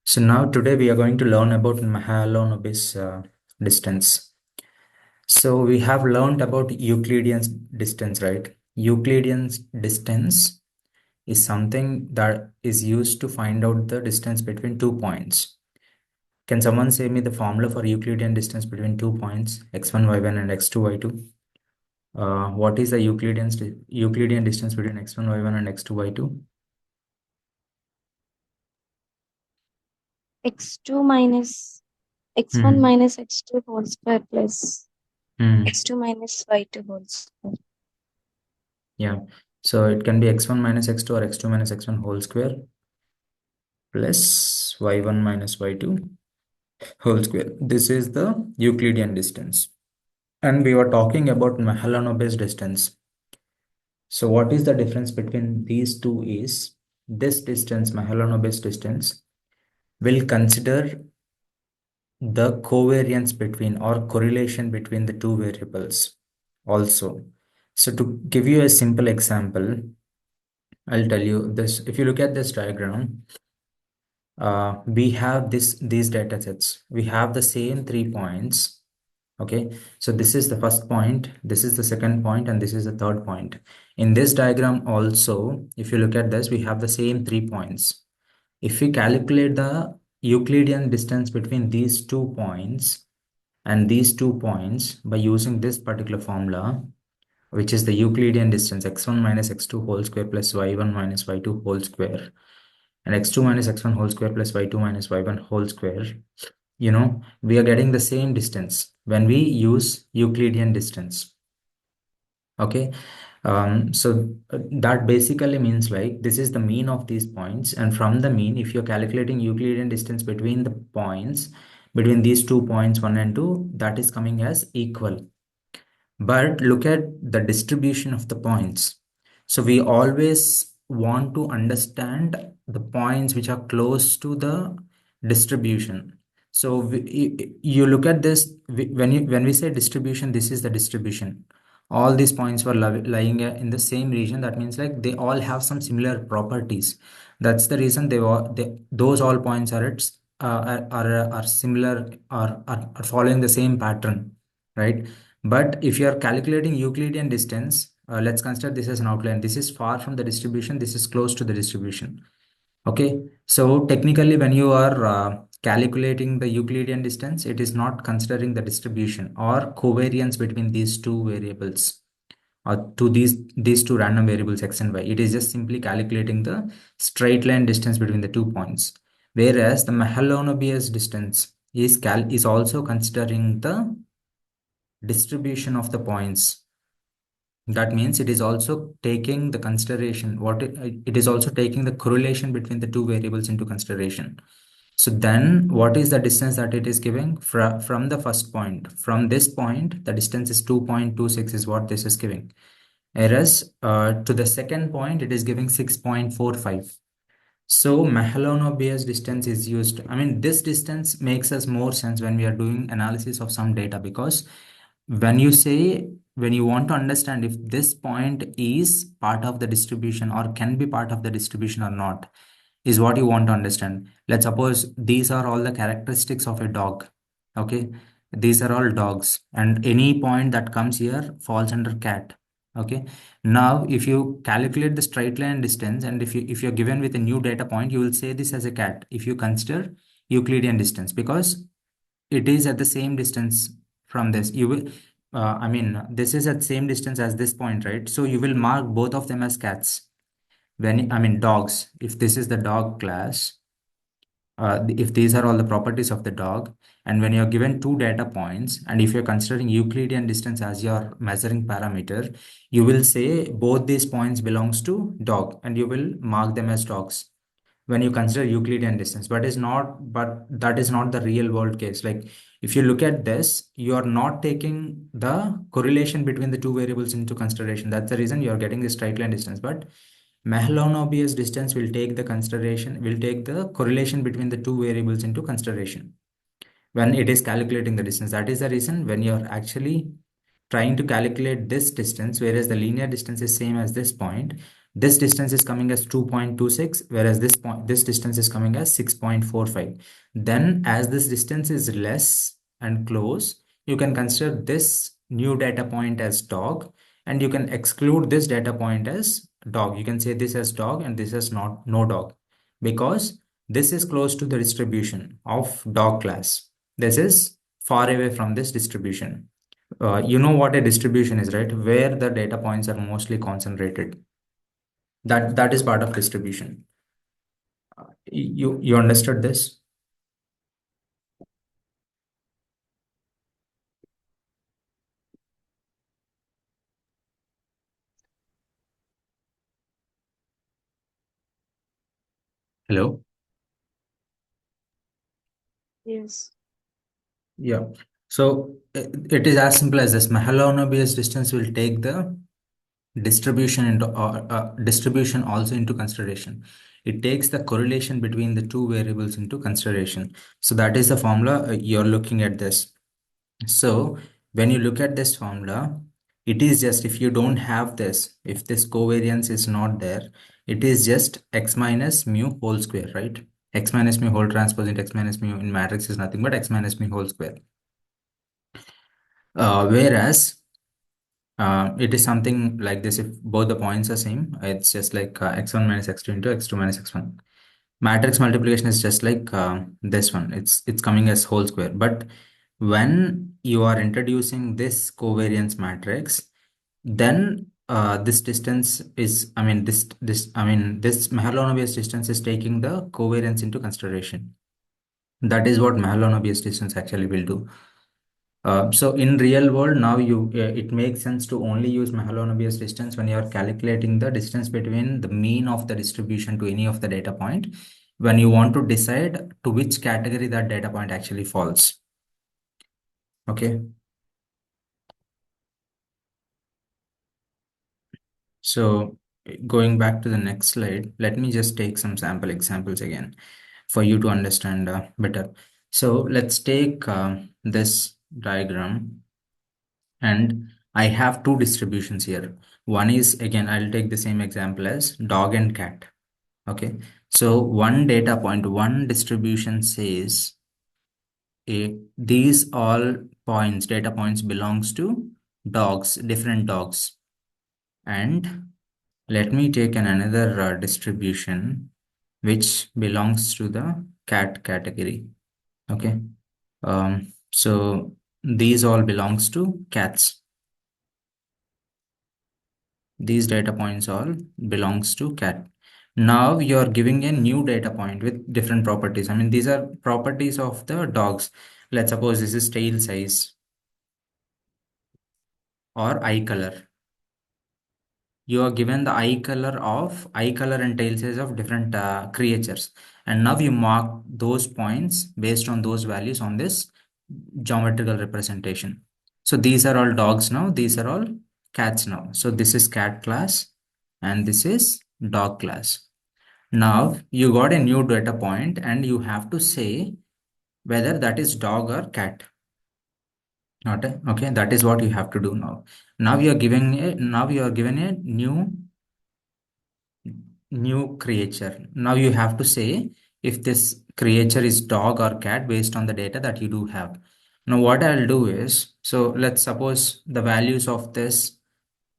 So now today we are going to learn about Mahalanobis distance. So we have learned about Euclidean distance, right? Euclidean distance is something that is used to find out the distance between 2 points. Can someone say me the formula for Euclidean distance between 2 points, x1, y1 and x2, y2? What is the Euclidean distance between x1, y1 and x2, y2? x2 minus x1 Hmm. minus x2 whole square plus Hmm. x2 minus y2 whole square. Yeah. So it can be x1 minus x2 or x2 minus x1 whole square plus y1 minus y2 whole square. This is the Euclidean distance. And we were talking about Mahalanobis distance. So what is the difference between these two is this distance, Mahalanobis distance, will consider the covariance between or correlation between the two variables also. So to give you a simple example, I'll tell you this. If you look at this diagram, we have these data sets. We have the same 3 points. Okay, so this is the first point, this is the second point, and this is the third point. In this diagram also, if you look at this, we have the same 3 points. If we calculate the Euclidean distance between these 2 points and these 2 points by using this particular formula, which is the Euclidean distance x1 minus x2 whole square plus y1 minus y2 whole square, and x2 minus x1 whole square plus y2 minus y1 whole square, we are getting the same distance when we use Euclidean distance. Okay. So that basically means like this is the mean of these points, and from the mean, if you're calculating Euclidean distance between the points, between these 2 points 1 and 2, that is coming as equal. But look at the distribution of the points. So we always want to understand the points which are close to the distribution. So you look at this, when we say distribution, this is the distribution. All these points were lying in the same region. That means like they all have some similar properties. That's the reason those all points are similar, are following the same pattern, right? But if you are calculating Euclidean distance, let's consider this as an outline. This is far from the distribution. This is close to the distribution. Okay. So technically, when you are calculating the Euclidean distance, it is not considering the distribution or covariance between these two variables or to these two random variables x and y. It is just simply calculating the straight line distance between the 2 points. Whereas the Mahalanobis distance is also considering the distribution of the points. That means it is also taking the consideration it is also taking the correlation between the two variables into consideration. So then what is the distance that it is giving from the first point? From this point, the distance is 2.26 is what this is giving. Whereas to the second point, it is giving 6.45. So Mahalanobis distance is used. I mean, this distance makes us more sense when we are doing analysis of some data, because when you want to understand if this point is part of the distribution or can be part of the distribution or not, is what you want to understand. Let's suppose these are all the characteristics of a dog. Okay. These are all dogs, and any point that comes here falls under cat. Okay. Now, if you calculate the straight line distance, and if you're given with a new data point, you will say this as a cat if you consider Euclidean distance, because it is at the same distance from this. You will, I mean, this is at same distance as this point, right? So you will mark both of them as cats. I mean, dogs. If this is the dog class, if these are all the properties of the dog, and when you're given two data points, and if you're considering Euclidean distance as your measuring parameter, you will say both these points belongs to dog, and you will mark them as dogs when you consider Euclidean distance. But that is not the real world case. Like, if you look at this, you are not taking the correlation between the two variables into consideration. That's the reason you are getting the straight line distance. But Mahalanobis distance will take the correlation between the two variables into consideration when it is calculating the distance. That is the reason when you're actually trying to calculate this distance, whereas the linear distance is same as this point, This distance is coming as 2.26, whereas this distance is coming as 6.45. Then as this distance is less and close, you can consider this new data point as dog, and you can exclude this data point as dog. You can say this as dog and this as not no dog, because this is close to the distribution of dog class. This is far away from this distribution. You know what a distribution is, right? Where the data points are mostly concentrated. That is part of distribution. You understood this? Hello? Yes. Yeah. So it is as simple as this. Mahalanobis distance will take the distribution also into consideration. It takes the correlation between the two variables into consideration. So that is the formula you're looking at this. So when you look at this formula, it is just, if you don't have this, if this covariance is not there, it is just x minus mu whole square, right? X minus mu whole transpose into x minus mu in matrix is nothing but x minus mu whole square. Whereas it is something like this. If both the points are same, it's just like x1 minus x2 into x2 minus x1. Matrix multiplication is just like this one. It's coming as whole square. But when you are introducing this covariance matrix, then this distance is, I mean, this Mahalanobis distance is taking the covariance into consideration. That is what Mahalanobis distance actually will do. So in real world now, it makes sense to only use Mahalanobis distance when you are calculating the distance between the mean of the distribution to any of the data point, when you want to decide to which category that data point actually falls. Okay. So going back to the next slide, let me just take some sample examples again for you to understand better. So let's take this diagram, and I have two distributions here. One is, again, I'll take the same example as dog and cat. Okay. So one data point, one distribution says these all points, data points belongs to dogs, different dogs. And let me take another distribution which belongs to the cat category. Okay. So these all belongs to cats. These data points all belongs to cat. Now you're giving a new data point with different properties. I mean, these are properties of the dogs. Let's suppose this is tail size or eye color. You are given the eye color and tail size of different creatures, and now you mark those points based on those values on this geometrical representation. So these are all dogs now, these are all cats now. So this is cat class and this is dog class. Now you got a new data point and you have to say whether that is dog or cat. Okay, that is what you have to do now. Now you are given a new creature. Now you have to say if this creature is dog or cat based on the data that you do have. Now what I'll do is, so let's suppose the values of this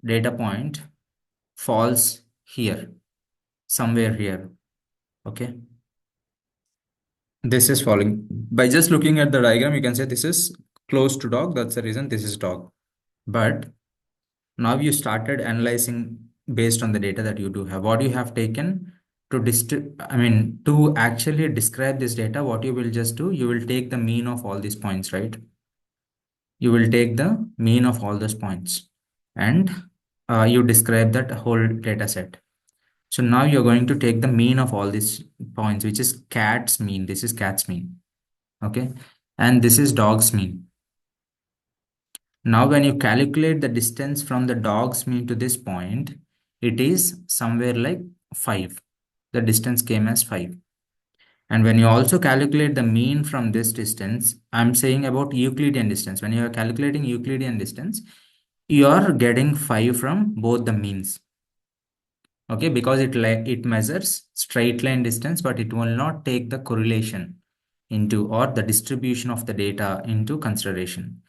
data point falls here, somewhere here. Okay. This is falling. By just looking at the diagram, you can say this is close to dog. That's the reason this is dog. But now you started analyzing based on the data that you do have. What you have taken to to actually describe this data, what you will just do, you will take the mean of all these points, right? You will take the mean of all those points, and you describe that whole data set. So now you're going to take the mean of all these points, which is cat's mean. This is cat's mean. Okay. And this is dog's mean. Now, when you calculate the distance from the dog's mean to this point, it is somewhere like 5. The distance came as 5. And when you also calculate the mean from this distance, I'm saying about Euclidean distance. When you are calculating Euclidean distance, you are getting 5 from both the means. Okay, because it measures straight line distance, but it will not take the correlation into, or the distribution of the data into consideration.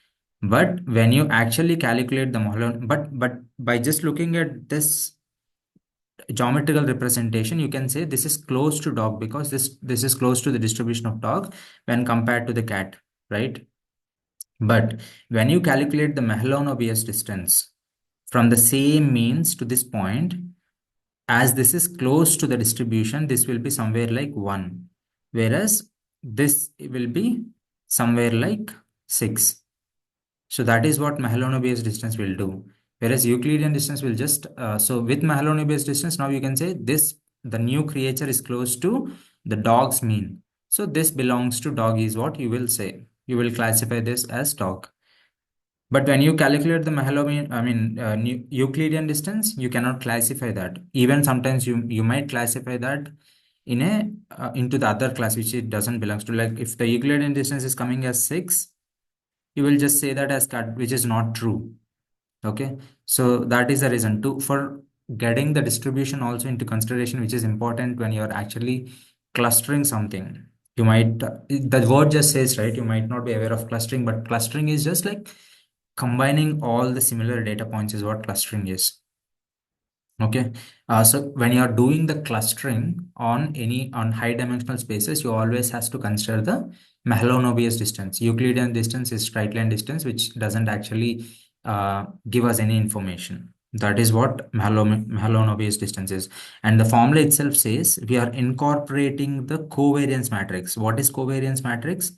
But when you actually calculate the Mahalan, but by just looking at this geometrical representation, you can say this is close to dog, because this is close to the distribution of dog when compared to the cat, right? But when you calculate the Mahalanobis distance from the same means to this point, as this is close to the distribution, this will be somewhere like 1, whereas this will be somewhere like 6. So that is what Mahalanobis distance will do. Whereas Euclidean distance will just, so with Mahalanobis distance, now you can say this, the new creature is close to the dog's mean. So this belongs to dog is what you will say. You will classify this as dog. But when you calculate the Euclidean distance, you cannot classify that. Even sometimes you might classify that in a into the other class which it doesn't belongs to. Like if the Euclidean distance is coming as 6, you will just say that as cut, which is not true. Okay, so that is the reason to for getting the distribution also into consideration, which is important when you're actually clustering something. You might the word just says, right, you might not be aware of clustering, but clustering is just like combining all the similar data points is what clustering is. Okay, so when you are doing the clustering on on high dimensional spaces, you always has to consider the Mahalanobis distance. Euclidean distance is straight line distance, which doesn't actually give us any information. That is what Mahalanobis distance is. And the formula itself says we are incorporating the covariance matrix. What is covariance matrix?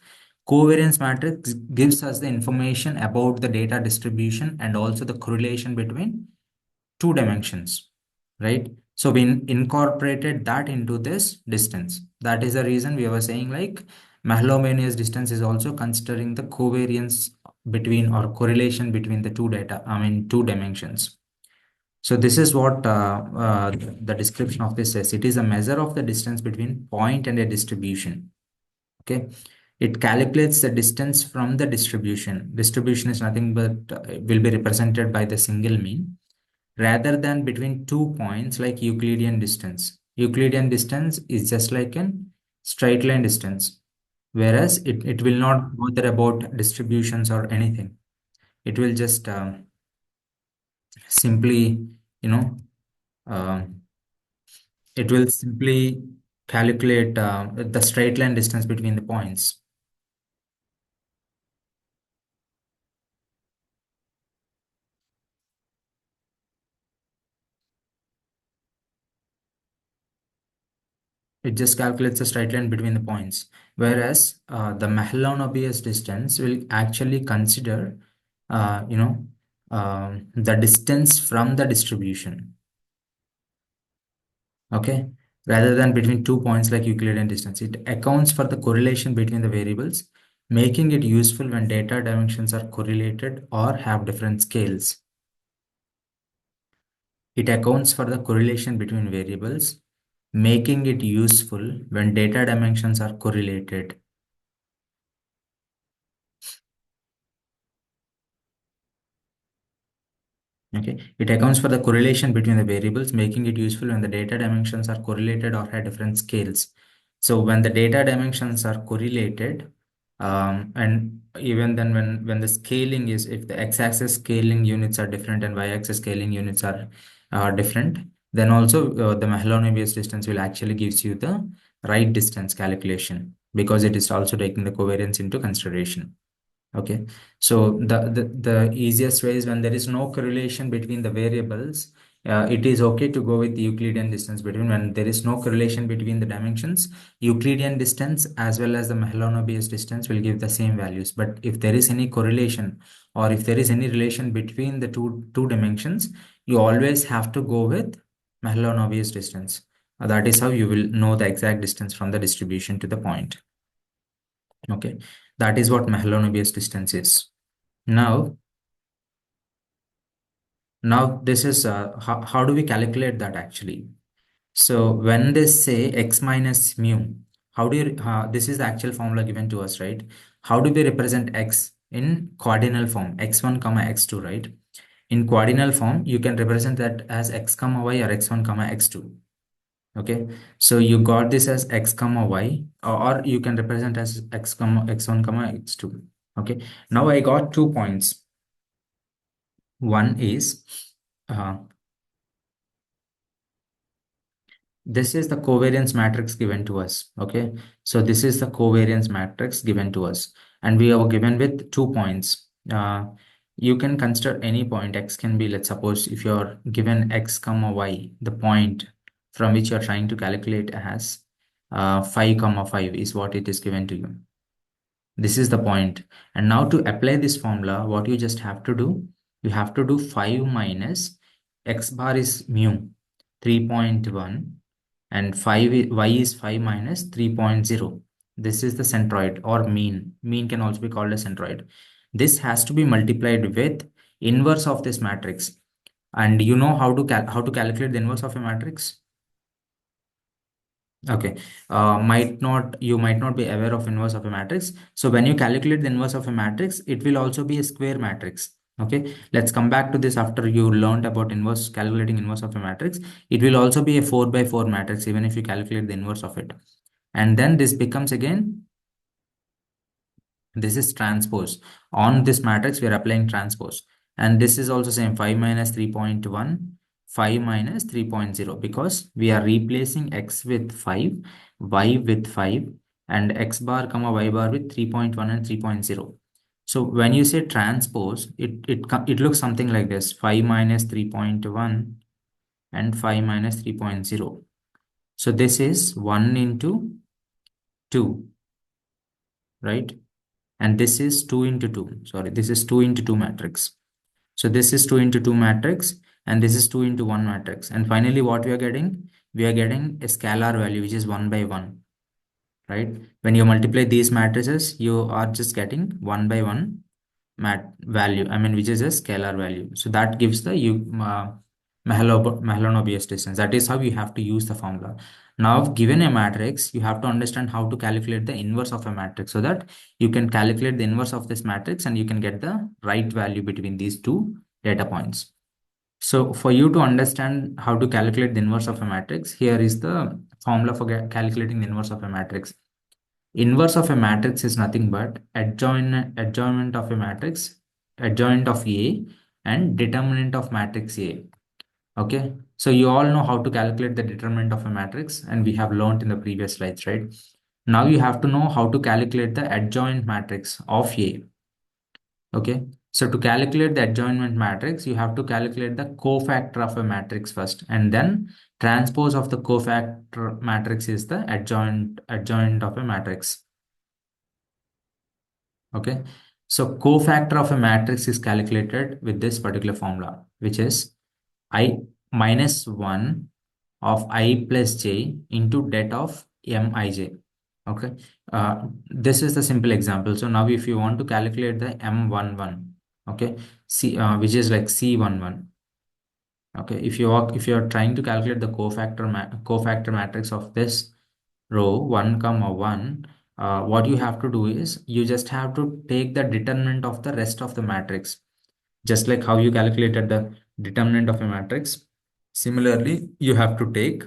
Covariance matrix gives us the information about the data distribution and also the correlation between two dimensions, right? So we incorporated that into this distance. That is the reason we were saying like Mahalanobis distance is also considering the covariance between or correlation between the two dimensions. So this is what the description of this says. It is a measure of the distance between point and a distribution. Okay. It calculates the distance from the distribution. Distribution is nothing but will be represented by the single mean, rather than between 2 points like Euclidean distance. Euclidean distance is just like an straight line distance, whereas it will not bother about distributions or anything. It will just simply, you know, um it will simply calculate the straight line distance between the points. It just calculates the straight line between the points. Whereas the Mahalanobis distance will actually consider, the distance from the distribution. Okay. Rather than between 2 points like Euclidean distance, it accounts for the correlation between the variables, making it useful when data dimensions are correlated or have different scales. It accounts for the correlation between variables, making it useful when data dimensions are correlated. Okay, it accounts for the correlation between the variables, making it useful when the data dimensions are correlated or have different scales. So when the data dimensions are correlated, and even then when the scaling is, if the x-axis scaling units are different and y-axis scaling units are different, then also the Mahalanobis distance will actually gives you the right distance calculation, because it is also taking the covariance into consideration. Okay, so the easiest way is when there is no correlation between the variables, it is okay to go with the Euclidean distance between. When there is no correlation between the dimensions, Euclidean distance as well as the Mahalanobis distance will give the same values. But if there is any correlation or if there is any relation between the two dimensions, you always have to go with Mahalanobis distance. That is how you will know the exact distance from the distribution to the point. Okay, that is what Mahalanobis distance is. Now, this is how do we calculate that actually? So when they say x minus mu, how do you, this is the actual formula given to us, right? How do we represent x in cardinal form, x1 comma x2, right? In quadrennial form, you can represent that as x comma y or x1 comma x2. Okay, so you got this as x comma y, or you can represent as x comma x1 comma x2. Okay, now I got 2 points. One is uh, this is the covariance matrix given to us. Okay, so this is the covariance matrix given to us, and we are given with 2 points. You can consider any point. X can be, let's suppose, if you're given x comma y, the point from which you're trying to calculate as 5 comma 5 is what it is given to you. This is the point. And now to apply this formula, what you just have to do, you have to do 5 minus x bar is mu 3.1, and 5 y is 5 minus 3.0. This is the centroid or mean. Mean can also be called a centroid. This has to be multiplied with inverse of this matrix. And you know how to calculate the inverse of a matrix? Okay, you might not be aware of inverse of a matrix. So when you calculate the inverse of a matrix, it will also be a square matrix. Okay, let's come back to this after you learned about calculating inverse of a matrix. It will also be a 4 by 4 matrix, even if you calculate the inverse of it. And then this becomes again, this is transpose. On this matrix, we are applying transpose. And this is also same 5 minus 3.1, 5 minus 3.0, because we are replacing x with 5, y with 5, and x bar comma y bar with 3.1 and 3.0. So when you say transpose, it looks something like this: 5 minus 3.1 and 5 minus 3.0. So this is 1 into 2, right? And this is 2 into 2. Sorry, this is 2 into 2 matrix. So this is 2 into 2 matrix, and this is 2 into 1 matrix. And finally, what we are getting? We are getting a scalar value, which is 1 by 1, right? When you multiply these matrices, you are just getting 1 by 1 value, I mean, which is a scalar value. So that gives the Mahalanobis distance. That is how you have to use the formula. Now, given a matrix, you have to understand how to calculate the inverse of a matrix, so that you can calculate the inverse of this matrix and you can get the right value between these two data points. So for you to understand how to calculate the inverse of a matrix, here is the formula for calculating the inverse of a matrix. Inverse of a matrix is nothing but adjoint of a matrix, adjoint of A, and determinant of matrix A. Okay, so you all know how to calculate the determinant of a matrix, and we have learned in the previous slides, right? Now you have to know how to calculate the adjoint matrix of A. Okay, so to calculate the adjoint matrix, you have to calculate the cofactor of a matrix first, and then transpose of the cofactor matrix is the adjoint of a matrix. Okay, so cofactor of a matrix is calculated with this particular formula, which is I minus 1 of I plus j into det of mij. Okay, this is the simple example. So now if you want to calculate the M11, okay, which is like C11. Okay, if you are trying to calculate the cofactor matrix of this row 1 comma 1, what you have to do is you just have to take the determinant of the rest of the matrix, just like how you calculated the determinant of a matrix. Similarly, you have to take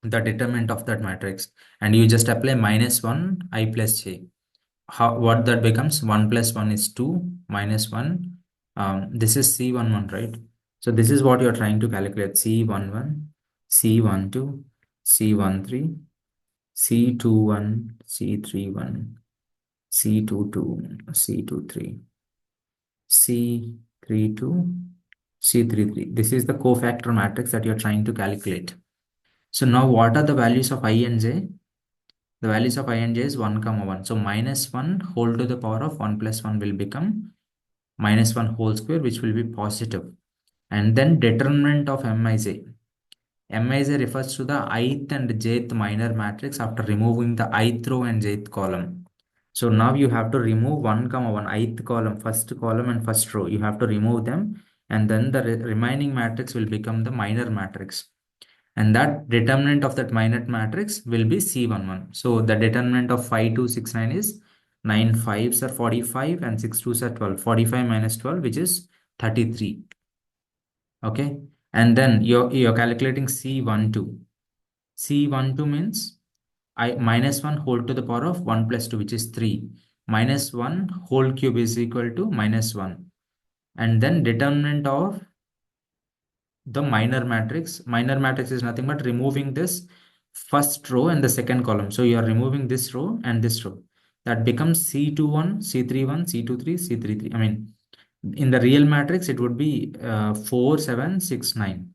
the determinant of that matrix, and you just apply minus 1 I plus j. What that becomes? 1 plus 1 is 2, minus 1. This is C11, right? So this is what you're trying to calculate: C11, C12, C13, C21, C31, C22, C23, C32, C33. This is the cofactor matrix that you're trying to calculate. So now what are the values of I and j? The values of I and j is 1 comma 1. So minus 1 whole to the power of 1 plus 1 will become minus 1 whole square, which will be positive. And then determinant of Mij. Mij refers to the ith and jth minor matrix after removing the ith row and jth column. So now you have to remove 1 comma 1, ith column, first column and first row. You have to remove them, and then the remaining matrix will become the minor matrix. And that determinant of that minor matrix will be C11. So the determinant of 5, 2, 6, 9 is 9 5s are 45 and 6 2s are 12. 45 minus 12, which is 33. Okay. And then you're calculating C12. C12 means I minus 1 whole to the power of 1 plus 2, which is 3. Minus 1 whole cube is equal to minus 1. And then determinant of the minor matrix. Minor matrix is nothing but removing this first row and the second column. So you are removing this row and this row. That becomes C21, C31, C23, C33. I mean, in the real matrix, it would be 4, 7, 6, 9.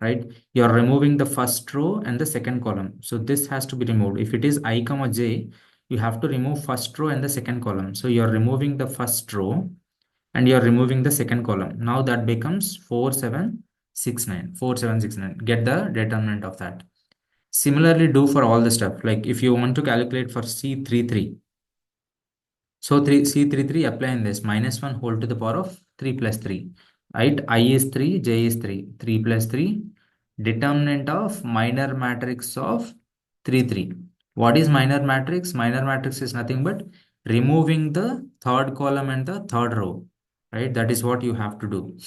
Right? You are removing the first row and the second column. So this has to be removed. If it is I comma j, you have to remove first row and the second column. So you are removing the first row and you are removing the second column. Now that becomes 4, 7, 6, 9. 4, 7, 6, 9. Get the determinant of that. Similarly, do for all the stuff. Like if you want to calculate for C33, so 3 C33 apply in this minus 1 whole to the power of 3 plus 3. Right? I is 3, J is 3. 3 plus 3. Determinant of minor matrix of 3, 3. What is minor matrix? Minor matrix is nothing but removing the third column and the third row. Right? That is what you have to do.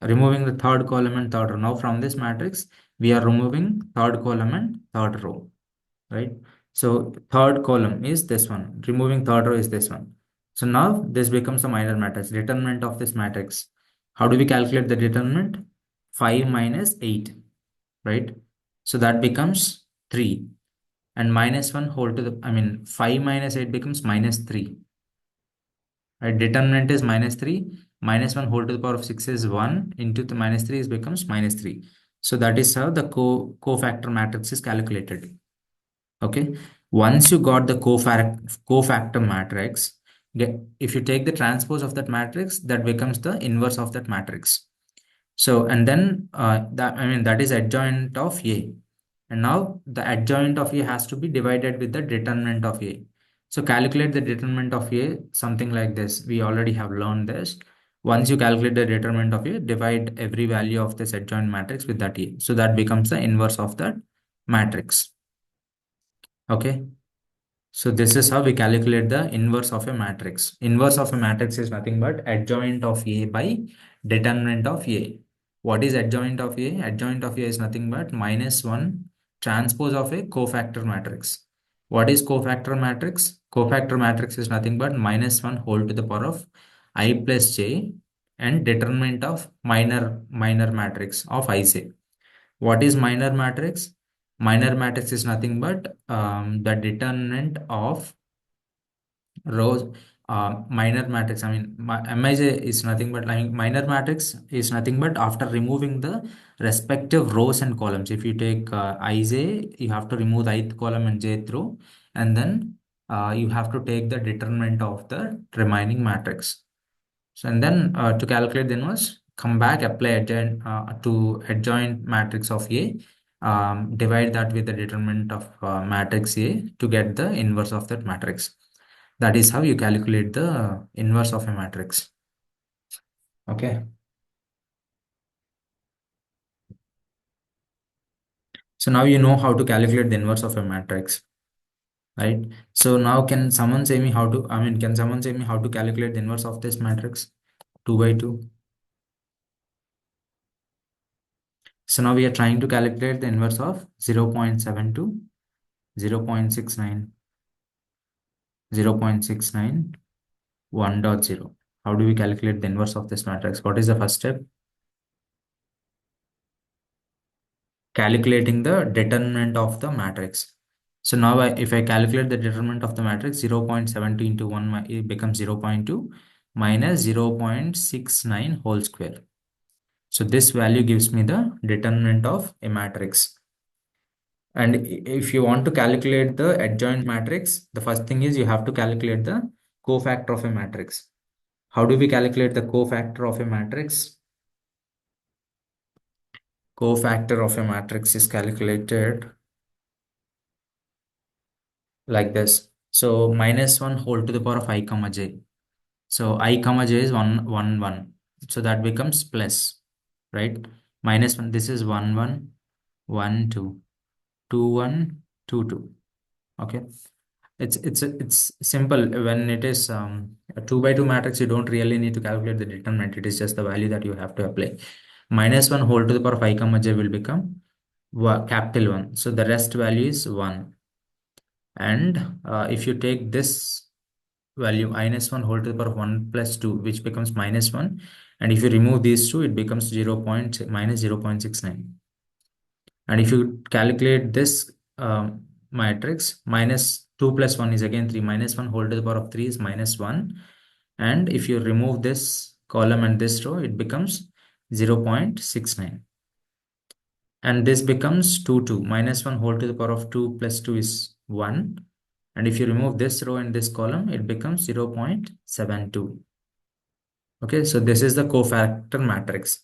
Removing the third column and third row. Now from this matrix, we are removing third column and third row. Right? So third column is this one. Removing third row is this one. So now this becomes a minor matrix. Determinant of this matrix. How do we calculate the determinant? 5 minus 8. Right? So that becomes 3. And minus 1 whole to the, I mean, 5 minus 8 becomes minus 3. Right? Determinant is minus 3. Minus 1 whole to the power of 6 is 1. Into the minus 3 is becomes minus 3. So that is how the cofactor matrix is calculated. Okay. Once you got the cofactor matrix, if you take the transpose of that matrix, that becomes the inverse of that matrix. So, and then that is adjoint of A. And now the adjoint of A has to be divided with the determinant of A. So calculate the determinant of A, something like this. We already have learned this. Once you calculate the determinant of A, divide every value of this adjoint matrix with that A. So that becomes the inverse of that matrix. Okay. So this is how we calculate the inverse of a matrix. Inverse of a matrix is nothing but adjoint of A by determinant of A. What is adjoint of A? Adjoint of A is nothing but minus 1 transpose of a cofactor matrix. What is cofactor matrix? Cofactor matrix is nothing but minus 1 whole to the power of I plus j and determinant of minor matrix of I j. What is minor matrix? Minor matrix is nothing but the determinant of rows. Minor matrix, I mean, mij is nothing but like minor matrix is nothing but after removing the respective rows and columns. If you take ij, you have to remove the ith column and jth row, and then you have to take the determinant of the remaining matrix. So, and then to calculate the inverse, come back, apply adjoint to adjoint matrix of A, divide that with the determinant of matrix A to get the inverse of that matrix. That is how you calculate the inverse of a matrix. Okay. So now you know how to calculate the inverse of a matrix, right? So now can someone say me how to, I mean, can someone say me how to calculate the inverse of this matrix? 2 by 2. So now we are trying to calculate the inverse of 0.72, 0.69, 0.69, 1.0. How do we calculate the inverse of this matrix? What is the first step? Calculating the determinant of the matrix. So now if I calculate the determinant of the matrix, 0.72 into 1, it becomes 0.2 minus 0.69 whole square. So this value gives me the determinant of a matrix. And if you want to calculate the adjoint matrix, the first thing is you have to calculate the cofactor of a matrix. How do we calculate the cofactor of a matrix? Cofactor of a matrix is calculated like this. So minus 1 whole to the power of I comma j. So I comma j is 1, 1, 1. So that becomes plus, right? Minus 1, this is 1, 1, 1, 2, 2, 1, 2, 2. Okay. It's simple. When it is a 2 by 2 matrix, you don't really need to calculate the determinant. It is just the value that you have to apply. Minus 1 whole to the power of I comma j will become capital 1. So the rest value is 1. And if you take this value minus 1 whole to the power of 1 plus 2, which becomes minus 1, and if you remove these two, it becomes 0.69. And if you calculate this matrix, minus 2 plus 1 is again 3, minus 1 whole to the power of 3 is minus 1. And if you remove this column and this row, it becomes 0.69. And this becomes 2, 2. Minus 1 whole to the power of 2 plus 2 is 1. And if you remove this row and this column, it becomes 0.72. Okay, so this is the cofactor matrix.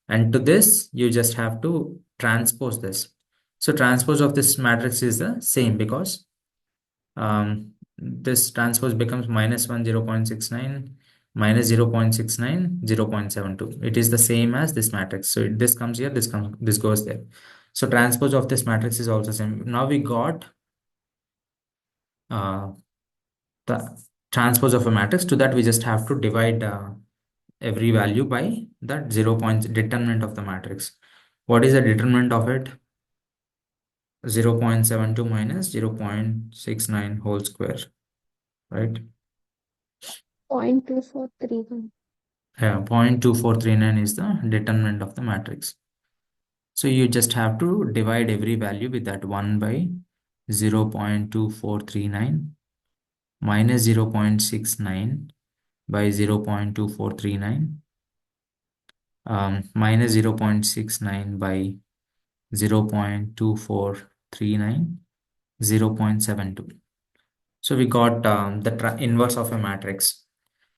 And to this, you just have to transpose this. So transpose of this matrix is the same because this transpose becomes minus 1, 0.69, minus 0.69, 0.72. It is the same as this matrix. So this comes here, this goes there. So transpose of this matrix is also same. Now we got uh, the transpose of a matrix. To that, we just have to divide every value by that 0 point determinant of the matrix. What is the determinant of it? 0.72 minus 0.69 whole square, right? 0.2431. Yeah, 0.2439 is the determinant of the matrix. So you just have to divide every value with that 1 by 0.2439 minus 0.69 by 0.2439 minus 0.69 by 0.2439 0.72. So we got the inverse of a matrix.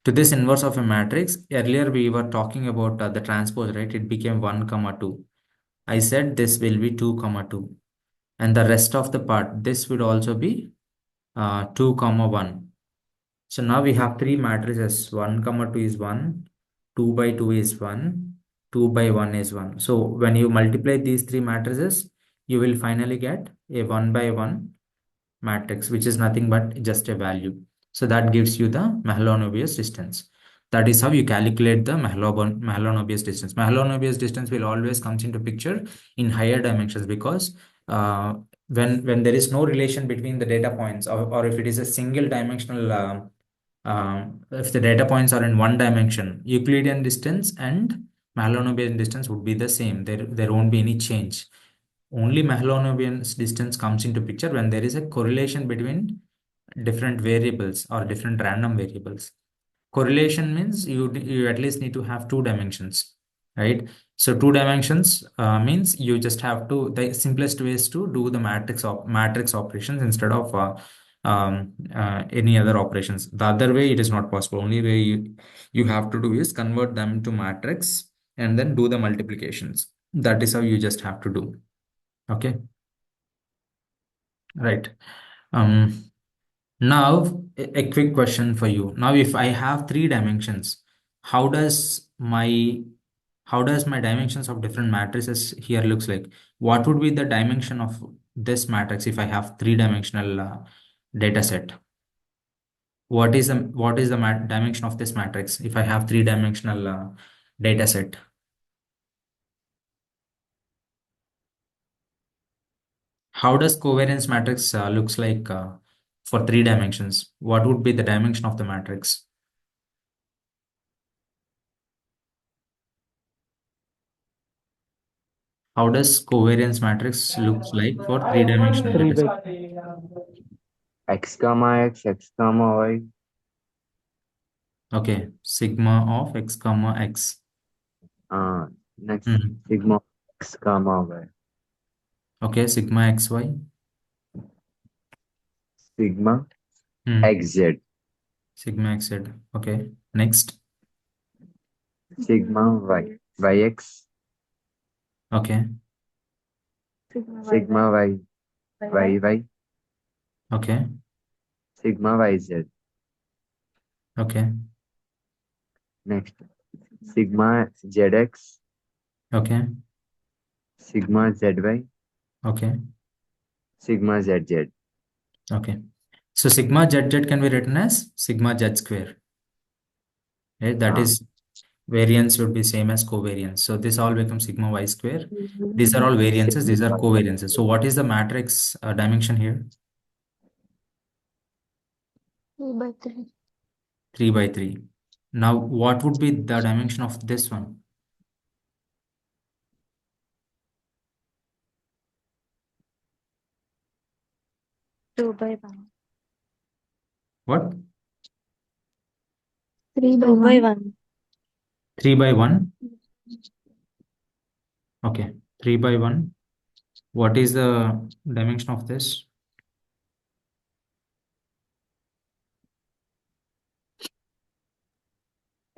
To this inverse of a matrix, earlier we were talking about the transpose, right? It became 1 comma 2. I said this will be 2 comma 2. And the rest of the part, this would also be 2 comma 1. So now we have three matrices. 1 comma 2 is 1, 2 by 2 is 1, 2 by 1 is 1. So when you multiply these three matrices, you will finally get a 1 by 1 matrix, which is nothing but just a value. So that gives you the Mahalanobis distance. That is how you calculate the Mahalanobis distance. Mahalanobis distance will always comes into picture in higher dimensions because uh, when there is no relation between the data points, or if it is a single dimensional if the data points are in one dimension, Euclidean distance and Mahalanobis distance would be the same. There won't be any change. Only Mahalanobis distance comes into picture when there is a correlation between different variables or different random variables. Correlation means you at least need to have two dimensions, right? So two dimensions means you just have to, the simplest way is to do the matrix operations instead of any other operations. The other way it is not possible. Only way you have to do is convert them to matrix and then do the multiplications. That is how you just have to do. Okay, right. Um, Now, a quick question for you. Now, if I have three dimensions, how does my how does my dimensions of different matrices here looks like? What would be the dimension of this matrix if I have three-dimensional data set? What is the dimension of this matrix if I have three-dimensional data set? How does covariance matrix looks like for three dimensions? What would be the dimension of the matrix? How does covariance matrix looks like for three-dimensional 3 data set? by x comma x, x comma y. Okay, sigma of x comma x. Next Mhm. sigma x comma y. Okay, sigma xy. Sigma Hmm. xz. Sigma xz. Okay, next. Sigma y. Yx. Okay, Sigma y. Yy. okay, Sigma yz. okay, Next sigma zx. okay, Sigma zy. okay, Sigma zz. okay. So sigma z can be written as sigma z square. Right? That Uh, is Variance would be same as covariance. So this all becomes sigma y square. These are all variances. These are covariances. So what is the matrix dimension here? 2/3. 3 by 3. Now, what would be the dimension of this one? 2/1. What? 3/1. 3 by 1? Okay. 3 by 1. What is the dimension of this?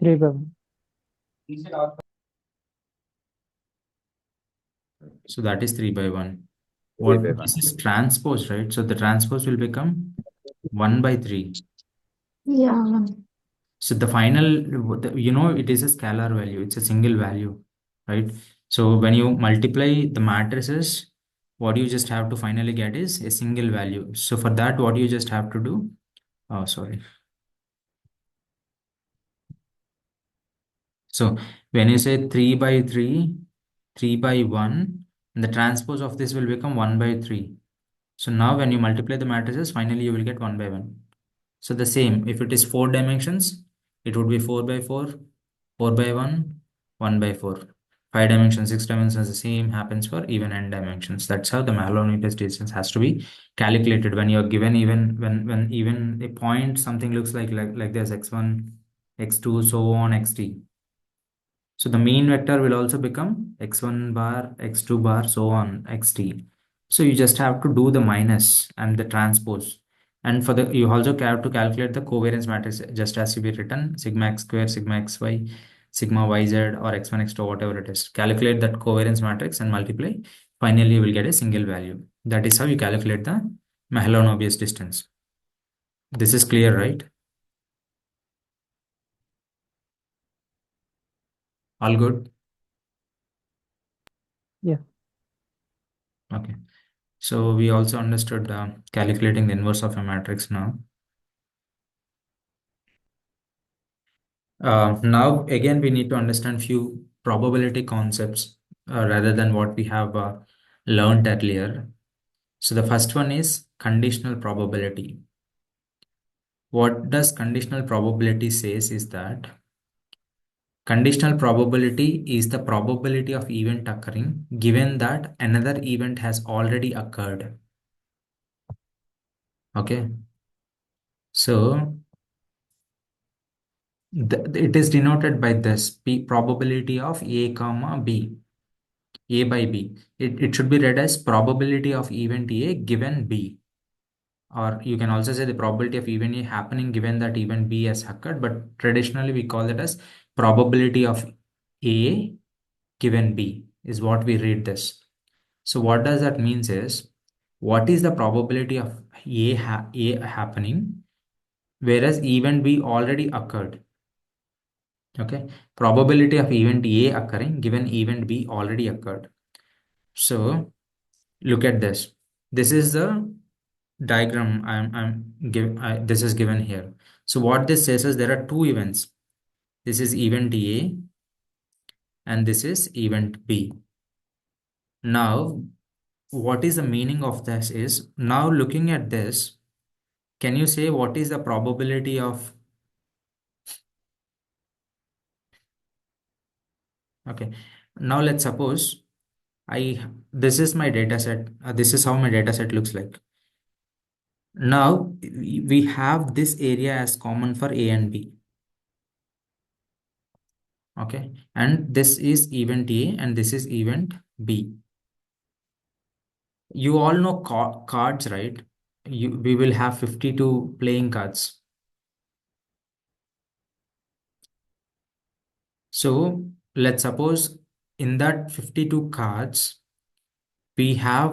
3/1. So that is 3 by 1. 3 What by this 1. is transpose, right? So the transpose will become 1 by 3. Yeah. So the final, it is a scalar value. It's a single value, right? So when you multiply the matrices, what you just have to finally get is a single value. So for that, what you just have to do, oh, sorry. So when you say 3 by 3, 3 by 1, and the transpose of this will become 1 by 3. So now when you multiply the matrices, finally you will get 1 by 1. So the same, if it is 4 dimensions, it would be 4 by 4, 4 by 1, 1 by 4. 5 dimensions, 6 dimensions, the same happens for even n dimensions. That's how the Mahalanobis distance has to be calculated when you're given even when even a point something looks like this x1, x2, so on, xt. So the mean vector will also become x1 bar, x2 bar, so on, xt. So you just have to do the minus and the transpose. And for the you also have to calculate the covariance matrix just as you be written sigma x square, sigma xy, sigma yz, or x1, x2, whatever it is. Calculate that covariance matrix and multiply. Finally, you will get a single value. That is how you calculate the Mahalanobis distance. This is clear, right? All good? Yeah. Okay. So we also understood calculating the inverse of a matrix now. Now again we need to understand few probability concepts rather than what we have learned earlier. So the first one is conditional probability. What does conditional probability says is that conditional probability is the probability of event occurring given that another event has already occurred. Okay. So it is denoted by this probability of A comma B. A by B. It should be read as probability of event A given B. Or you can also say the probability of event A happening given that event B has occurred. But traditionally we call it as probability of A given B is what we read this. So what does that means is what is the probability of A happening whereas event B already occurred. Okay. Probability of event A occurring given event B already occurred. So look at this. This is the diagram this is given here. So what this says is there are two events. This is event A and this is event B. Now, what is the meaning of this is now looking at this, can you say what is the probability of, okay, now let's suppose this is my data set. This is how my data set looks like. Now we have this area as common for A and B. Okay, and this is event A and this is event B. You all know cards, right? We will have 52 playing cards. So let's suppose in that 52 cards we have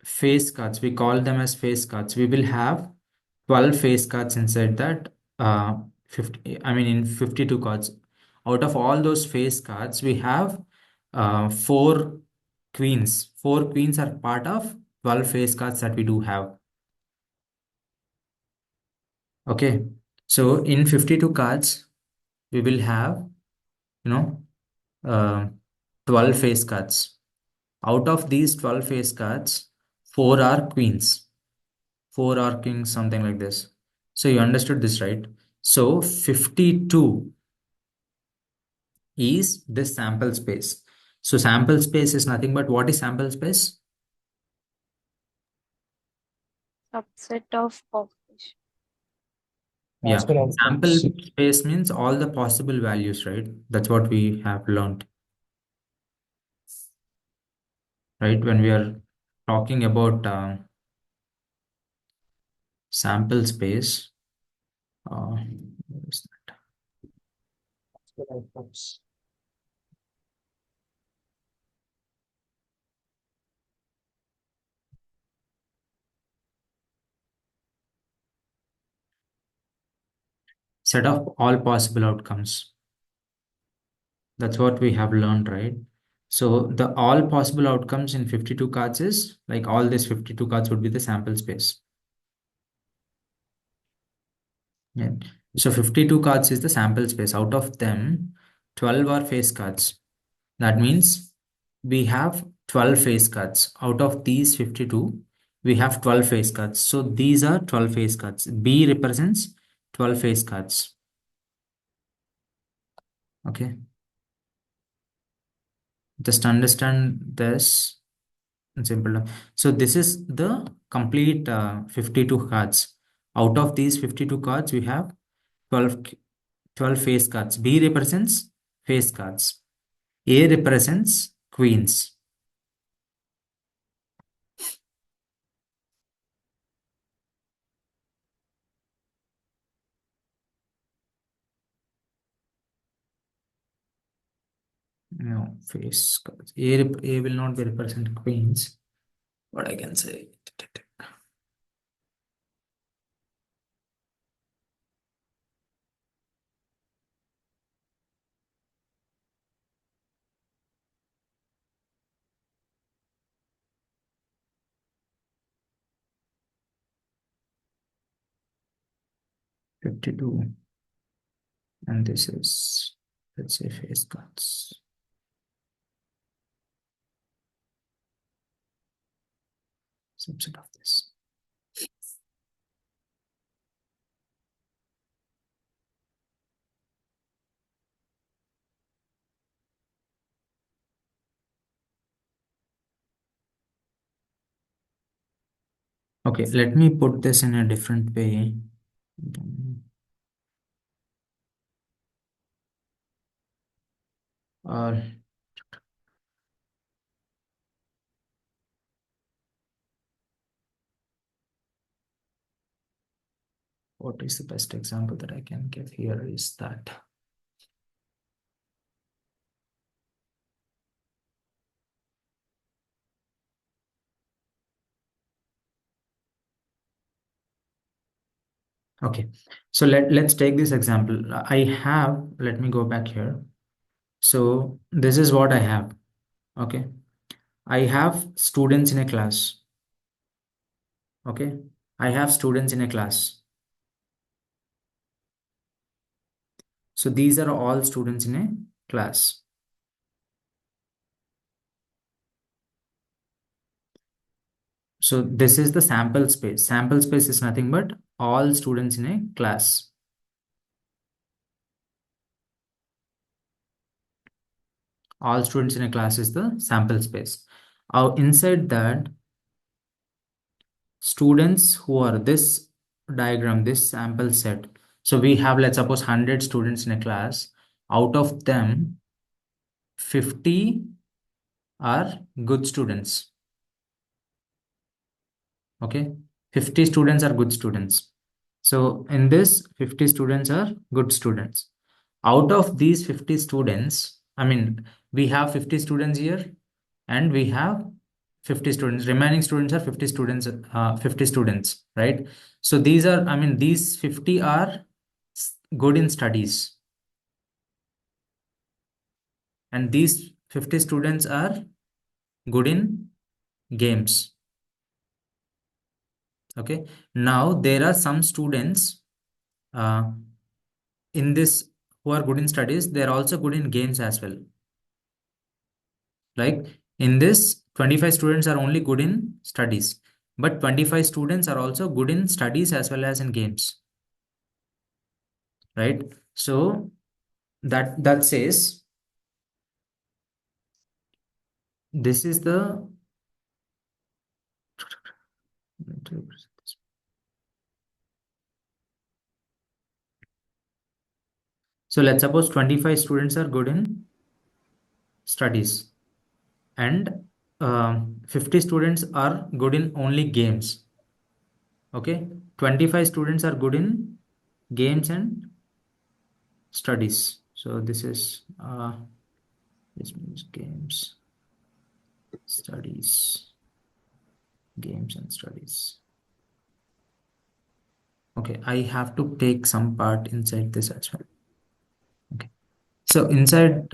face cards. We call them as face cards. We will have 12 face cards inside that 50, I mean in 52 cards. Out of all those face cards, we have four queens. Four queens are part of 12 face cards that we do have. Okay. So in 52 cards, we will have, you know, uh, 12 face cards. Out of these 12 face cards, 4 are queens, 4 are kings, something like this. So you understood this, right? So 52 is this sample space. So sample space is nothing but, what is sample space? Subset of population. Yeah, Possible sample outcomes. space means all the possible values, right? That's what we have learned, right? When we are talking about sample space, where is that? Possible outcomes. Set of all possible outcomes. That's what we have learned, right? So the all possible outcomes in 52 cards is like all these 52 cards would be the sample space. Yeah. So 52 cards is the sample space. Out of them, 12 are face cards. That means we have 12 face cards. Out of these 52, we have 12 face cards. So these are 12 face cards. B represents 12 face cards. Okay. Just understand this in simple terms. So this is the complete 52 cards. Out of these 52 cards, we have 12 face cards. B represents face cards. A represents queens. No, face cards. A will not be represent queens. What I can say. 52. And this is, let's say, face cards. Subset of this. Okay, let me put this in a different way. Or what is the best example that I can give here is that. Okay, so let's take this example. I have, let me go back here. So this is what I have. Okay, I have students in a class. Okay, I have students in a class. So these are all students in a class. So this is the sample space. Sample space is nothing but all students in a class. All students in a class is the sample space. Inside that, students who are this diagram, this sample set. So we have, let's suppose 100 students in a class. Out of them, 50 are good students. Okay, 50 students are good students. So in this, 50 students are good students. Out of these 50 students, I mean, we have 50 students here and we have 50 students. Remaining students are 50 students, 50 students, right? So these are, I mean, these 50 are good in studies. And these 50 students are good in games. Okay. Now there are some students uh, in this who are good in studies, they're also good in games as well. Like in this, 25 students are only good in studies, but 25 students are also good in studies as well as in games, right? So that says this is the so let's suppose 25 students are good in studies and 50 students are good in only games. Okay, 25 students are good in games and studies. So this means studies, games and studies. Okay, I have to take some part inside this as well. Okay, so inside,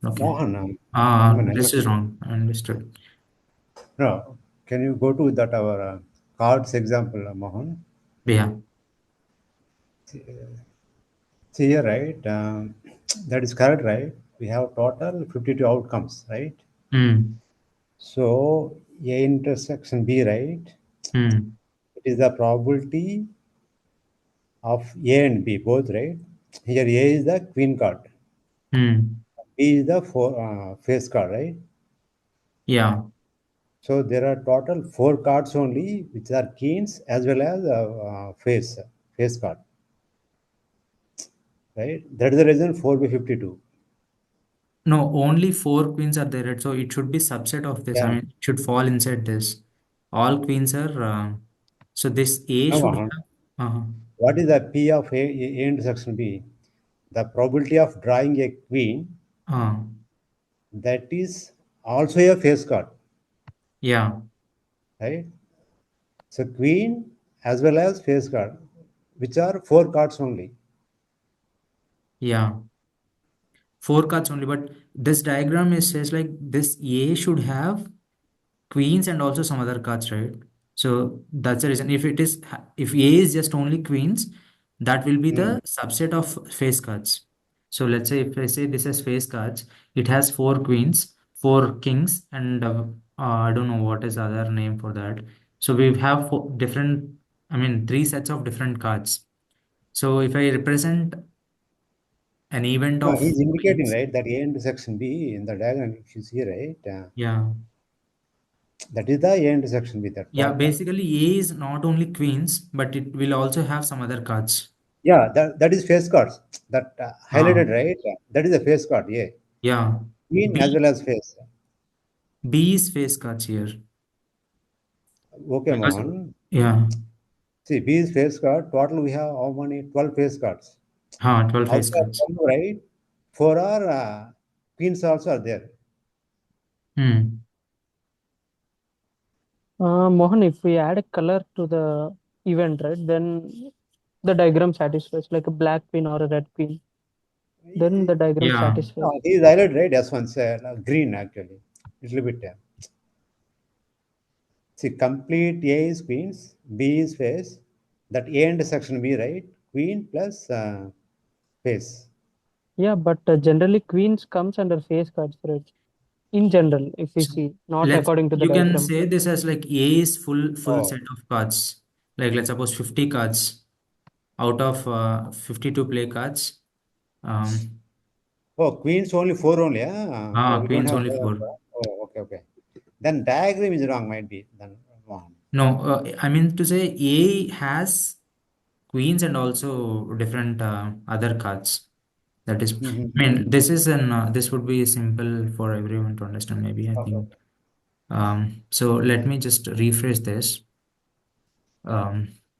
okay, Mohan, one minute. this is wrong. I understood. No, can you go to that our cards example, Mohan? Yeah. See here, right? That is correct, right? We have total 52 outcomes, right? Hmm. So A intersection B, right? Hmm. It is the probability of A and B both, right? Here A is the queen card, Hmm. B is the face card, right? Yeah. So there are total four cards only, which are queens as well as face card, right? That is the reason 4 by 52. No, only four queens are there, right? So it should be subset of this. I Yeah. mean, it should fall inside this. All queens are. So this A Now, should Mohan, have. Uh-huh. what is the P of A intersection B? The probability of drawing a queen Uh, that is also a face card, yeah. right? So queen as well as face card, which are four cards only. Yeah. Four cards only, but this diagram is says like this A should have queens and also some other cards, right? So that's the reason. If A is just only queens, that will be Hmm. the subset of face cards. So let's say if I say this is face cards, it has four queens, four kings, and I don't know what is the other name for that. So we have I mean, three sets of different cards. So if I represent an event No, of he's indicating, queens, right, that A intersection B in the diagram, if you see, right, yeah. that is the A intersection B, that Yeah, what? basically A is not only queens, but it will also have some other cards. Yeah, that is face cards. That Uh, highlighted, right? That is a face card, yeah. yeah. Queen as B well as face. B is face cards here. Okay, Because Mohan. yeah. See, B is face card. Total we have how many? 12 face cards. 12 Out face of cards. 12, right? Four are queens also are there. Hmm. Mohan, if we add a color to the event, right, then the diagram satisfies, like a black queen or a red queen. Then the diagram Yeah. satisfies. No, he is highlighted, right? As one say, green actually. Little bit. See, complete A is queens, B is face. That A intersection B, right? Queen plus face. Yeah, but generally queens comes under face cards, right? In general, if we So see, not let's according to the you can diagram. say this as like A is full Oh, set of cards. Like let's suppose 50 cards out of 52 play cards. Um, oh, queens only four only. Oh, we don't Queens have only more. four. Oh, okay, okay. Then diagram is wrong, might be. Then one. No, I mean to say A has queens and also different other cards. That is, I mean, this would be simple for everyone to understand, maybe, I Okay, think. okay. So let me just rephrase this.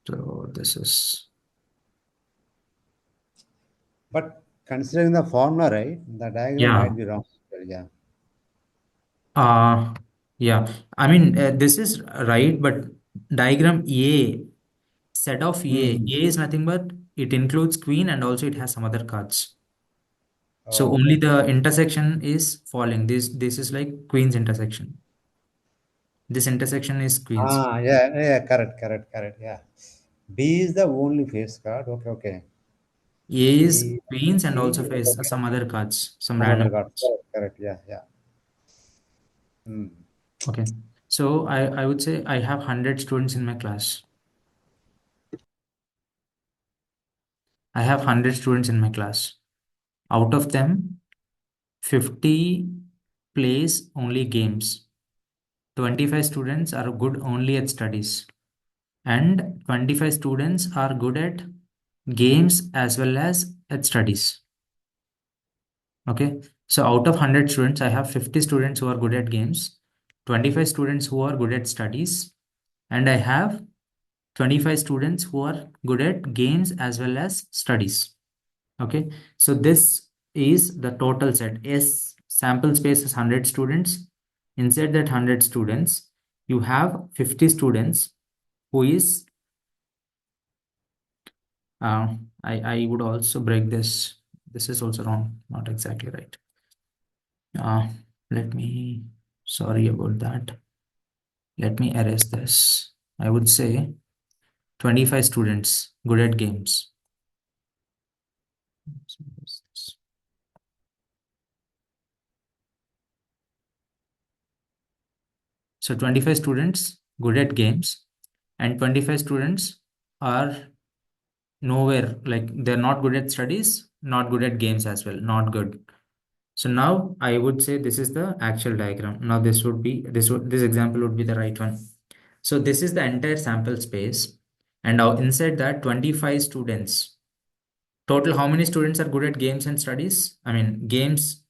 So this is, But considering the formula, right, the diagram yeah, might be wrong. Yeah. uh, yeah. I mean, this is right, but diagram A, set of A, Mm-hmm. A is nothing but it includes queen and also it has some other cards. So Oh, only okay. the intersection is falling. This is like queen's intersection. This intersection is queen's. Yeah, yeah, correct, correct, correct. Yeah. B is the only face card. Okay, okay. A is E, queens and queen, also face some other cards, some some other random cards. cards. Correct. Yeah. Yeah. Hmm. Okay. So I would say I have 100 students in my class. I have 100 students in my class. Out of them, 50 plays only games. 25 students are good only at studies. And 25 students are good at games as well as at studies. Okay. So out of 100 students, I have 50 students who are good at games, 25 students who are good at studies, and I have 25 students who are good at games as well as studies. Okay. So this is the total set. S sample space is 100 students. Inside that 100 students, you have 50 students who is, I would also break this. This is also wrong, not exactly right. Let me, sorry about that. Let me erase this. I would say 25 students good at games. So 25 students good at games and 25 students are nowhere, like they're not good at studies, not good at games as well, not good. So now I would say this is the actual diagram. Now this would be, this example would be the right one. So this is the entire sample space, and now inside that 25 students. Total, how many students are good at games and studies? I mean, games,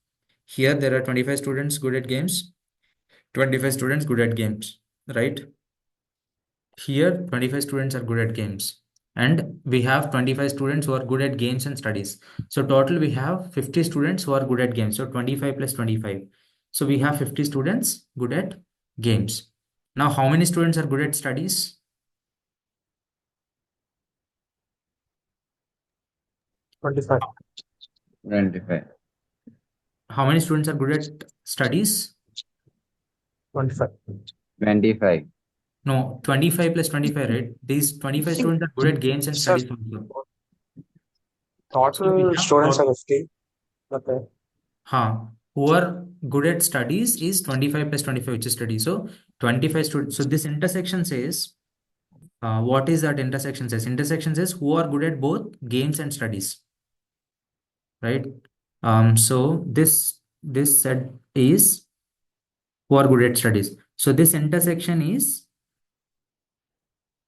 here there are 25 students good at games, 25 students good at games, right? Here 25 students are good at games. And we have 25 students who are good at games and studies. So total we have 50 students who are good at games. So 25 plus 25. So we have 50 students good at games. Now how many students are good at studies? 25. 25. How many students are good at studies? 25. 25. No, 25 plus 25, right? These 25 students are good at games and Sir, studies also. So we total have students are 50. Okay. who are good at studies is 25 plus 25, which is study. So 25 students. So this intersection says, what is that intersection says? Intersection says who are good at both games and studies, right? So this set is who are good at studies. So this intersection is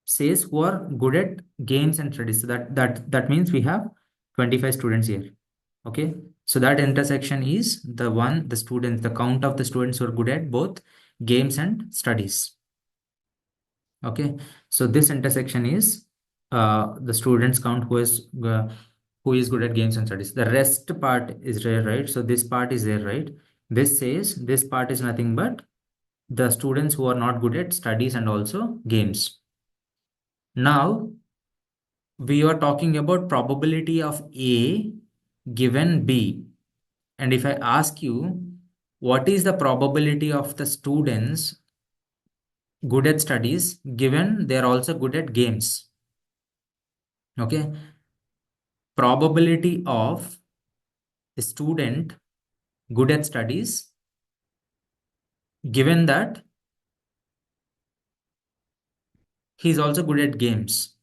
says who are good at games and studies. So that means we have 25 students here. Okay. So that intersection is the one, the students, the count of the students who are good at both games and studies. Okay. So this intersection is the students count who is good at games and studies. The rest part is there, right? So this part is there, right? This says this part is nothing but the students who are not good at studies and also games. Now we are talking about probability of A given B. And if I ask you, what is the probability of the students good at studies given they are also good at games? Okay. Probability of a student good at studies given that he's also good at games,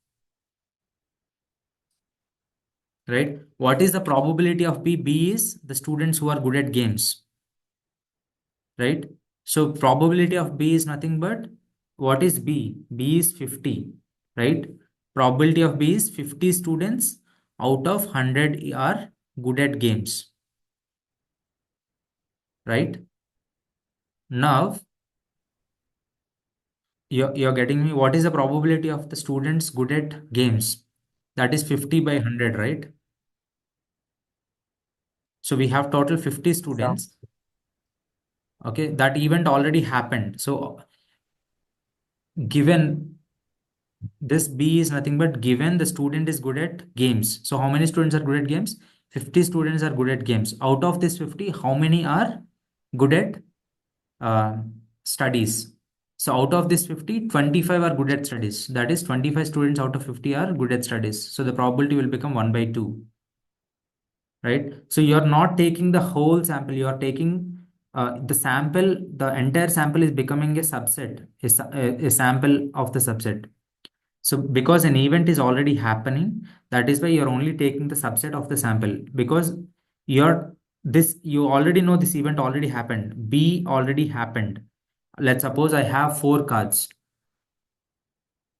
right? What is the probability of B? B is the students who are good at games, right? So probability of B is nothing but, what is B? B is 50, right? Probability of B is 50 students out of 100 are good at games, right? Now, you're getting me? What is the probability of the students good at games? That is 50 by 100, right? So we have total 50 students. Okay, that event already happened. So given this B is nothing but given the student is good at games. So how many students are good at games? 50 students are good at games. Out of this 50, how many are good at studies? So out of this 50, 25 are good at studies. That is 25 students out of 50 are good at studies. So the probability will become 1 by 2. right? So you're not taking the whole sample, you are taking the sample, the entire sample is becoming a subset, a sample of the subset. So because an event is already happening, that is why you're only taking the subset of the sample, because you're this, you already know this event already happened, B already happened. Let's suppose I have 4 cards.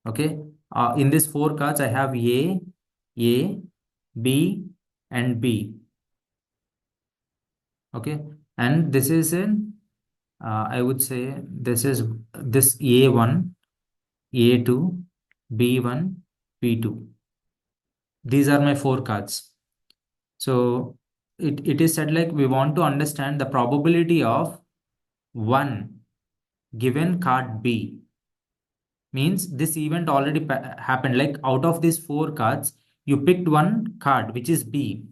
Okay. In these 4 cards, I have A, B, and B. Okay. And this is in, I would say this is this A1, A2, B1, B2. These are my 4 cards. So it is said like we want to understand the probability of one given card B. Means this event already happened. Like out of these 4 cards, you picked one card which is B.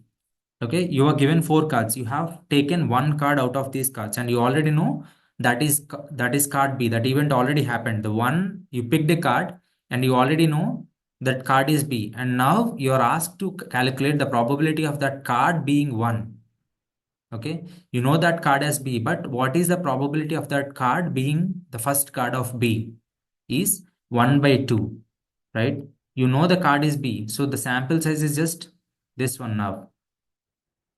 Okay, you are given 4 cards. You have taken one card out of these cards, and you already know that is card B. That event already happened. The one you picked a card, and you already know that card is B. And now you are asked to calculate the probability of that card being one. Okay, you know that card as B, but what is the probability of that card being the first card of B? Is 1 by 2, right? You know the card is B, so the sample size is just this one now.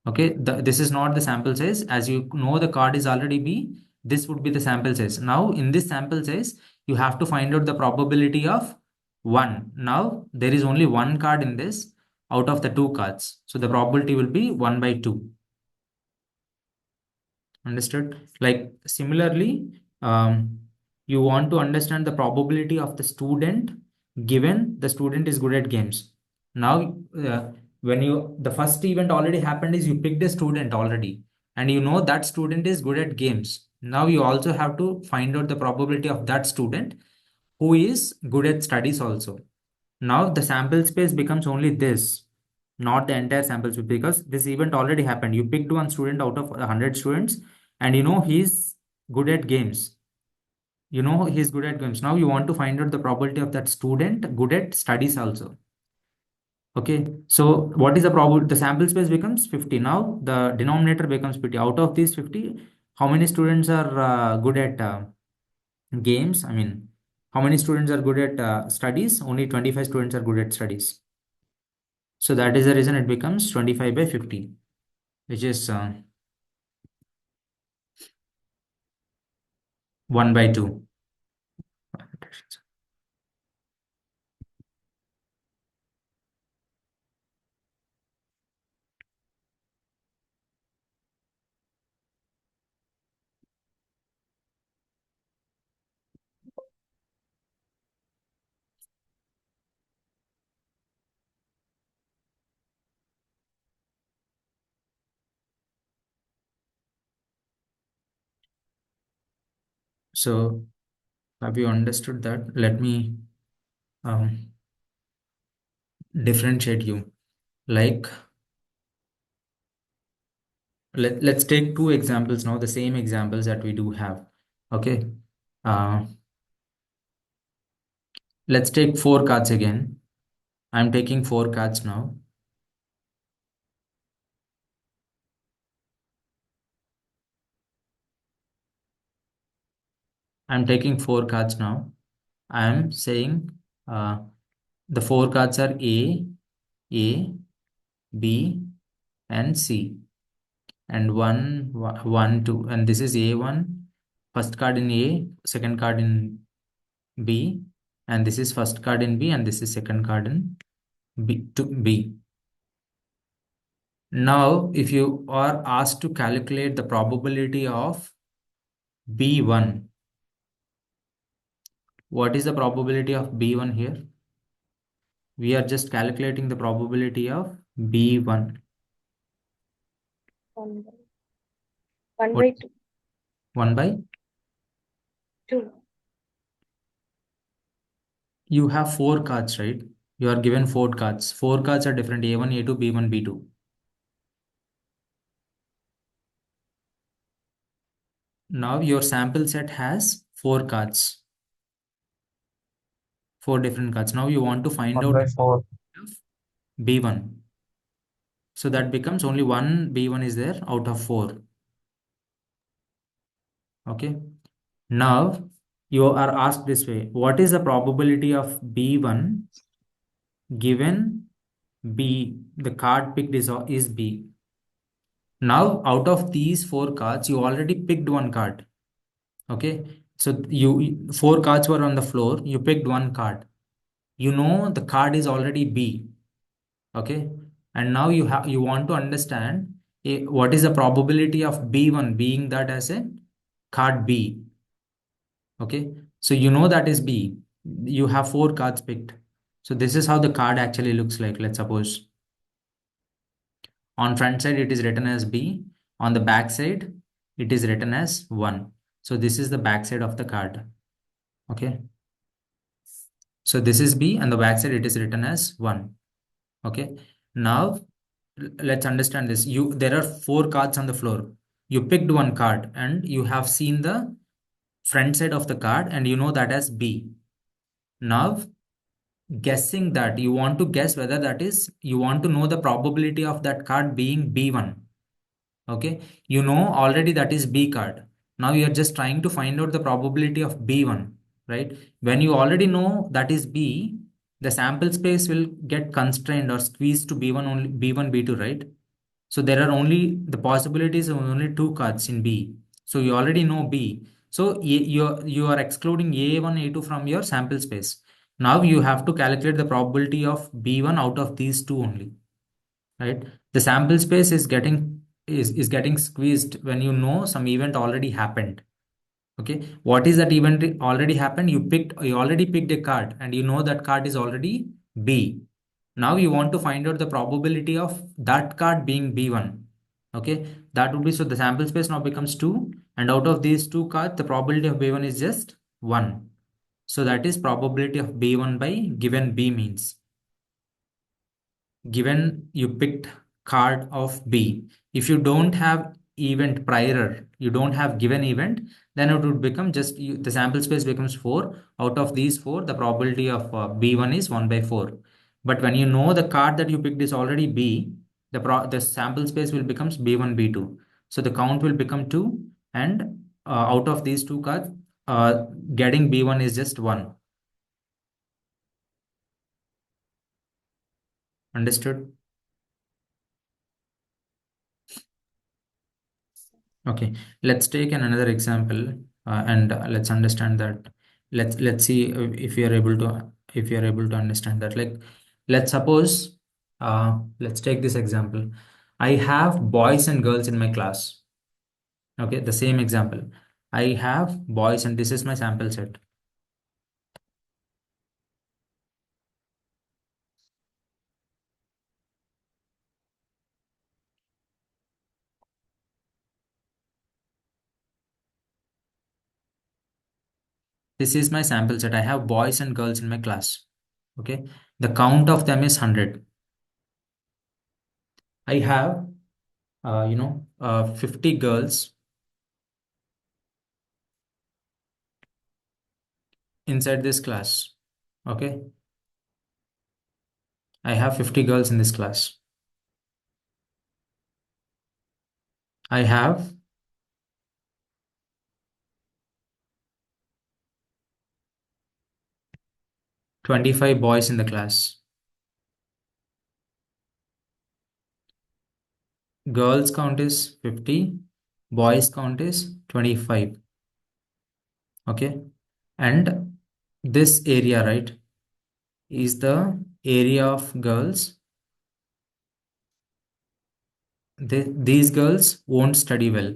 Okay, this is not the sample size. As you know, the card is already B. This would be the sample size. Now, in this sample size, you have to find out the probability of 1. Now, there is only one card in this out of the 2 cards. So, the probability will be 1 by 2. Understood? Like, similarly, you want to understand the probability of the student given the student is good at games. Now, when the first event already happened is you picked a student already, and you know that student is good at games. Now you also have to find out the probability of that student who is good at studies also. Now the sample space becomes only this, not the entire sample space, because this event already happened. You picked one student out of 100 students, and you know he's good at games. You know he's good at games. Now you want to find out the probability of that student good at studies also. Okay, so what is the probability? The sample space becomes 50. Now the denominator becomes 50. Out of these 50, how many students are good at games? I mean, how many students are good at studies? Only 25 students are good at studies. So that is the reason it becomes 25 by 50, which is 1 by 2. So have you understood that? Let me differentiate you. Like, let's take 2 examples now, the same examples that we do have. Okay. Let's take 4 cards again. I'm taking 4 cards now. I'm taking 4 cards now. I'm saying the 4 cards are A, B, and C. And 1, 2. And this is A1, first card in A, second card in B. And this is first card in B, and this is second card in B. Now, if you are asked to calculate the probability of B1, what is the probability of B1 here? We are just calculating the probability of B1. 1 by What? 2. 1 by? 2. You have 4 cards, right? You are given 4 cards. 4 cards are different: A1, A2, B1, B2. Now your sample set has 4 cards, 4 different cards. Now you want to find 1 out by 4. B1. So that becomes only one B1 is there out of 4. Okay. Now you are asked this way, what is the probability of B1 given B, the card picked is B. Now out of these 4 cards, you already picked one card. Okay. So 4 cards were on the floor, you picked one card. You know the card is already B. Okay. And now you want to understand what is the probability of B1 being that as a card B. Okay. So you know that is B. You have 4 cards picked. So this is how the card actually looks like. Let's suppose on front side it is written as B. On the back side it is written as 1. So this is the back side of the card. Okay. So this is B and the back side it is written as 1. Okay. Now let's understand this. There are 4 cards on the floor. You picked one card and you have seen the front side of the card and you know that as B. Now guessing that, you want to guess whether that is, you want to know the probability of that card being B1. Okay, you know already that is B card. Now you are just trying to find out the probability of B1, right? When you already know that is B, the sample space will get constrained or squeezed to B1 only, B1, B2, right? So there are only the possibilities of only 2 cards in B. So you already know B. So you are excluding A1, A2 from your sample space. Now you have to calculate the probability of B1 out of these 2 only, right? The sample space is getting squeezed when you know some event already happened. Okay, what is that event already happened? You already picked a card and you know that card is already B. Now you want to find out the probability of that card being B1. Okay, that would be, so the sample space now becomes 2 and out of these 2 cards the probability of B1 is just 1. So that is probability of B1 by given B means, given you picked card of B. If you don't have event prior, you don't have given event, then it would become just the sample space becomes 4. Out of these 4, the probability of B1 is 1 by 4. But when you know the card that you picked is already B, the sample space will becomes B1, B2. So the count will become 2 and out of these 2 cards, getting B1 is just 1. Understood? Okay, let's take another example and let's understand that. Let's see if you are able to understand that. Like, let's suppose let's take this example. I have boys and girls in my class. Okay, the same example. I have boys and this is my sample set. This is my sample set. I have boys and girls in my class. Okay, the count of them is 100. I have 50 girls inside this class. Okay, I have 50 girls in this class. I have 25 boys in the class. Girls count is 50, boys count is 25. Okay, and this area, right, is the area of girls. These girls won't study well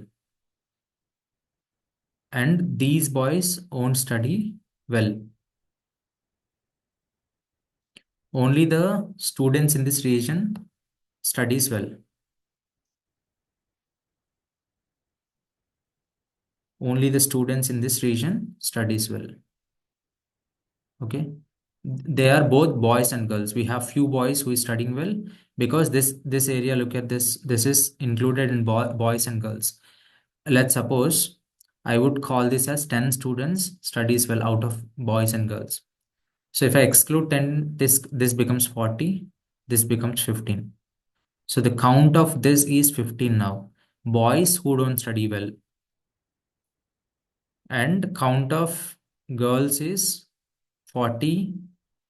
and these boys won't study well. Only the students in this region studies well. Only the students in this region studies well. Okay, they are both boys and girls. We have few boys who is studying well because this area, look at this is included in boys and girls. Let's suppose I would call this as 10 students studies well out of boys and girls. So if I exclude 10, this becomes 40, this becomes 15. So the count of this is 15 now. Boys who don't study well. And count of girls is 40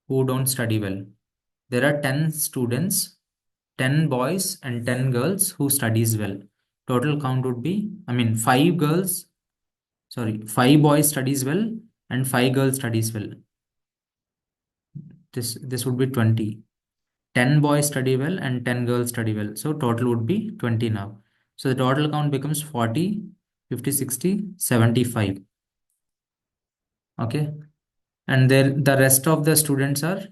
who don't study well. There are 10 students, 10 boys and 10 girls who studies well. Total count would be, 5 boys studies well and 5 girls studies well. This would be 20. 10 boys study well and 10 girls study well. So total would be 20 now. So the total count becomes 40, 50, 60, 75. Okay. And the rest of the students are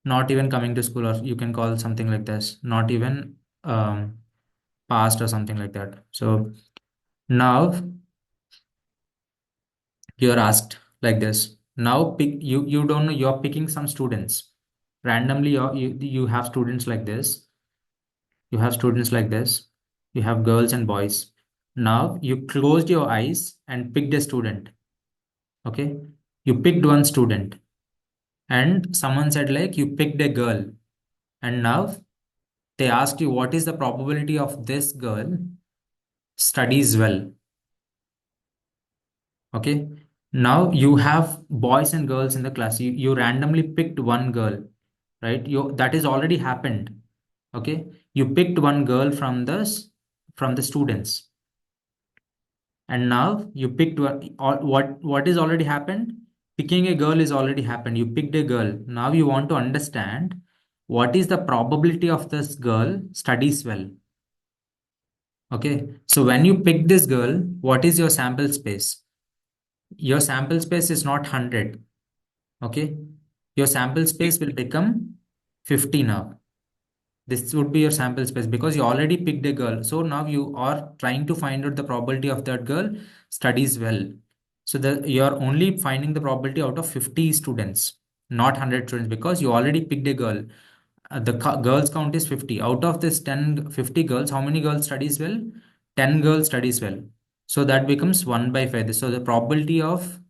not even coming to school, or you can call something like this, not even passed or something like that. So now you are asked like this. Now you don't know, you're picking some students randomly. You have students like this. You have students like this. You have girls and boys. Now you closed your eyes and picked a student. Okay, you picked one student, and someone said like you picked a girl, and now they asked you what is the probability of this girl studies well. Okay, now you have boys and girls in the class. You randomly picked one girl, right? That is already happened. Okay, you picked one girl from the students, and now you picked what is already happened. Picking a girl is already happened. You picked a girl. Now you want to understand what is the probability of this girl studies well. Okay, so when you pick this girl, what is your sample space? Your sample space is not 100. Okay, your sample space will become 50 now. This would be your sample space because you already picked a girl. So now you are trying to find out the probability of that girl studies well. So you are only finding the probability out of 50 students, not 100 students, because you already picked a girl. The girls count is 50. Out of this 50 girls, how many girls studies well? 10 girls studies well. So that becomes 1 by 5. So the probability of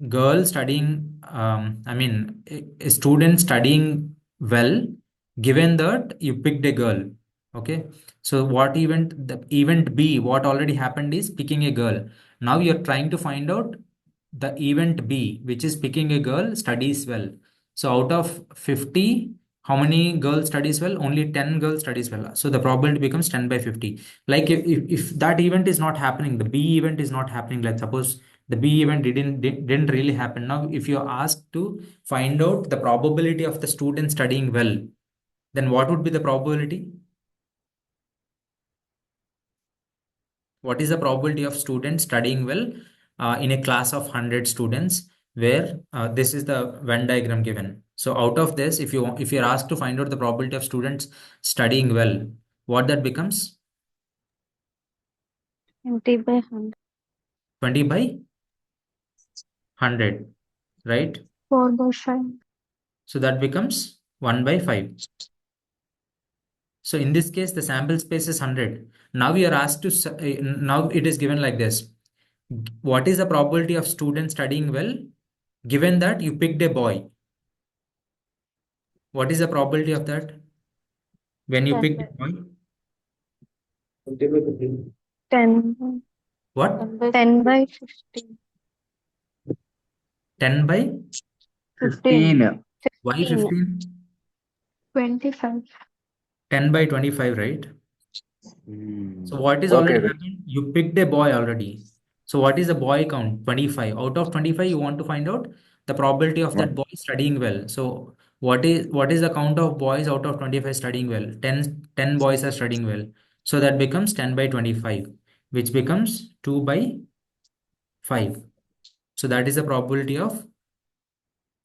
girl studying, a student studying well, given that you picked a girl. Okay, so the event B, what already happened is picking a girl. Now you're trying to find out the event B, which is picking a girl studies well. So out of 50, how many girls studies well? Only 10 girls studies well. So the probability becomes 10 by 50. Like if that event is not happening, the B event is not happening, let's suppose the B event didn't really happen. Now, if you're asked to find out the probability of the student studying well, then what would be the probability? What is the probability of students studying well in a class of 100 students, where this is the Venn diagram given? So out of this, if you're asked to find out the probability of students studying well, what that becomes? 20 by 100. 20 by 100, right? 4 by 5. So that becomes 1 by 5. So in this case, the sample space is 100. Now we are asked to, now it is given like this. What is the probability of students studying well, given that you picked a boy? What is the probability of that when you 10 picked by a boy? 20 by 15. 10. What? 10 by 15. 10 by? 15. Why 15. 15? 25. 10 by 25, right? So what is Okay, already okay. happened? You picked a boy already. So what is the boy count? 25. Out of 25, you want to find out the probability of that boy studying well. So what is the count of boys out of 25 studying well? 10 boys are studying well. So that becomes 10 by 25, which becomes 2 by 5. So that is the probability of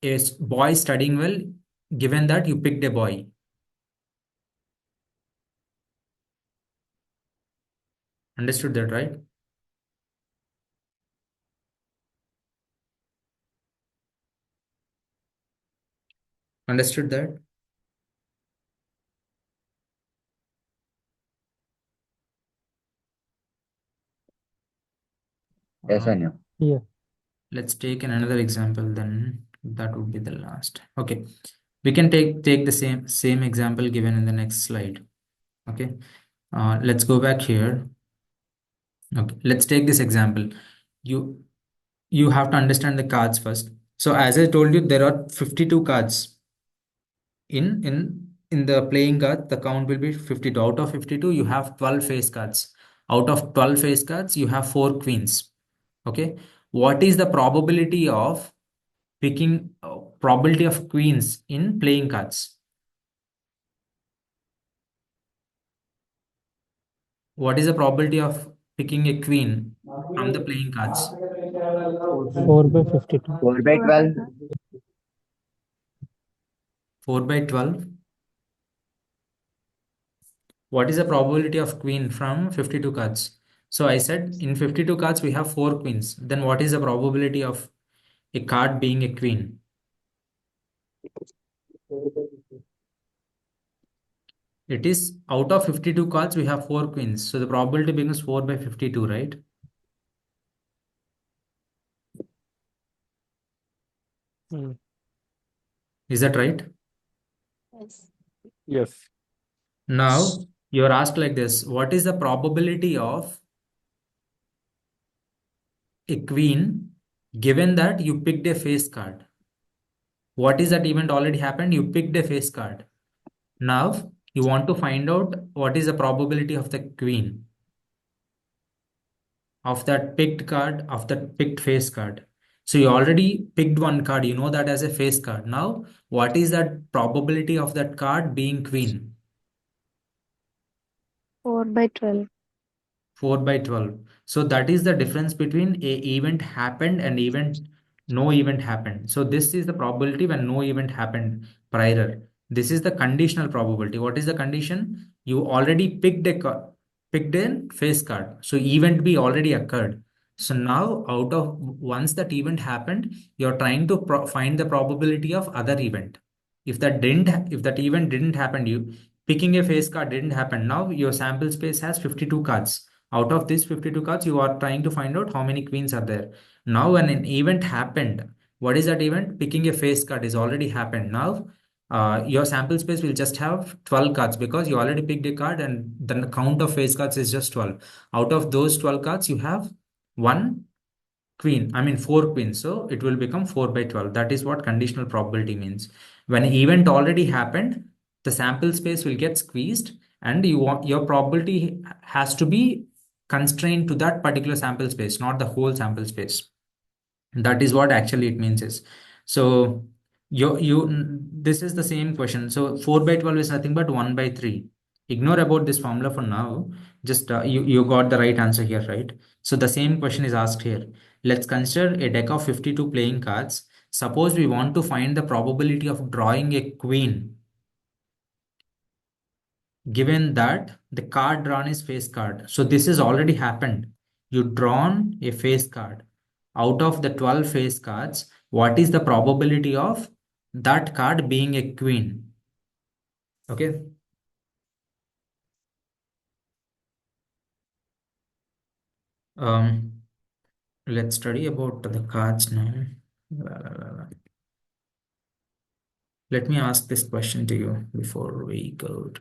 a boy studying well, given that you picked a boy. Understood that, right? Understood that? Yes, Uh, I know. Yeah. let's take another example, then that would be the last. Okay. We can take the same example given in the next slide. Okay. Let's go back here. Okay, let's take this example. You have to understand the cards first. So as I told you, there are 52 cards in the playing card. The count will be 52. Out of 52, you have 12 face cards. Out of 12 face cards, you have 4 queens. Okay, what is the probability of picking probability of queens in playing cards? What is the probability of picking a queen from the playing cards? 4 by 52. 4 by 12. 4 by 12. What is the probability of queen from 52 cards? So I said in 52 cards we have 4 queens. Then what is the probability of a card being a queen? It is out of 52 cards we have 4 queens. So the probability becomes 4 by 52, right? Hmm. Is that right? Yes. Yes. Now you are asked like this: what is the probability of a queen given that you picked a face card? What is that event already happened? You picked a face card. Now you want to find out what is the probability of the queen of that picked card, of that picked face card. So you already picked one card, you know that as a face card. Now what is that probability of that card being queen? 4 by 12. 4 by 12. So that is the difference between a event happened and event no event happened. So this is the probability when no event happened prior. This is the conditional probability. What is the condition? You already picked picked a face card. So event B already occurred. So now out of once that event happened, you're trying to find the probability of other event. If that event didn't happen, you picking a face card didn't happen. Now your sample space has 52 cards. Out of these 52 cards, you are trying to find out how many queens are there. Now, when an event happened, what is that event? Picking a face card is already happened. Now, your sample space will just have 12 cards because you already picked a card and the count of face cards is just 12. Out of those 12 cards, you have one queen, I mean 4 queens. So it will become 4 by 12. That is what conditional probability means. When an event already happened, the sample space will get squeezed and your probability has to be constrained to that particular sample space, not the whole sample space. That is what actually it means is. So this is the same question. So 4 by 12 is nothing but 1 by 3. Ignore about this formula for now. Just you got the right answer here, right? So the same question is asked here. Let's consider a deck of 52 playing cards. Suppose we want to find the probability of drawing a queen given that the card drawn is face card. So this has already happened. You drawn a face card. Out of the 12 face cards, what is the probability of that card being a queen? Okay. Let's study about the cards now. La, la, la, la. Let me ask this question to you before we go.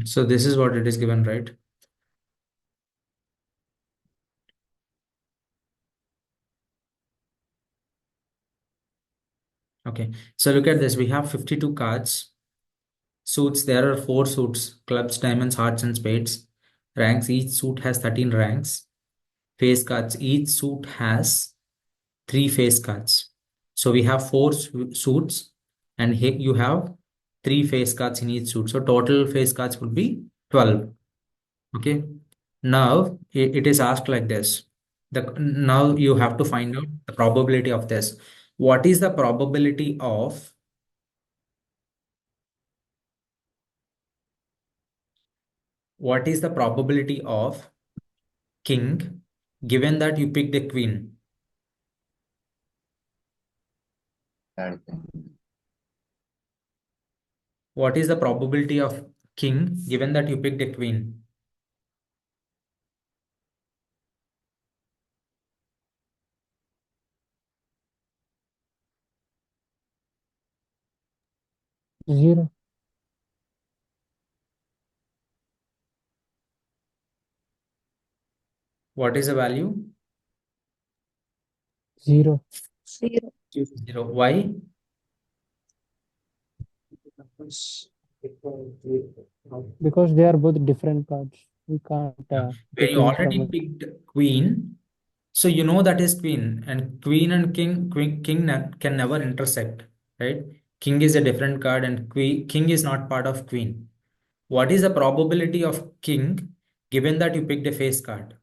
So this is what it is given, right? Okay, so look at this. We have 52 cards. Suits, there are 4 suits: clubs, diamonds, hearts, and spades. Ranks, each suit has 13 ranks. Face cards, each suit has 3 face cards. So we have four suits, and here you have three face cards in each suit. So total face cards would be 12. Okay. Now it is asked like this. Now you have to find out the probability of this. What is the probability of king given that you picked a queen? What is the probability of king given that you picked a queen? Zero. What is the value? Zero. 0. 0. Why? Because they are both different cards. We can't When pick you any from already it. picked queen, so you know that is queen, and queen and king can never intersect, right? King is a different card, and king is not part of queen. What is the probability of king given that you picked a face card?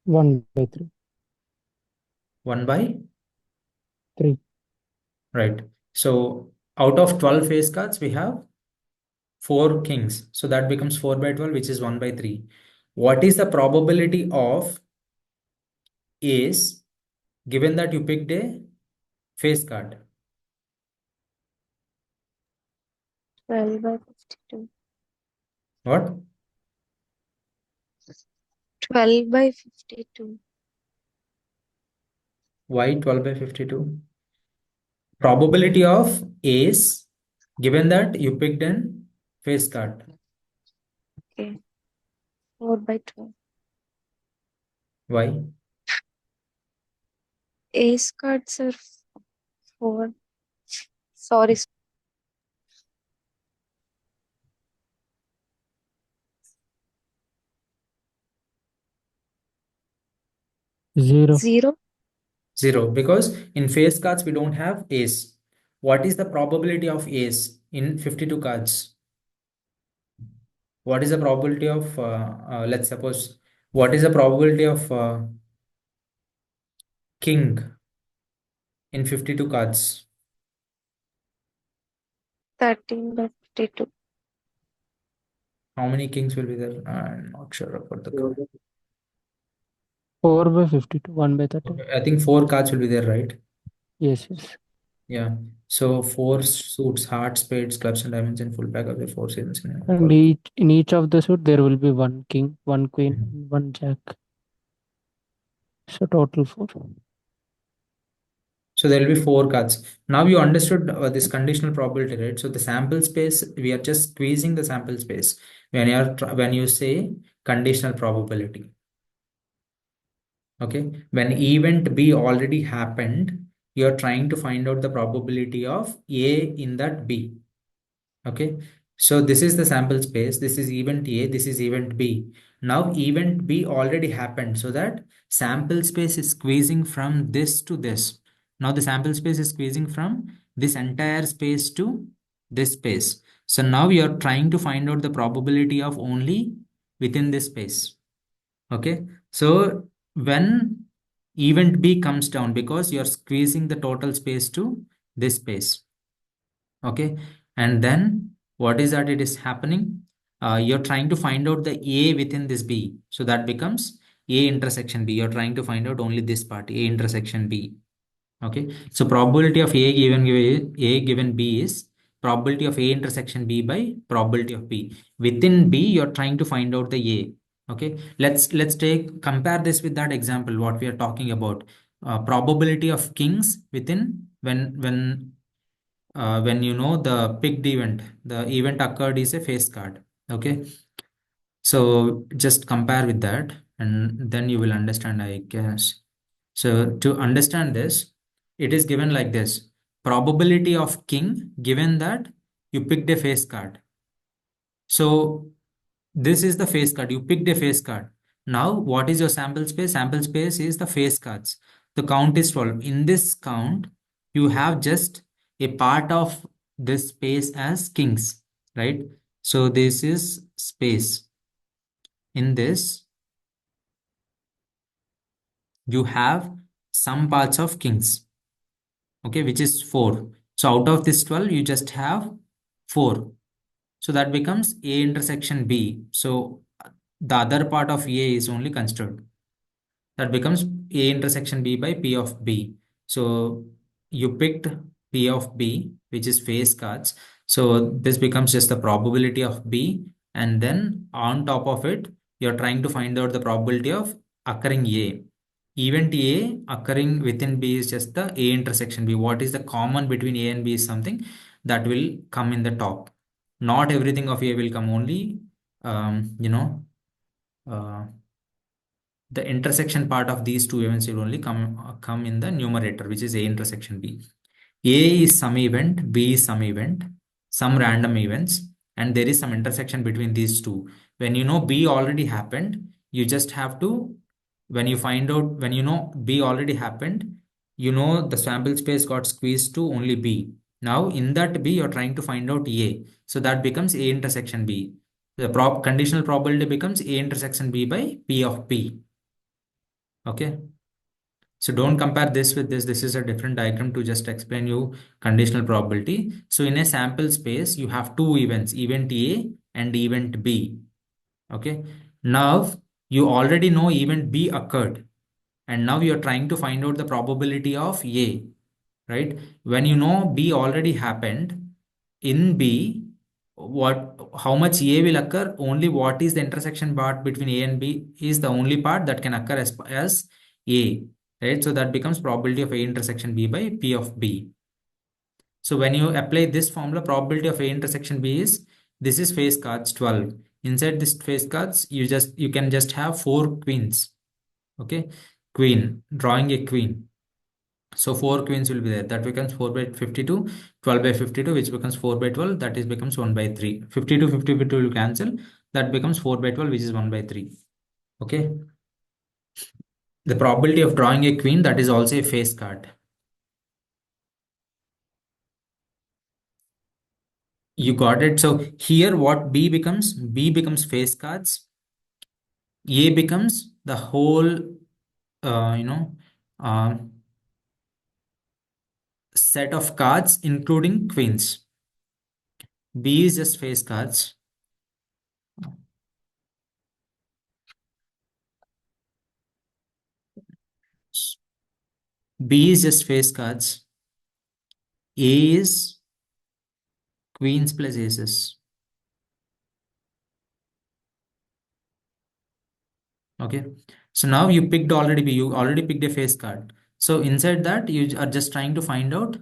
1/3. 1 by 3. right. So out of 12 face cards, we have 4 kings. So that becomes 4 by 12, which is 1 by 3. What is the probability of ace given that you picked a face card? 12 by 52. What? 12 by 52. Why 12 by 52? Probability of ace given that you picked an face card. Okay. 4 by 12. Why? Ace cards are 4. Sorry. 0. 0. 0. Because in face cards, we don't have ace. What is the probability of ace in 52 cards? What is the probability of, let's suppose, what is the probability of king in 52 cards? 13 by 52. How many kings will be there? I'm not sure about the card. 4 by 52. 1/13. Okay, I think 4 cards will be there, right? Yes, yes. Yeah. So 4 suits, hearts, spades, clubs, and diamonds in full pack of the 4 seasons. And in each of the suit, there will be one king, one queen, and one jack. So total 4. So there will be 4 cards. Now you understood this conditional probability, right? So the sample space, we are just squeezing the sample space when you say conditional probability. Okay. When event B already happened, you are trying to find out the probability of A in that B. Okay. So this is the sample space. This is event A. This is event B. Now event B already happened. So that sample space is squeezing from this to this. Now the sample space is squeezing from this entire space to this space. So now you are trying to find out the probability of only within this space. Okay. So when event B comes down, because you are squeezing the total space to this space. Okay. And then what is that it is happening? You're trying to find out the A within this B. So that becomes A intersection B. You're trying to find out only this part, A intersection B. Okay. So probability of A given B is probability of A intersection B by probability of B. Within B, you're trying to find out the A. Okay. Let's compare this with that example, what we are talking about. Probability of kings within when you know the picked event, the event occurred is a face card. Okay. So just compare with that and then you will understand, I guess. So to understand this, it is given like this. Probability of king given that you picked a face card. So this is the face card. You picked a face card. Now, what is your sample space? Sample space is the face cards. The count is 12. In this count, you have just a part of this space as kings, right? So this is space. In this, you have some parts of kings, okay, which is 4. So out of this 12, you just have 4. So that becomes A intersection B. So the other part of A is only considered. That becomes A intersection B by P of B. So you picked P of B, which is face cards. So this becomes just the probability of B. And then on top of it, you're trying to find out the probability of occurring A. Event A occurring within B is just the A intersection B. What is the common between A and B is something that will come in the top. Not everything of A will come, only, uh, the intersection part of these two events will only come in the numerator, which is A intersection B. A is some event, B is some event, some random events, and there is some intersection between these two. When you know B already happened, you just have to, when you find out, when you know B already happened, you know the sample space got squeezed to only B. Now in that B, you're trying to find out A. So that becomes A intersection B. The conditional probability becomes A intersection B by P of P. Okay. So don't compare this with this. This is a different diagram to just explain you conditional probability. So in a sample space, you have two events, event A and event B. Okay. Now you already know event B occurred. And now you're trying to find out the probability of A, right? When you know B already happened, in B, how much A will occur? Only what is the intersection part between A and B is the only part that can occur as A, right? So that becomes probability of A intersection B by P of B. So when you apply this formula, probability of A intersection B is, this is face cards 12. Inside this face cards, you can just have 4 queens. Okay, queen, drawing a queen. So 4 queens will be there. That becomes 4 by 52, 12 by 52, which becomes 4 by 12. That is becomes 1 by 3. 52, 52 will cancel. That becomes 4 by 12, which is 1 by 3. Okay. The probability of drawing a queen, that is also a face card. You got it. So here what B becomes face cards. A becomes the whole, uh, you know, uh, set of cards, including queens. B is just face cards. B is just face cards. A is queens plus aces. Okay. So now you picked already B. You already picked a face card. So inside that, you are just trying to find out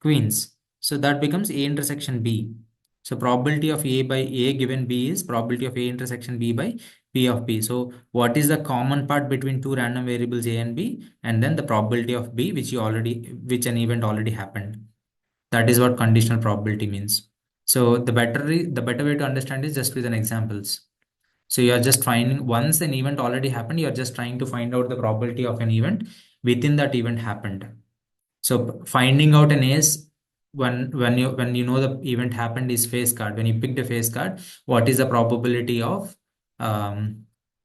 queens. So that becomes A intersection B. So probability of A by A given B is probability of A intersection B by P of B. So what is the common part between two random variables A and B? And then the probability of B, which an event already happened. That is what conditional probability means. So the better way to understand is just with an examples. So you are just finding, once an event already happened, you are just trying to find out the probability of an event within that event happened. So finding out an ace, when you know the event happened is face card. When you picked a face card, what is the probability of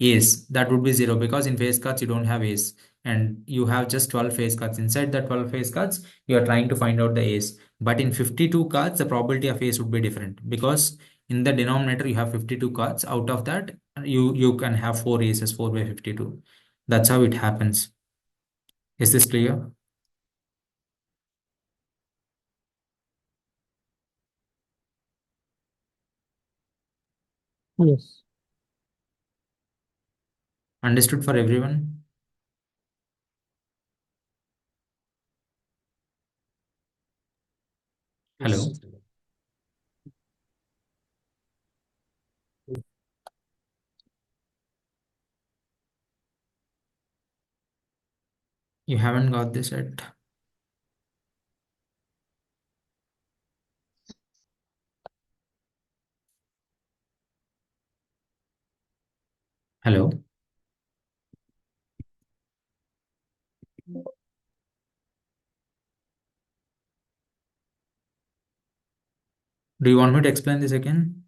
ace? That would be 0, because in face cards you don't have ace, and you have just 12 face cards. Inside the 12 face cards, you are trying to find out the ace. But in 52 cards, the probability of ace would be different, because in the denominator you have 52 cards. Out of that, you can have 4 aces, 4 by 52. That's how it happens. Is this clear? Yes. Understood for everyone? Hello? You haven't got this yet? Hello? Do you want me to explain this again?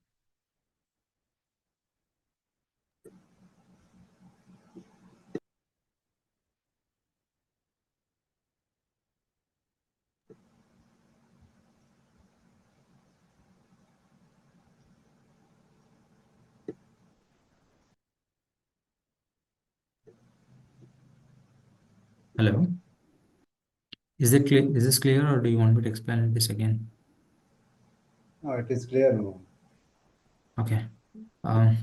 Hello? Is it clear? Is this clear, or do you want me to explain this again? No, it is clear now. Okay. Um,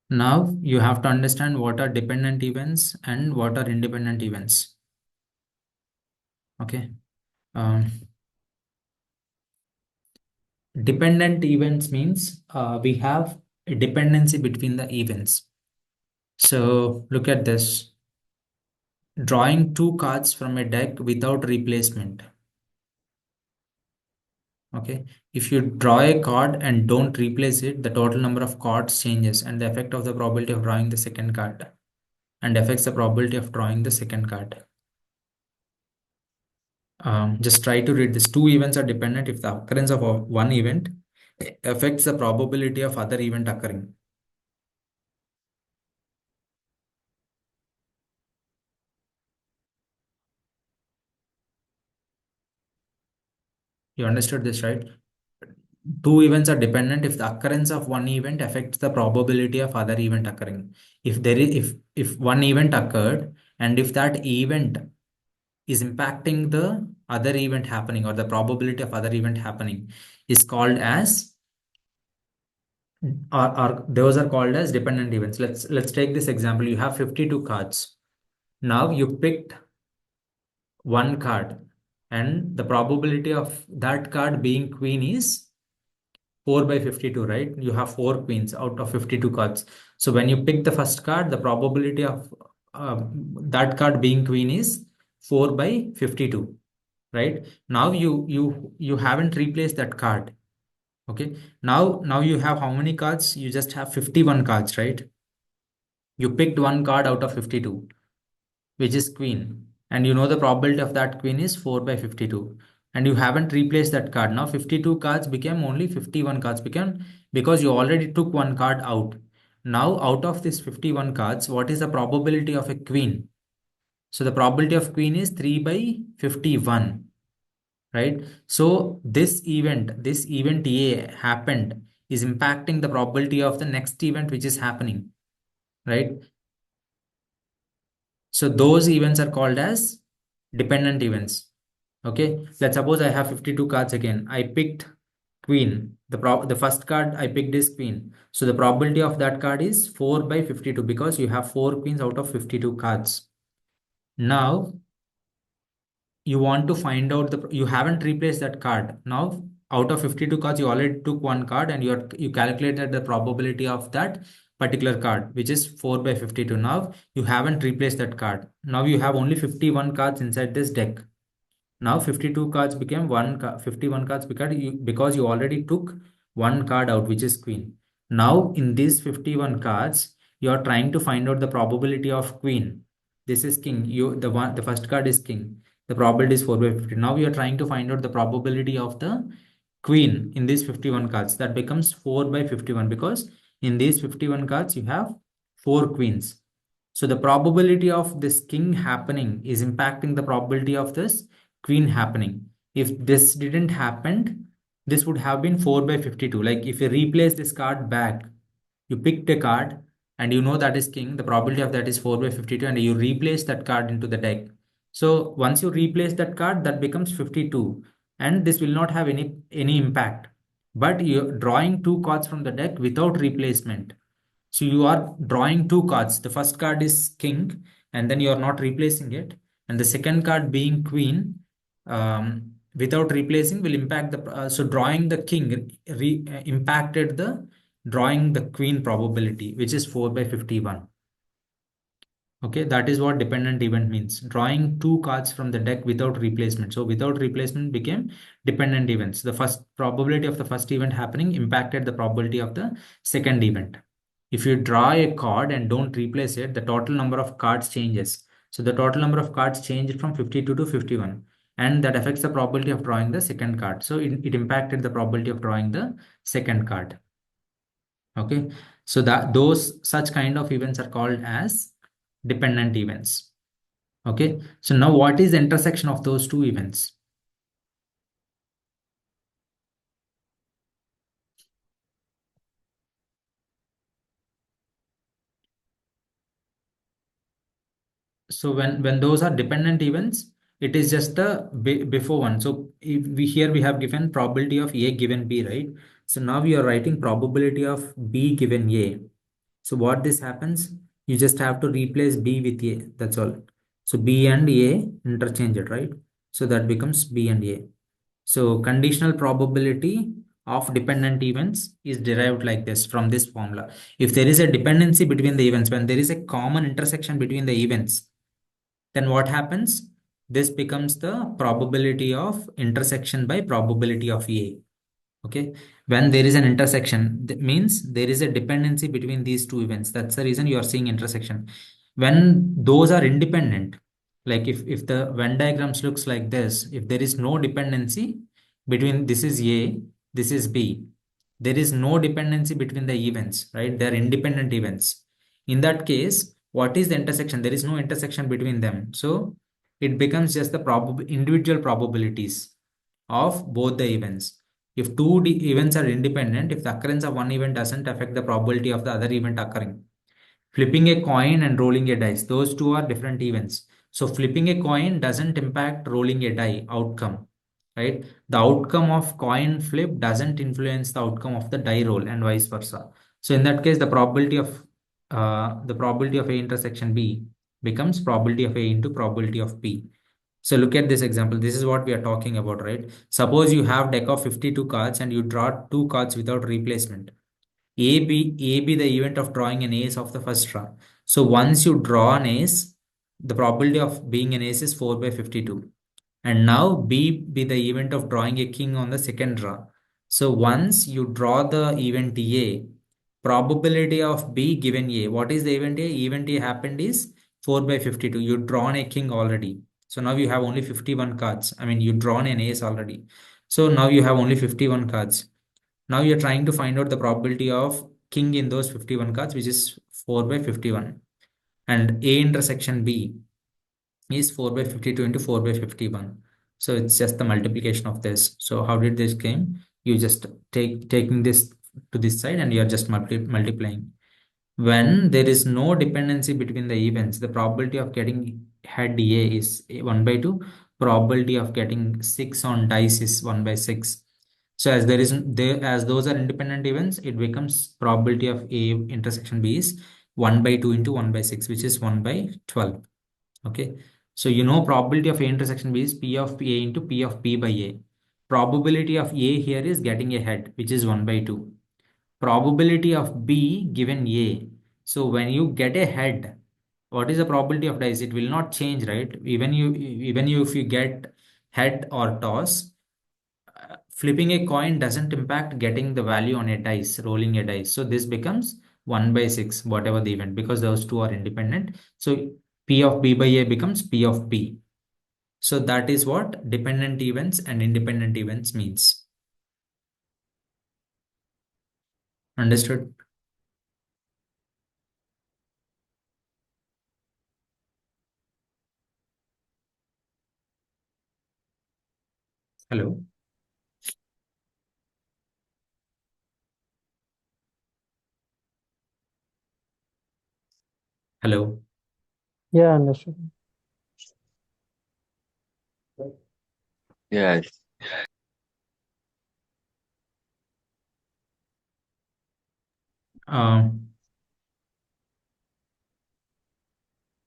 Now you have to understand what are dependent events and what are independent events. Okay. Um, Dependent events means we have a dependency between the events. So look at this. Drawing two cards from a deck without replacement. Okay. If you draw a card and don't replace it, the total number of cards changes and the effect of the probability of drawing the second card and affects the probability of drawing the second card. Just try to read this. Two events are dependent if the occurrence of one event affects the probability of other event occurring. You understood this, right? Two events are dependent if the occurrence of one event affects the probability of other event occurring. If there is, if one event occurred and if that event is impacting the other event happening or the probability of other event happening is called as or those are called as dependent events. Let's take this example. You have 52 cards. Now you picked one card and the probability of that card being queen is 4 by 52, right? You have 4 queens out of 52 cards. So when you pick the first card, the probability of that card being queen is 4 by 52, right? Now you haven't replaced that card. Okay. Now you have how many cards? You just have 51 cards, right? You picked one card out of 52, which is queen. And you know the probability of that queen is 4 by 52. And you haven't replaced that card. Now 52 cards became only 51 cards became because you already took one card out. Now out of this 51 cards, what is the probability of a queen? So the probability of queen is 3 by 51, right? So this event A happened is impacting the probability of the next event which is happening, right? So those events are called as dependent events. Okay, let's suppose I have 52 cards again. I picked queen. The first card I picked is queen. So the probability of that card is 4 by 52 because you have 4 queens out of 52 cards. Now you want to find out you haven't replaced that card. Now out of 52 cards you already took one card and you calculated the probability of that particular card which is 4 by 52. Now you haven't replaced that card. Now you have only 51 cards inside this deck. Now 52 cards became 51 cards because you already took one card out, which is queen. Now in these 51 cards, you are trying to find out the probability of queen. This is king. The first card is king. The probability is 4 by 50. Now you are trying to find out the probability of the queen in these 51 cards. That becomes 4 by 51 because in these 51 cards you have 4 queens. So the probability of this king happening is impacting the probability of this queen happening. If this didn't happen, this would have been 4 by 52. Like if you replace this card back, you picked a card and you know that is king, the probability of that is 4 by 52 and you replace that card into the deck. So once you replace that card, that becomes 52 and this will not have any impact. But you're drawing two cards from the deck without replacement. So you are drawing two cards. The first card is king, and then you are not replacing it. And the second card being queen, without replacing will impact the. So drawing the king impacted the drawing the queen probability, which is 4 by 51. Okay, that is what dependent event means. Drawing two cards from the deck without replacement. So without replacement became dependent events. The first probability of the first event happening impacted the probability of the second event. If you draw a card and don't replace it, the total number of cards changes. So the total number of cards changed from 52 to 51. and that affects the probability of drawing the second card. So it impacted the probability of drawing the second card. Okay, so that those such kind of events are called as dependent events. Okay, so now what is the intersection of those two events? So when those are dependent events, it is just the before one. So if we here we have given probability of A given B, right? So now we are writing probability of B given A. So what this happens, you just have to replace B with A, that's all. So B and A interchange it, right? So that becomes B and A. So conditional probability of dependent events is derived like this from this formula. If there is a dependency between the events, when there is a common intersection between the events, then what happens? This becomes the probability of intersection by probability of A. Okay, when there is an intersection, that means there is a dependency between these two events. That's the reason you are seeing intersection. When those are independent, like if the Venn diagrams looks like this, if there is no dependency between this is A, this is B, there is no dependency between the events, right? They are independent events. In that case, what is the intersection? There is no intersection between them, so it becomes just the individual probabilities of both the events. If two events are independent, if the occurrence of one event doesn't affect the probability of the other event occurring. Flipping a coin and rolling a dice, those two are different events. So flipping a coin doesn't impact rolling a die outcome, right? The outcome of coin flip doesn't influence the outcome of the die roll and vice versa. So in that case, the probability of A intersection B becomes probability of A into probability of B. So look at this example. This is what we are talking about, right? Suppose you have deck of 52 cards and you draw two cards without replacement. A be the event of drawing an ace of the first draw. So once you draw an ace, the probability of being an ace is 4 by 52. And now B be the event of drawing a king on the second draw. So once you draw the event A, probability of B given A. What is the event A? Event A happened is 4 by 52. You drawn a king already. So now you have only 51 cards. I mean, you drawn an ace already. So now you have only 51 cards. Now you're trying to find out the probability of king in those 51 cards, which is 4 by 51. And A intersection B is 4 by 52 into 4 by 51. So it's just the multiplication of this. So how did this came? You just taking this to this side and you're just multiplying. When there is no dependency between the events, the probability of getting head A is 1 by 2. Probability of getting 6 on dice is 1 by 6. So as as those are independent events, it becomes probability of A intersection B is 1 by 2 into 1 by 6, which is 1 by 12. Okay. So you know probability of A intersection B is P of A into P of B by A. Probability of A here is getting a head, which is 1 by 2. Probability of B given A. So when you get a head, what is the probability of dice? It will not change, right? Even you if you get head or toss, flipping a coin doesn't impact getting the value on a dice, rolling a dice. So this becomes 1 by 6, whatever the event, because those two are independent. So P of B by A becomes P of B. So that is what dependent events and independent events means. Understood? Hello? Hello? Yeah, understood. Yes.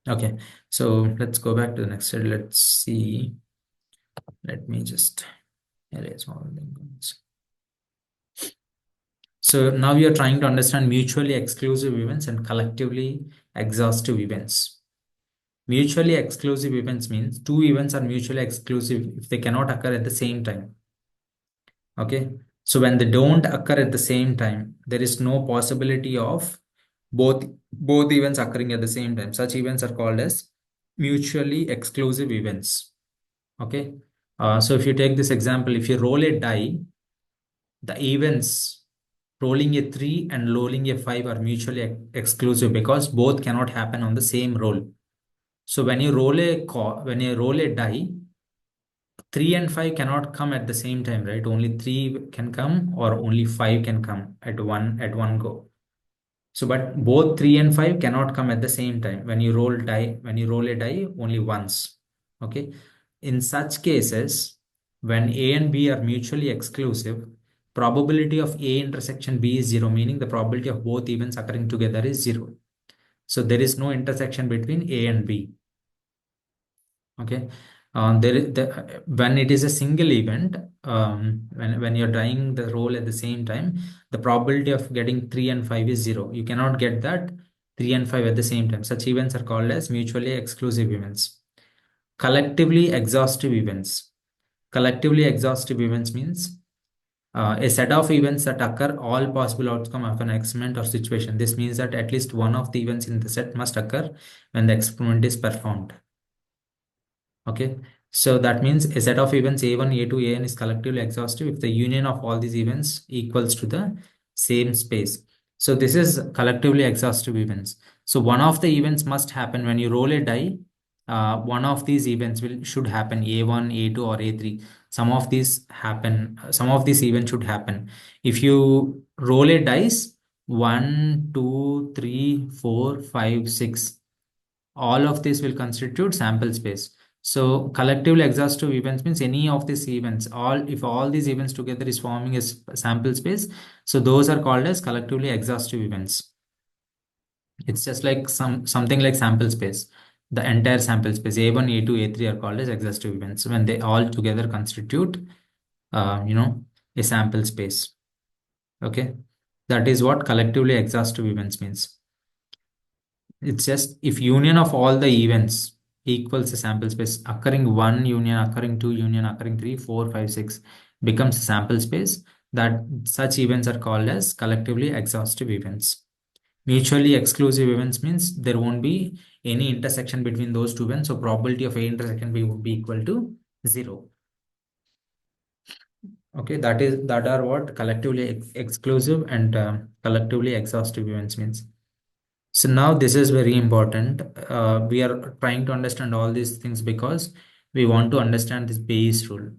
Okay, so let's go back to the next slide. Let's see. Let me just erase all the things. So now we are trying to understand mutually exclusive events and collectively exhaustive events. Mutually exclusive events means two events are mutually exclusive if they cannot occur at the same time. Okay, so when they don't occur at the same time, there is no possibility of both events occurring at the same time. Such events are called as mutually exclusive events. Okay, So if you take this example, if you roll a die, the events rolling a 3 and rolling a 5 are mutually exclusive because both cannot happen on the same roll. So when you roll a die, 3 and 5 cannot come at the same time, right? Only 3 can come or only 5 can come at one go. So but both 3 and 5 cannot come at the same time. When you roll a die only once. Okay. In such cases, when A and B are mutually exclusive, probability of A intersection B is 0, meaning the probability of both events occurring together is 0. So there is no intersection between A and B. Okay. When it is a single event, when you're trying the roll at the same time, the probability of getting 3 and 5 is 0. You cannot get that 3 and 5 at the same time. Such events are called as mutually exclusive events. Collectively exhaustive events. Collectively exhaustive events means a set of events that occur all possible outcome of an experiment or situation. This means that at least one of the events in the set must occur when the experiment is performed. Okay, so that means a set of events A1, A2, An is collectively exhaustive if the union of all these events equals to the same space. So this is collectively exhaustive events. So one of the events must happen when you roll a die. One of these events should happen A1, A2, or A3. Some of these happen. Some of these events should happen. If you roll a dice, 1, 2, 3, 4, 5, 6. All of this will constitute sample space. So collectively exhaustive events means any of these events, if all these events together is forming a sample space, so those are called as collectively exhaustive events. It's just like something like sample space. The entire sample space A1, A2, A3 are called as exhaustive events when they all together constitute, a sample space. Okay, that is what collectively exhaustive events means. It's just if union of all the events equals a sample space, occurring 1 union, occurring 2 union, occurring 3, 4, 5, 6 becomes a sample space, that such events are called as collectively exhaustive events. Mutually exclusive events means there won't be any intersection between those two events. So probability of A intersection B would be equal to 0. Okay, that are what collectively exclusive and collectively exhaustive events means. So now this is very important. We are trying to understand all these things because we want to understand this Bayes rule.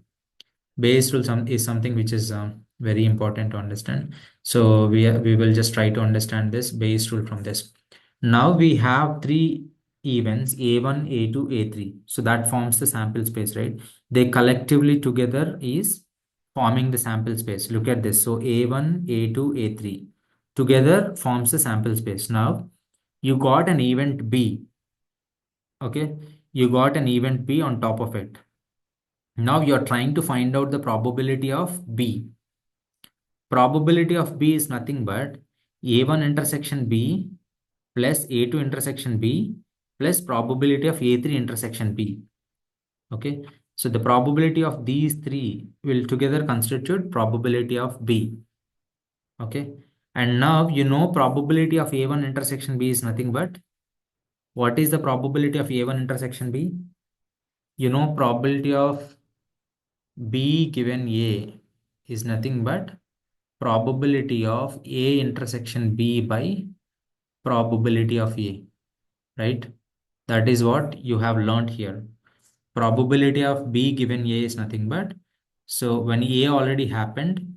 Bayes rule is something which is very important to understand. So we will just try to understand this Bayes rule from this. Now we have three events A1, A2, A3. So that forms the sample space, right? They collectively together is forming the sample space. Look at this. So A1, A2, A3 together forms the sample space. Now you got an event B. Okay, you got an event B on top of it. Now you're trying to find out the probability of B. Probability of B is nothing but A1 intersection B plus A2 intersection B plus probability of A3 intersection B. Okay, so the probability of these three will together constitute probability of B. Okay, and now you know probability of A1 intersection B is nothing but, what is the probability of A1 intersection B? You know probability of B given A is nothing but probability of A intersection B by probability of A, right? That is what you have learned here. Probability of B given A is nothing but, so when A already happened,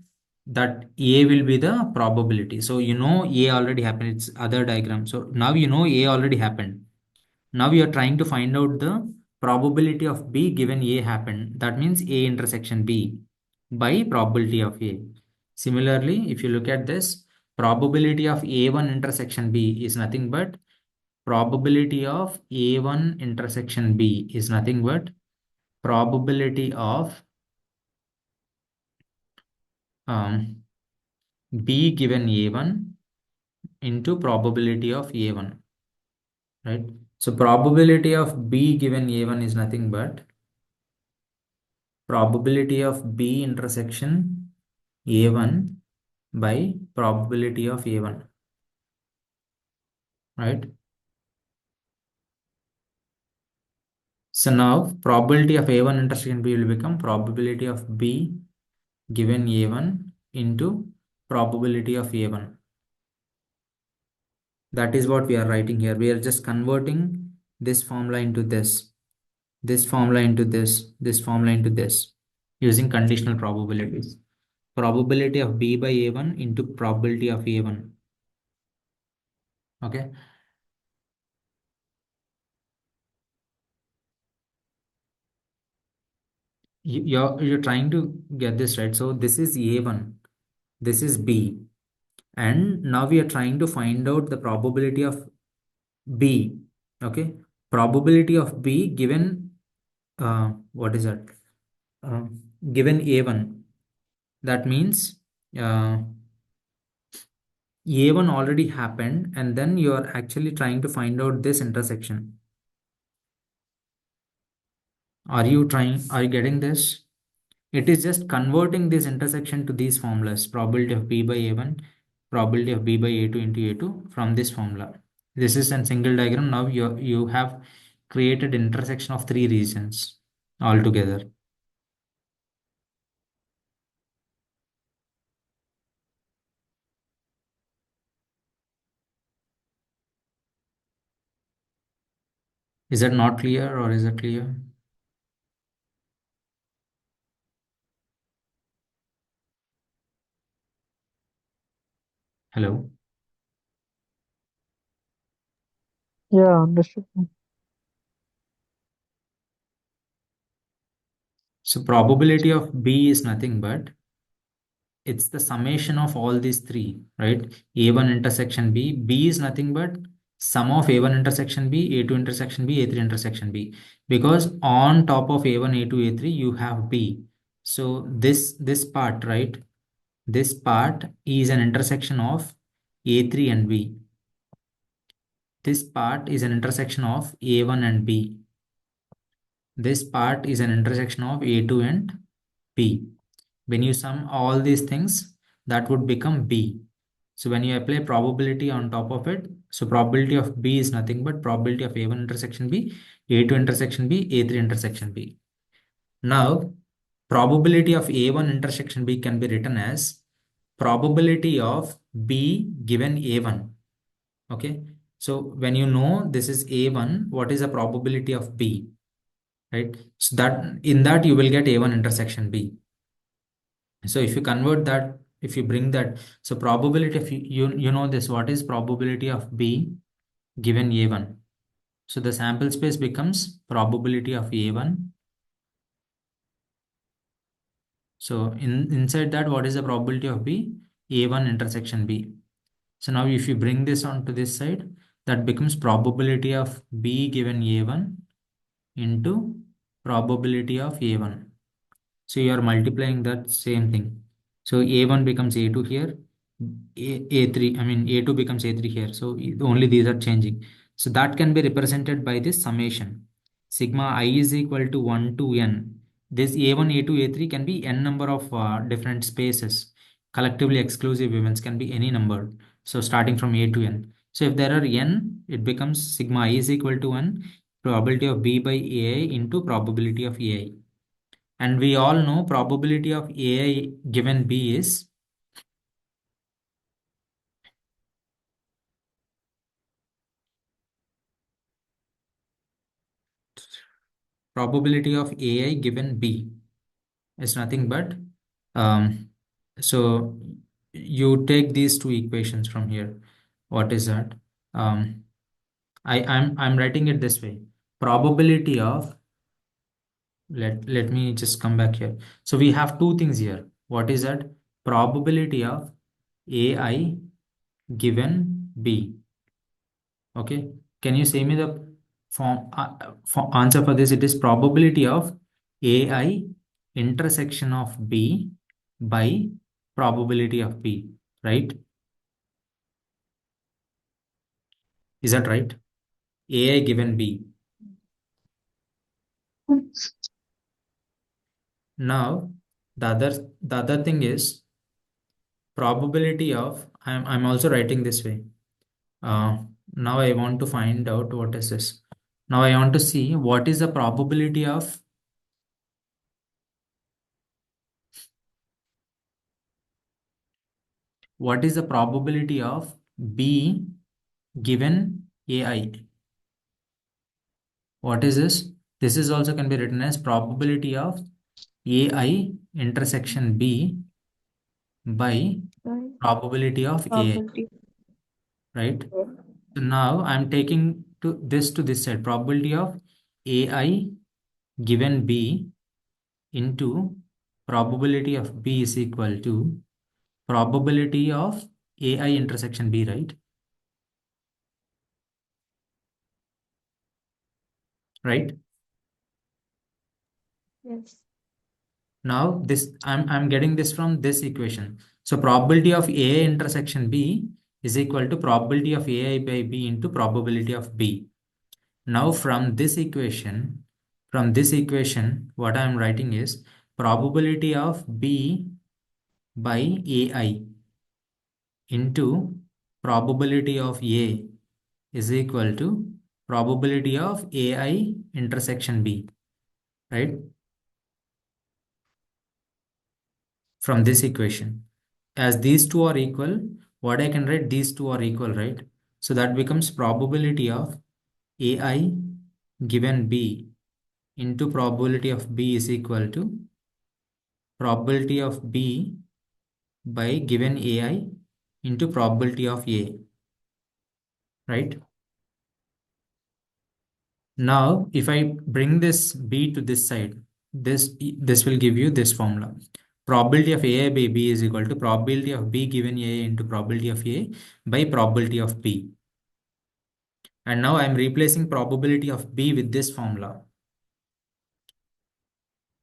that A will be the probability. So you know A already happened, it's other diagram. So now you know A already happened. Now we are trying to find out the probability of B given A happened. That means A intersection B by probability of A. Similarly, if you look at this, probability of A1 intersection B is nothing but probability of A1 intersection B is nothing but probability of B given A1 into probability of A1, right? So probability of B given A1 is nothing but probability of B intersection A1 by probability of A1, right? So now probability of A1 intersection B will become probability of B given A1 into probability of A1. That is what we are writing here. We are just converting this formula into this formula into this formula into this, using conditional probabilities. Probability of B by A1 into probability of A1. Okay. You're trying to get this right. So this is A1, this is B, and now we are trying to find out the probability of B. Okay. Probability of B given what is that? Uh, Given A1. That means A1 already happened, and then you are actually trying to find out this intersection. Are you getting this? It is just converting this intersection to these formulas: probability of B by A1, probability of B by A2 into A2 from this formula. This is a single diagram. Now you have created intersection of three regions altogether. Is that not clear, or is it clear? Hello? Yeah, understood. So probability of B is nothing but it's the summation of all these three, right? A1 intersection B. B is nothing but sum of A1 intersection B, A2 intersection B, A3 intersection B. Because on top of A1, A2, A3, you have B. So this part, right? This part is an intersection of A3 and B. This part is an intersection of A1 and B. This part is an intersection of A2 and B. When you sum all these things, that would become B. So when you apply probability on top of it, so probability of B is nothing but probability of A1 intersection B, A2 intersection B, A3 intersection B. Now, probability of A1 intersection B can be written as probability of B given A1. Okay. So when you know this is A1, what is the probability of B? Right. So that in that you will get A1 intersection B. So if you convert that, if you bring that, so probability of you know this, what is probability of B given A1? So the sample space becomes probability of A1. So inside that, what is the probability of B? A1 intersection B. So now if you bring this onto this side, that becomes probability of B given A1 into probability of A1. So you are multiplying that same thing. So A1 becomes A2 here, A3, I mean A2 becomes A3 here. So only these are changing. So that can be represented by this summation. Sigma I is equal to 1 to n. This A1, A2, A3 can be n number of different spaces. Collectively exclusive events can be any number. So starting from A to n. So if there are n, it becomes sigma I is equal to 1, probability of B by AI into probability of AI. And we all know probability of AI given B is probability of AI given B is nothing but so you take these two equations from here. What is that? I'm writing it this way. Probability of let me just come back here. So we have two things here. What is that? Probability of AI given B. Okay, can you say me the answer for this? It is probability of AI intersection of B by probability of B, right? Is that right? AI given B. Now, the other thing is probability of, I'm also writing this way. Uh, Now I want to find out what is this. Now I want to see what is the probability of B given AI. What is this? This is also can be written as probability of AI intersection B by Right. probability of AI, Probability. right? So now I'm taking to this side, probability of AI given B into probability of B is equal to probability of AI intersection B, right? Right? Yes. Now this I'm getting this from this equation. So probability of AI intersection B is equal to probability of AI by B into probability of B. Now from this equation, what I am writing is probability of B by AI into probability of A is equal to probability of AI intersection B, right? From this equation. As these two are equal, what I can write, these two are equal, right? So that becomes probability of AI given B into probability of B is equal to probability of B by given AI into probability of A, right? Now, if I bring this B to this side, this will give you this formula. Probability of AI by B is equal to probability of B given A into probability of A by probability of B. And now I'm replacing probability of B with this formula.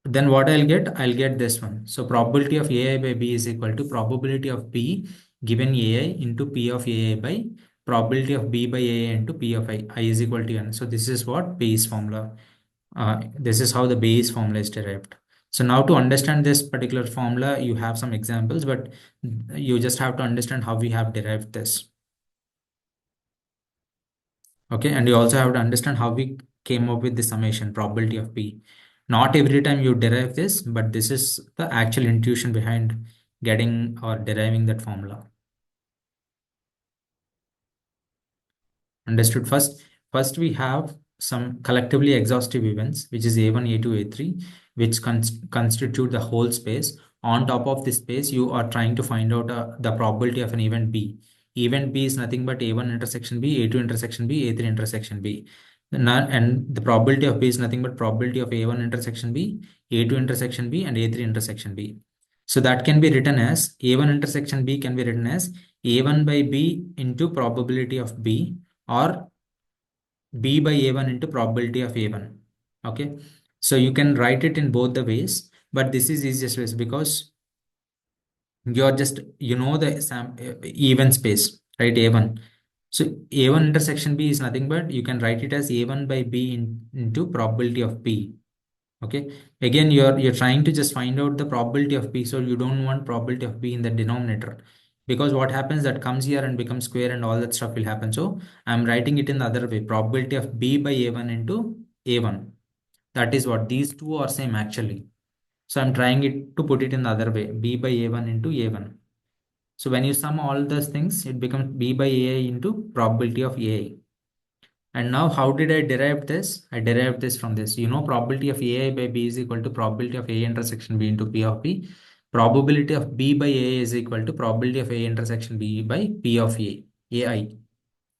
Then what I'll get this one. So probability of AI by B is equal to probability of B given AI into P of AI by probability of B by AI into P of I is equal to N. So this is what Bayes formula. This is how the Bayes formula is derived. So now to understand this particular formula, you have some examples, but you just have to understand how we have derived this. Okay, and you also have to understand how we came up with the summation probability of B. Not every time you derive this, but this is the actual intuition behind getting or deriving that formula. Understood? First we have some collectively exhaustive events, which is A1, A2, A3, which constitute the whole space. On top of this space, you are trying to find out the probability of an event B. Event B is nothing but A1 intersection B, A2 intersection B, A3 intersection B. And the probability of B is nothing but probability of A1 intersection B, A2 intersection B, and A3 intersection B. So that can be written as A1 intersection B can be written as A1 by B into probability of B, or B by A1 into probability of A1. Okay. So you can write it in both the ways, but this is easiest way because you're just, the even space, right? A1. So A1 intersection B is nothing but you can write it as A1 by B into probability of B. Okay. Again, you're trying to just find out the probability of B, so you don't want probability of B in the denominator, because what happens that comes here and becomes square and all that stuff will happen. So I'm writing it in the other way, probability of B by A1 into A1. That is what these two are same actually. So I'm trying it to put it in the other way, B by A1 into A1. So when you sum all those things, it becomes B by AI into probability of AI. And now how did I derive this? I derived this from this. Probability of AI by B is equal to probability of A intersection B into P of B. Probability of B by A is equal to probability of A intersection B by P of A, AI.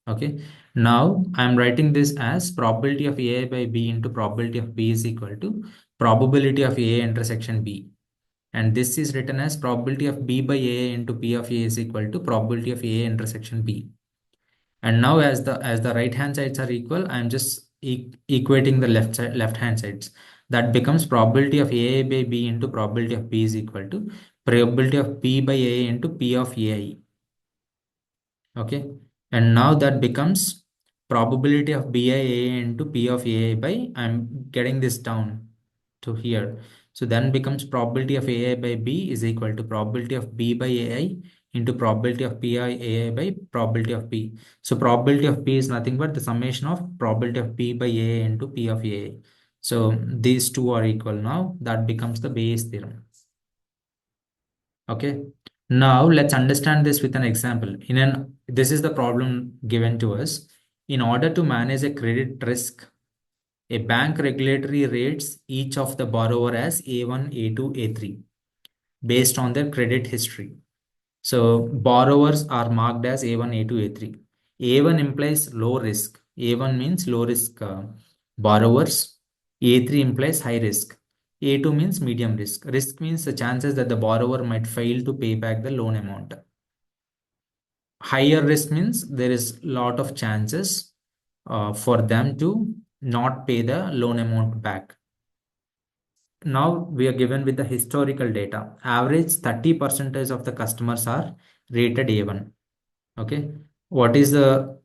Okay. Now I'm writing this as probability of AI by B into probability of B is equal to probability of A intersection B. And this is written as probability of B by A into P of A is equal to probability of A intersection B. And now as the right hand sides are equal, I'm just equating the left hand sides. That becomes probability of A by B into probability of B is equal to probability of B by A into P of AI. Okay. And now that becomes probability of BIA into P of AI by, I'm getting this down to here. So then becomes probability of AI by B is equal to probability of B by AI into probability of pi ai by probability of p. So probability of p is nothing but the summation of probability of p by a into p of a. So these two are equal now. That becomes the Bayes theorem. Okay. Now let's understand this with an example. This is the problem given to us. In order to manage a credit risk, a bank regulatory rates each of the borrower as A1, A2, A3 based on their credit history. So borrowers are marked as A1, A2, A3. A1 implies low risk. A1 means low risk borrowers. A3 implies high risk. A2 means medium risk. Risk means the chances that the borrower might fail to pay back the loan amount. Higher risk means there is lot of chances for them to not pay the loan amount back. Now we are given with the historical data. Average 30% of the customers are rated A1. Okay. What is the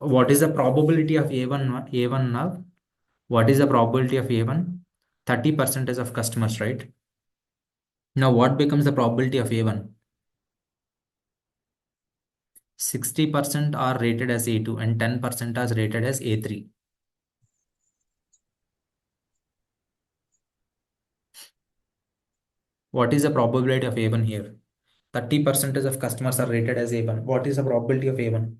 probability of A1 now? What is the probability of A1? 30% of customers, right? Now what becomes the probability of A1? 60% are rated as A2 and 10% are rated as A3. What is the probability of A1 here? 30% of customers are rated as A1. What is the probability of A1?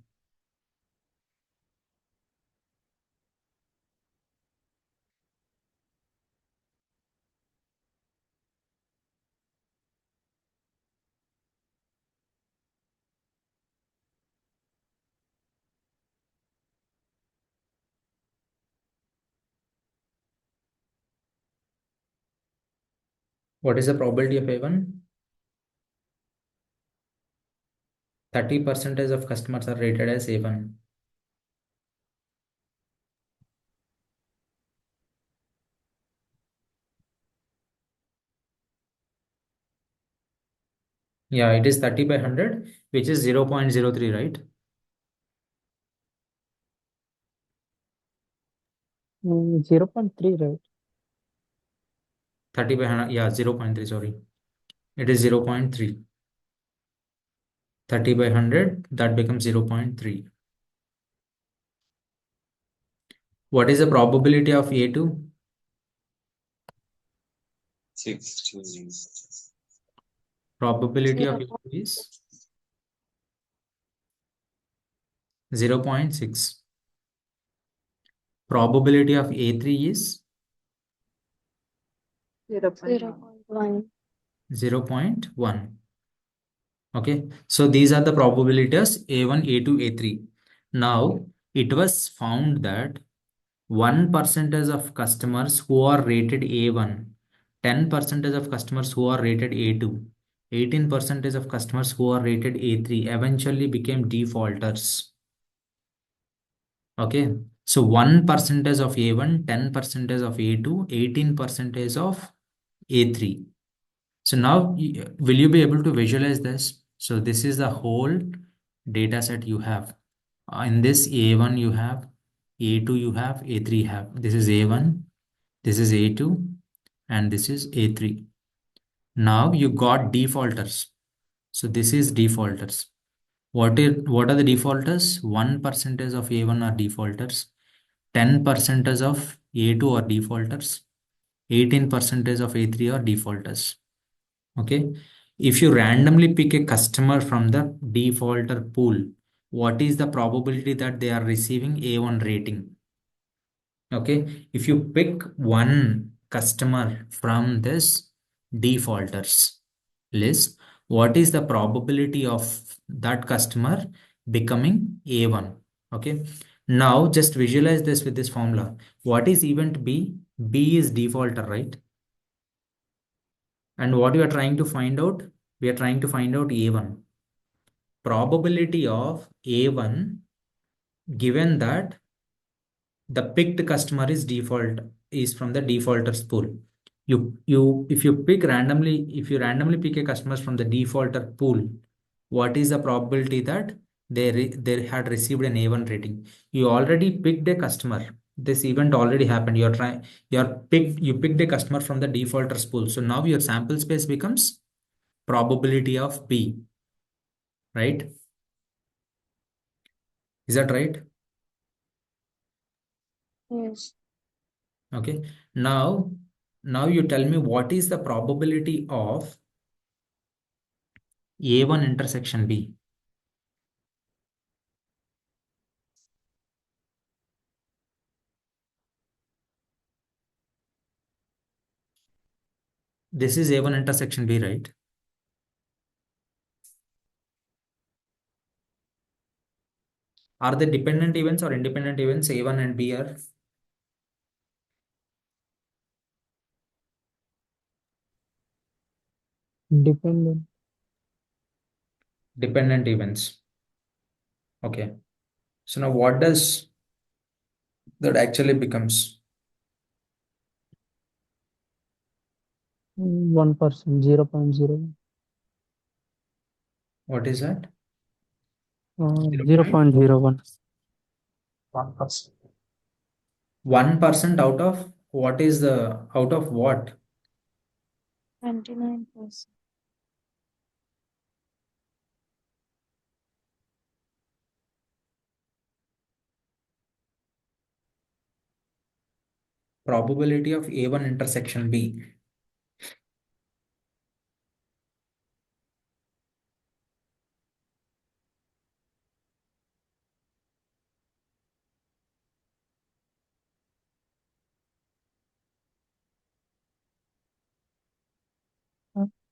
What is the probability of A1? 30% of customers are rated as A1. Yeah, it is 30 by 100, which is 0.03, right? 0.3, right? 30 by 100, yeah, 0.3, sorry. It is 0.3. 30 by 100, that becomes 0.3. What is the probability of A2? 16. Probability of 0. A2 is 0.6. Probability of A3 is 0.1. 0.1. Okay, so these are the probabilities A1, A2, A3. Now, it was found that 1% of customers who are rated A1, 10% of customers who are rated A2, 18% of customers who are rated A3 eventually became defaulters. Okay, so 1% of A1, 10% of A2, 18% of A3. So now, will you be able to visualize this? So this is the whole data set you have. In this A1 you have, A2 you have, A3 you have. This is A1, this is A2, and this is A3. Now you got defaulters. So this is defaulters. What are the defaulters? 1% of A1 are defaulters, 10% of A2 are defaulters, 18% of A3 are defaulters. Okay. If you randomly pick a customer from the defaulter pool, what is the probability that they are receiving A1 rating? Okay. If you pick one customer from this defaulters list, what is the probability of that customer becoming A1? Okay. Now just visualize this with this formula. What is event B? B is defaulter, right? And what we are trying to find out? We are trying to find out A1. Probability of A1 given that the picked customer is from the defaulters pool. If you randomly pick a customer from the defaulter pool, what is the probability that they had received an A1 rating? You already picked a customer. This event already happened. You picked a customer from the defaulters pool. So now your sample space becomes probability of B. right? Is that right? Yes. Okay. Now you tell me what is the probability of A1 intersection B? This is A1 intersection B, right? Are they dependent events or independent events? A1 and B are Independent. dependent events. Okay. So now what does that actually becomes? 1%, 0.01. What is that? 0.01. 1%. 1% out of what is the out of what? 29%. Probability of A1 intersection B.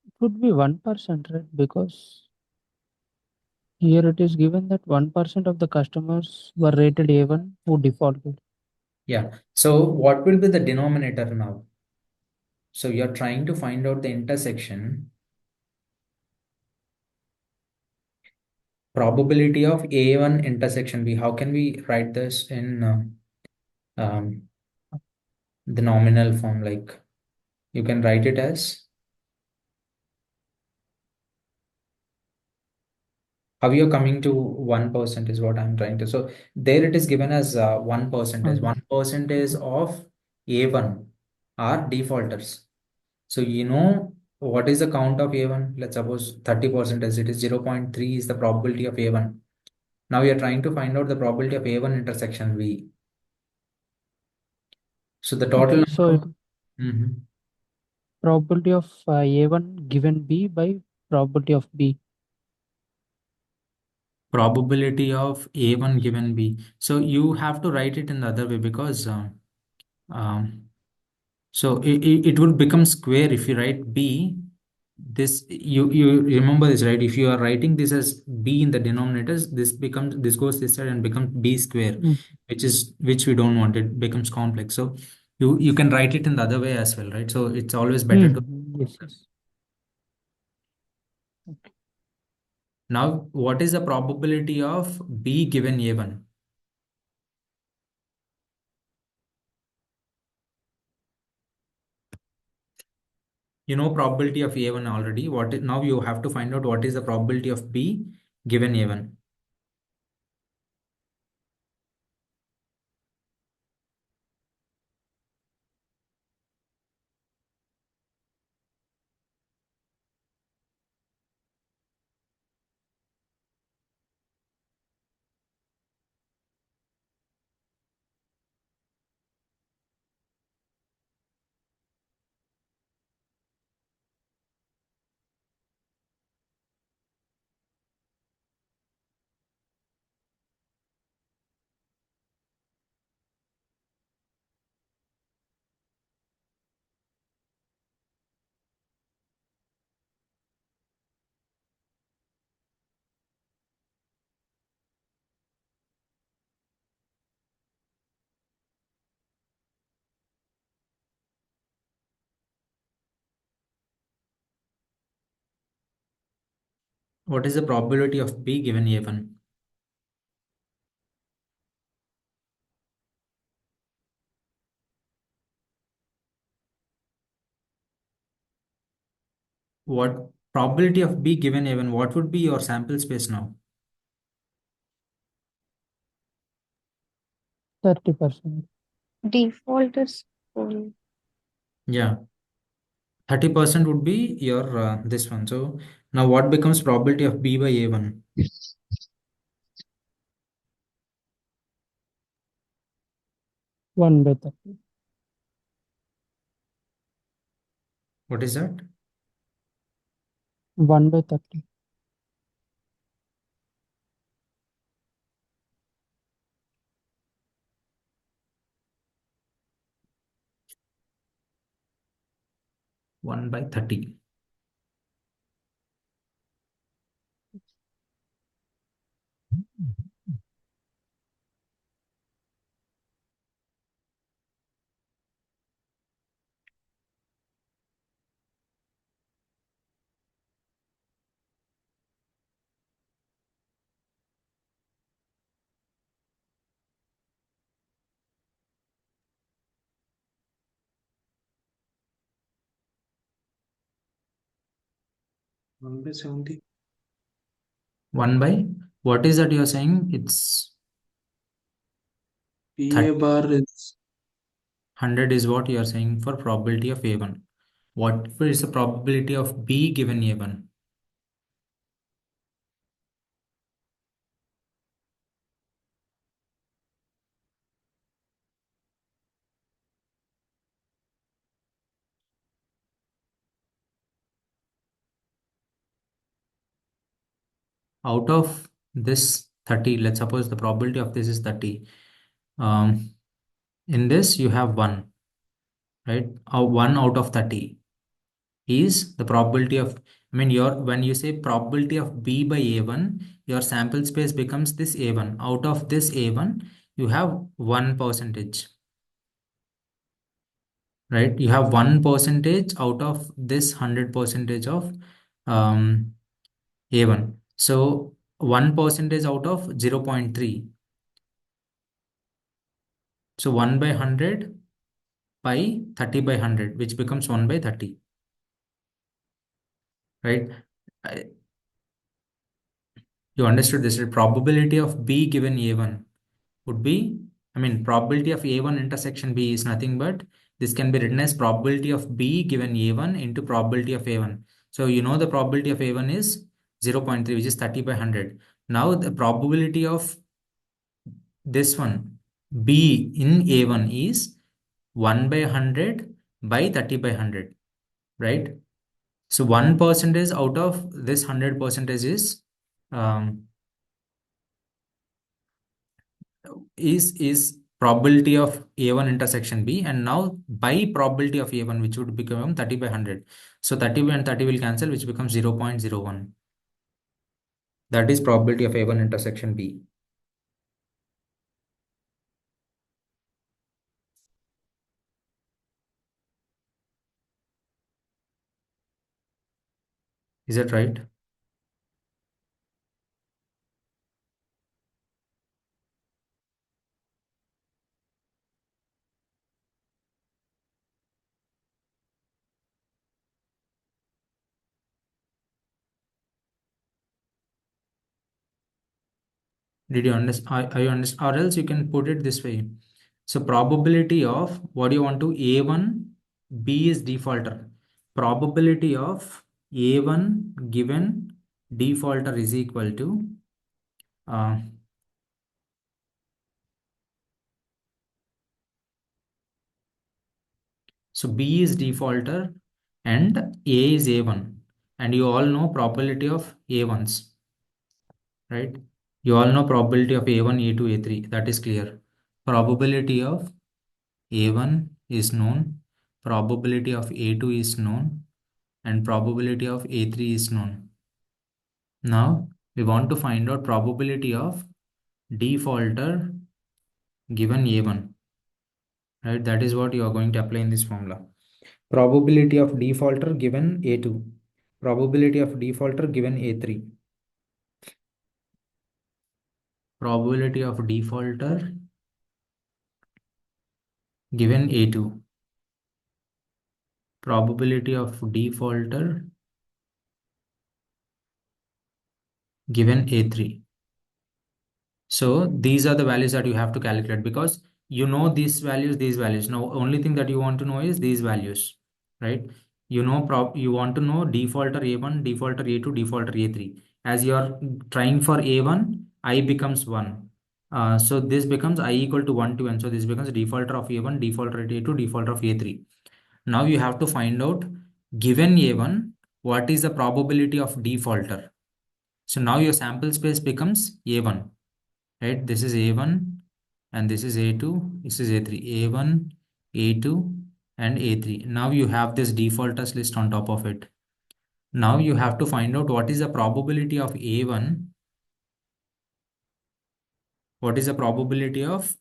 It would be 1%, right? Because here it is given that 1% of the customers were rated A1 who defaulted. Yeah. So what will be the denominator now? So you're trying to find out the intersection probability of A1 intersection B. How can we write this in um, the nominal form? Like you can write it as how you're coming to 1% is what I'm trying to. So there it is given as 1%. 1% of A1 are defaulters. So you know what is the count of A1? Let's suppose 30% as it is 0.3 is the probability of A1. Now you're trying to find out the probability of A1 intersection V. So the total Okay, so number of Mhm. probability of A1 given B by probability of B. Probability of A1 given B. So you have to write it in the other way because um, so it would become square if you write B. This you remember this, right? If you are writing this as B in the denominators, this goes this side and becomes B square, Mm. which we don't want. It becomes complex. So you can write it in the other way as well, right? So it's always better to. Yes, yes. Okay. Now, what is the probability of B given A1? You know probability of A1 already. Now you have to find out what is the probability of B given A1. What is the probability of B given A1? What probability of B given A1? What would be your sample space now? 30%. Default is full. Yeah. 30% would be your this one. So now what becomes probability of B by A1? 1 by 30. What is that? 1 by 30. 1 by 30. One by 70. 1 by, what is that you're saying? It's PA bar is 100 is what you're saying for probability of A1. What is the probability of B given A1? Out of this 30, let's suppose the probability of this is 30. In this you have 1, right? 1 out of 30 is the probability of, I mean, your when you say probability of B by A1, your sample space becomes this A1. Out of this A1, you have 1%, right? You have 1% out of this 100% of A1. So 1% out of 0.3. So 1 by 100 by 30 by 100, which becomes 1 by 30, right? I- You understood this, right? Probability of B given A1 would be, I mean, probability of A1 intersection B is nothing but, this can be written as probability of B given A1 into probability of A1. So you know the probability of A1 is 0.3, which is 30 by 100. Now the probability of this one, B in A1 is 1 by 100 by 30 by 100, right? So 1% out of this 100% um, is probability of A1 intersection B, and now by probability of A1, which would become 30 by 100. So 30 and 30 will cancel, which becomes 0.01. That is probability of A1 intersection B. Is that right? Did you understand? Are you understand? Or else you can put it this way. So probability of, what do you want to, A1, B is defaulter. Probability of A1 given defaulter is equal to uh, so B is defaulter and A is A1. And you all know probability of A1s, right? You all know probability of A1, A2, A3. That is clear. Probability of A1 is known. Probability of A2 is known. And probability of A3 is known. Now we want to find out probability of defaulter given A1, right? That is what you are going to apply in this formula. Probability of defaulter given A2. Probability of defaulter given A3. Probability of defaulter given A2. Probability of defaulter given A3. So these are the values that you have to calculate, because you know these values. Now only thing that you want to know is these values, right? you know, you want to know defaulter A1, defaulter A2, defaulter A3. As you are trying for A1, I becomes 1. So this becomes I equal to 1 to n. So this becomes defaulter of A1, defaulter of A2, defaulter of A3. Now you have to find out, given A1, what is the probability of defaulter? So now your sample space becomes A1, right? This is A1 and this is A2, this is A3, A1, A2 and A3. Now you have this defaulters list on top of it. Now you have to find out what is the probability of A1, what is the probability of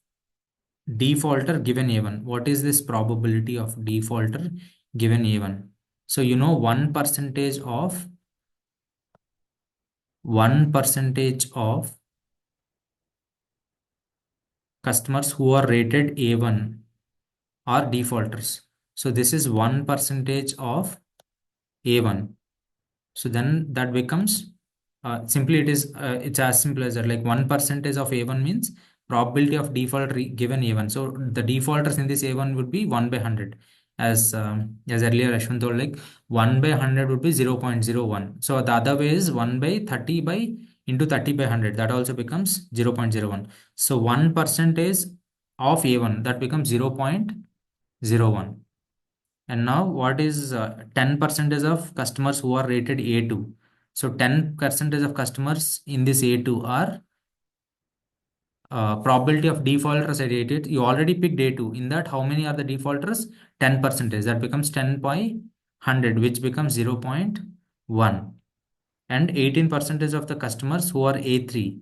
defaulter given A1. What is this probability of defaulter given A1? So you know 1% of customers who are rated A1 are defaulters. So this is 1% of A1. So then that becomes simply it's as simple as that, like 1% of A1 means probability of default given A1. So the defaulters in this A1 would be 1 by 100. As earlier Ashwin told, like 1 by 100 would be 0.01. So the other way is 1 by 30 by into 30 by 100. That also becomes 0.01. So 1% of A1, that becomes 0.01. And now what is 10% of customers who are rated A2? So 10% of customers in this A2 are probability of defaulters at A2. You already picked A2. In that, how many are the defaulters? 10%. That becomes 10 by 100, which becomes 0.1. And 18% of the customers who are A3.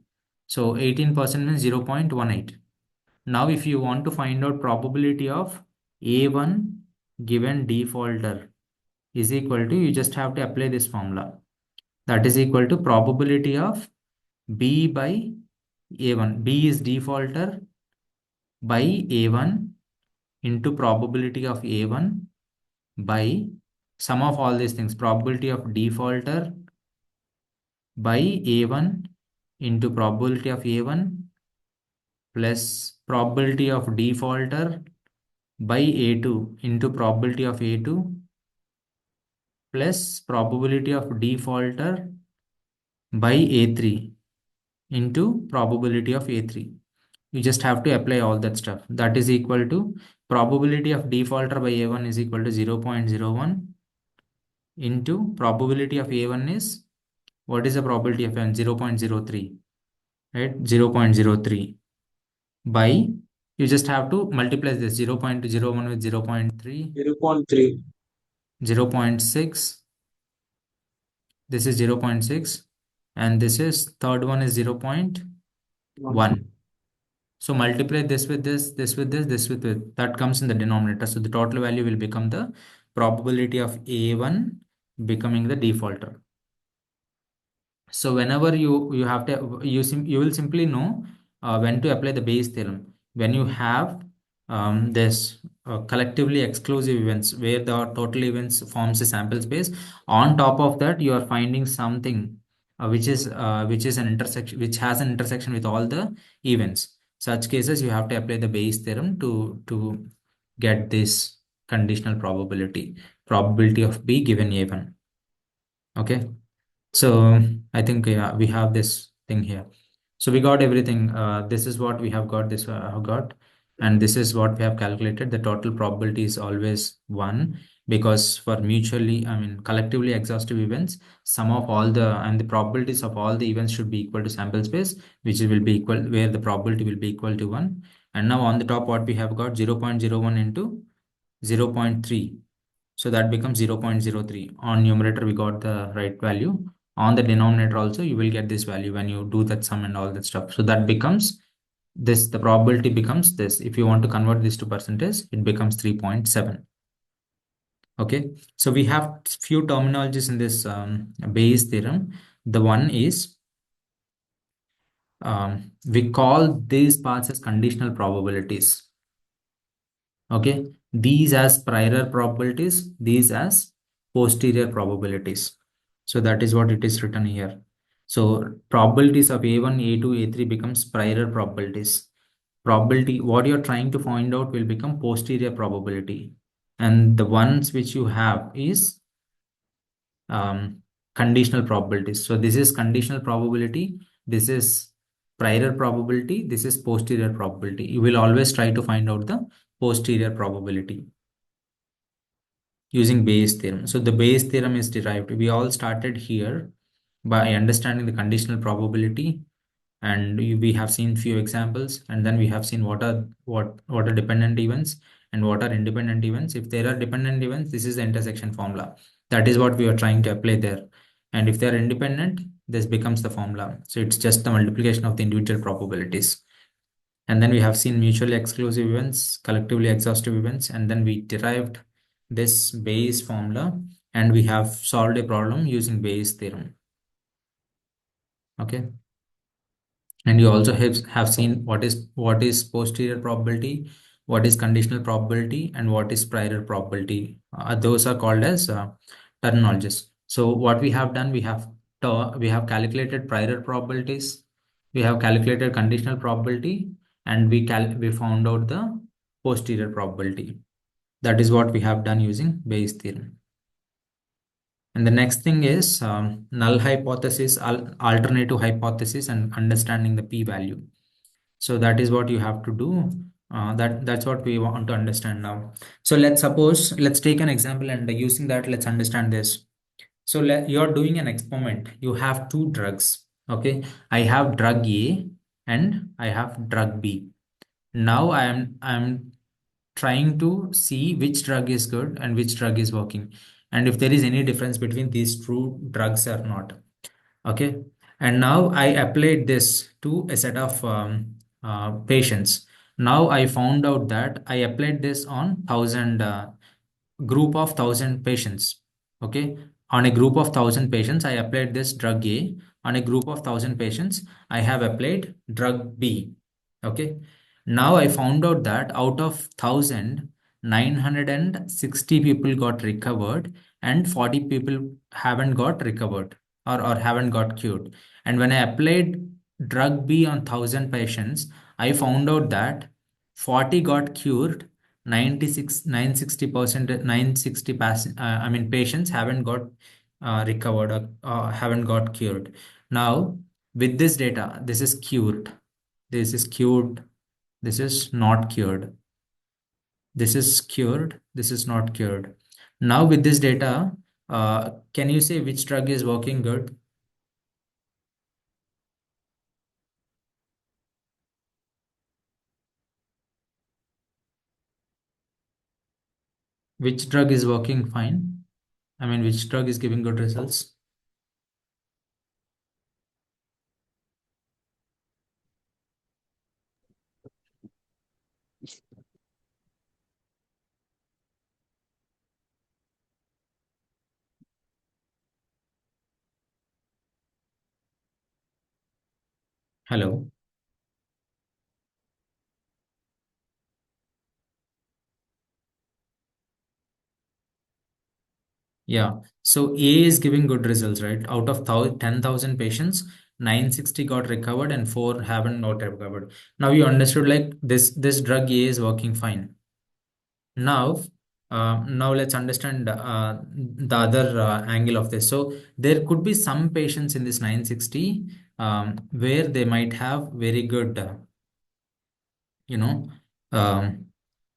So 18% means 0.18. Now, if you want to find out probability of A1 given defaulter is equal to, you just have to apply this formula. That is equal to probability of B by A1. B is defaulter by A1 into probability of A1 by sum of all these things. Probability of defaulter by A1 into probability of A1 plus probability of defaulter by A2 into probability of A2 plus probability of defaulter by A3 into probability of A3. You just have to apply all that stuff. That is equal to probability of defaulter by A1 is equal to 0.01 into probability of A1 is, what is the probability of A1? 0.03, right? 0.03 by, you just have to multiply this 0.01 with 0.3, 0.3. 0.6, this is 0.6, and this is third one is 0.1. So multiply this with this, this with this, this with this. That comes in the denominator. So the total value will become the probability of A1 becoming the defaulter. So whenever you have to, you will simply know when to apply the Bayes theorem. When you have this collectively exclusive events where the total events forms a sample space. On top of that, you are finding something which is an intersection, which has an intersection with all the events. Such cases, you have to apply the Bayes theorem to get this conditional probability of B given A1. Okay. So I think we have this thing here. So we got everything. This is what we have got. This have got, and this is what we have calculated. The total probability is always 1 because for collectively exhaustive events, sum of all the probabilities of all the events should be equal to sample space, which will be equal where the probability will be equal to 1. And now on the top, what we have got 0.01 into 0.3. So that becomes 0.03. On numerator, we got the right value. On the denominator also, you will get this value when you do that sum and all that stuff. So that becomes this, the probability becomes this. If you want to convert this to percentage, it becomes 3.7. Okay. So we have few terminologies in this Bayes theorem. The one is, we call these parts as conditional probabilities. Okay. These as prior probabilities, these as posterior probabilities. So that is what it is written here. So probabilities of A1, A2, A3 becomes prior probabilities. Probability, what you're trying to find out will become posterior probability. And the ones which you have is conditional probabilities. So this is conditional probability, this is prior probability, this is posterior probability. You will always try to find out the posterior probability using Bayes theorem. So the Bayes theorem is derived. We all started here by understanding the conditional probability, and we have seen few examples, and then we have seen what are dependent events and what are independent events. If there are dependent events, this is the intersection formula. That is what we are trying to apply there. And if they are independent, this becomes the formula. So it's just the multiplication of the individual probabilities. And then we have seen mutually exclusive events, collectively exhaustive events, and then we derived this Bayes formula, and we have solved a problem using Bayes theorem. Okay. And you also have seen what is posterior probability, what is conditional probability, and what is prior probability. Those are called as terminologies. So what we have done, we have calculated prior probabilities, we have calculated conditional probability, and we found out the posterior probability. That is what we have done using Bayes theorem. And the next thing is null hypothesis, alternative hypothesis, and understanding the p-value. So that is what you have to do. That's what we want to understand now. So let's take an example, and using that, let's understand this. So you're doing an experiment. You have two drugs. Okay, I have drug A and I have drug B. Now I'm trying to see which drug is good and which drug is working, and if there is any difference between these two drugs or not. Okay, and now I applied this to a set of patients. Now I found out that I applied this on 1,000 group of 1,000 patients. Okay, on a group of 1,000 patients, I applied this drug A. On a group of 1,000 patients, I have applied drug B. Okay, now I found out that out of 1,960 people got recovered, and 40 people haven't got recovered, or haven't got cured. And when I applied drug B on 1,000 patients, I found out that 40 got cured, 960%, 960 patients haven't got recovered, or haven't got cured. Now with this data, this is cured, this is cured, this is not cured, this is cured, this is not cured. Now with this data, can you say which drug is working good? Which drug is working fine? I mean, which drug is giving good results? Hello. Yeah. So A is giving good results, right? Out of 10,000 patients, 960 got recovered and 4 haven't got recovered. Now you understood, like, this drug A is working fine. Now, now let's understand the other angle of this. So there could be some patients in this 960 where they might have very good, you know, um,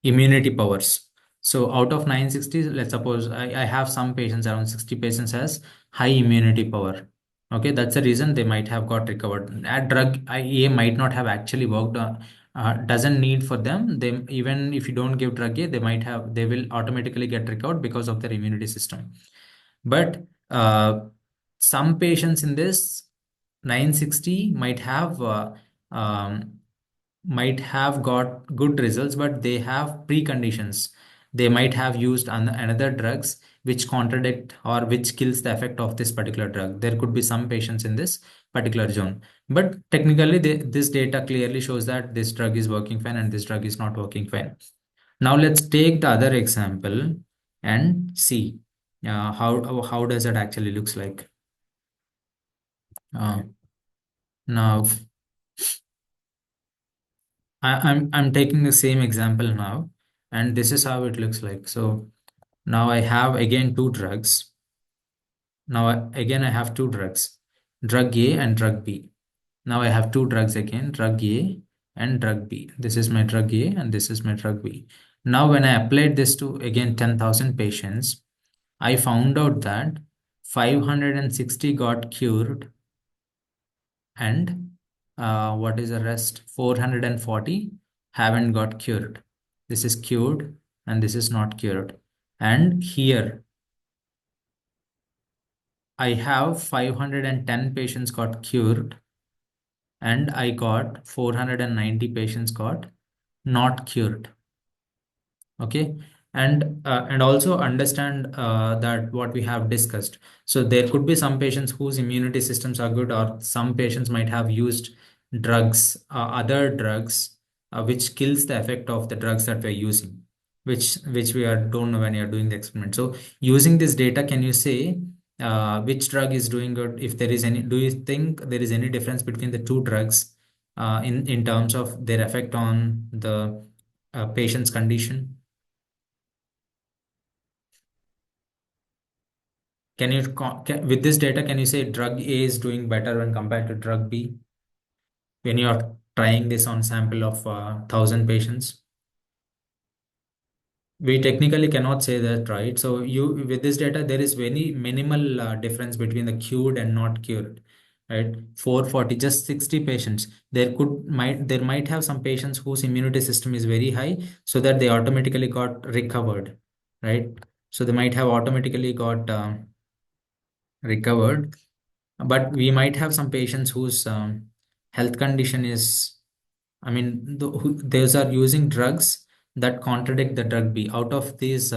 immunity powers. So out of 960, let's suppose I have some patients, around 60 patients has high immunity power. Okay, that's the reason they might have got recovered. That drug A might not have actually worked. Doesn't need for them. They, even if you don't give drug A, they will automatically get recovered because of their immunity system. But some patients in this 960 might have got good results, but they have preconditions. They might have used another drugs which contradict or which kills the effect of this particular drug. There could be some patients in this particular zone, but technically this data clearly shows that this drug is working fine and this drug is not working fine. Now let's take the other example and see how does it actually looks like. Now I'm taking the same example now, and this is how it looks like. So now I have again two drugs. Now again I have two drugs, drug A and drug B. Now I have two drugs again, drug A and drug B. This is my drug A and this is my drug B. Now when I applied this to again 10,000 patients, I found out that 560 got cured and what is the rest? 440 haven't got cured. This is cured and this is not cured. And here I have 510 patients got cured and I got 490 patients got not cured. Okay, and also understand that what we have discussed. So there could be some patients whose immunity systems are good, or some patients might have used drugs, other drugs, which kills the effect of the drugs that we're using, which we are don't know when you're doing the experiment. So using this data, can you say which drug is doing good? If there is any, do you think there is any difference between the two drugs in terms of their effect on the patient's condition? Can you with this data, can you say drug A is doing better when compared to drug B when you are trying this on sample of 1,000 patients? We technically cannot say that, right? So you with this data, there is very minimal difference between the cured and not cured, right? 440, just 60 patients. There might have some patients whose immunity system is very high, so that they automatically got recovered, right? So they might have automatically got recovered, but we might have some patients whose health condition is, I mean, those are using drugs that contradict the drug B. Out of these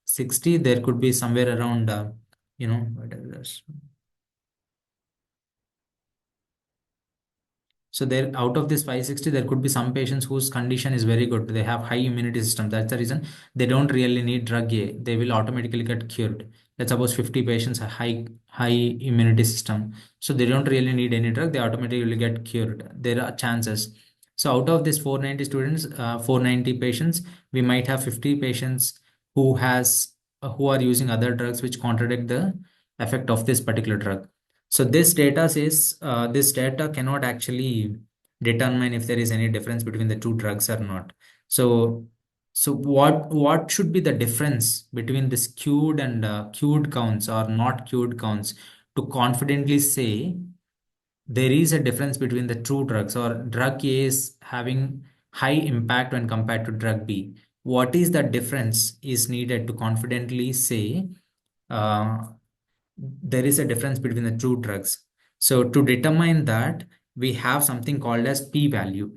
60, there could be somewhere around, what is this? So there, out of this 560, there could be some patients whose condition is very good. They have high immunity system. That's the reason they don't really need drug A. They will automatically get cured. Let's suppose 50 patients have high immunity system. So they don't really need any drug. They automatically get cured. There are chances. So out of this 490 students, 490 patients, we might have 50 patients who are using other drugs which contradict the effect of this particular drug. So this data cannot actually determine if there is any difference between the two drugs or not. So what should be the difference between this queued and queued counts or not queued counts to confidently say there is a difference between the two drugs, or drug A is having high impact when compared to drug B? What is the difference is needed to confidently say uh, there is a difference between the two drugs? So to determine that, we have something called as p-value.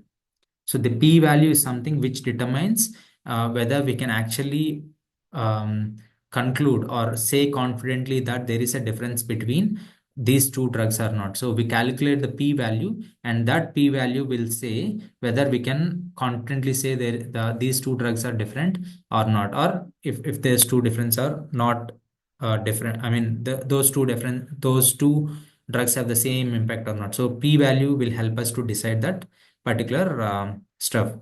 So the p-value is something which determines whether we can actually um, conclude or say confidently that there is a difference between these two drugs or not. So we calculate the p-value, and that p-value will say whether we can confidently say these two drugs are different or not, or if there's two difference are not different. I mean, those two drugs have the same impact or not. So p-value will help us to decide that particular stuff.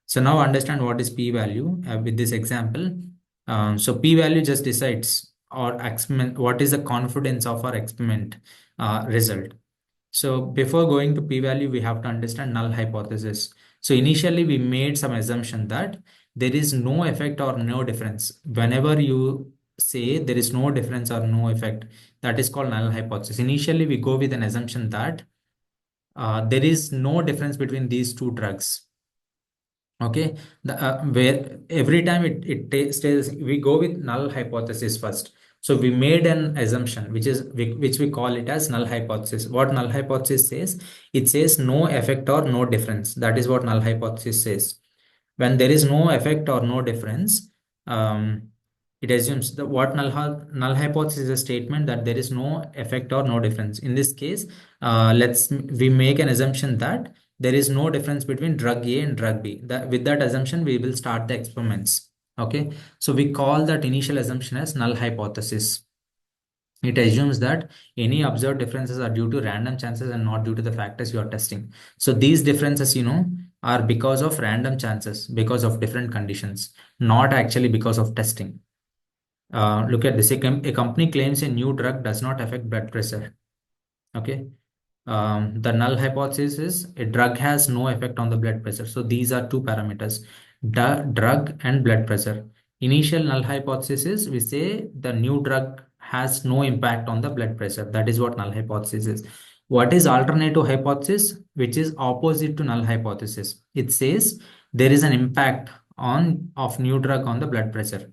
So now understand what is p-value with this example. So p-value just decides or experiment what is the confidence of our experiment result. So before going to p-value, we have to understand null hypothesis. So initially we made some assumption that there is no effect or no difference. Whenever you say there is no difference or no effect, that is called null hypothesis. Initially we go with an assumption that there is no difference between these two drugs. Okay, where every time stays, we go with null hypothesis first. So we made an assumption which we call it as null hypothesis. What null hypothesis says? It says no effect or no difference. That is what null hypothesis says. When there is no effect or no difference, um, it assumes that what null hypothesis is a statement that there is no effect or no difference. In this case, we make an assumption that there is no difference between drug A and drug B. With that assumption, we will start the experiments. Okay, so we call that initial assumption as null hypothesis. It assumes that any observed differences are due to random chances and not due to the factors you are testing. So these differences, are because of random chances, because of different conditions, not actually because of testing. Look at this. A company claims a new drug does not affect blood pressure. Okay. The null hypothesis is a drug has no effect on the blood pressure. So these are two parameters, drug and blood pressure. Initial null hypothesis is we say the new drug has no impact on the blood pressure. That is what null hypothesis is. What is alternative hypothesis, which is opposite to null hypothesis? It says there is an impact of new drug on the blood pressure.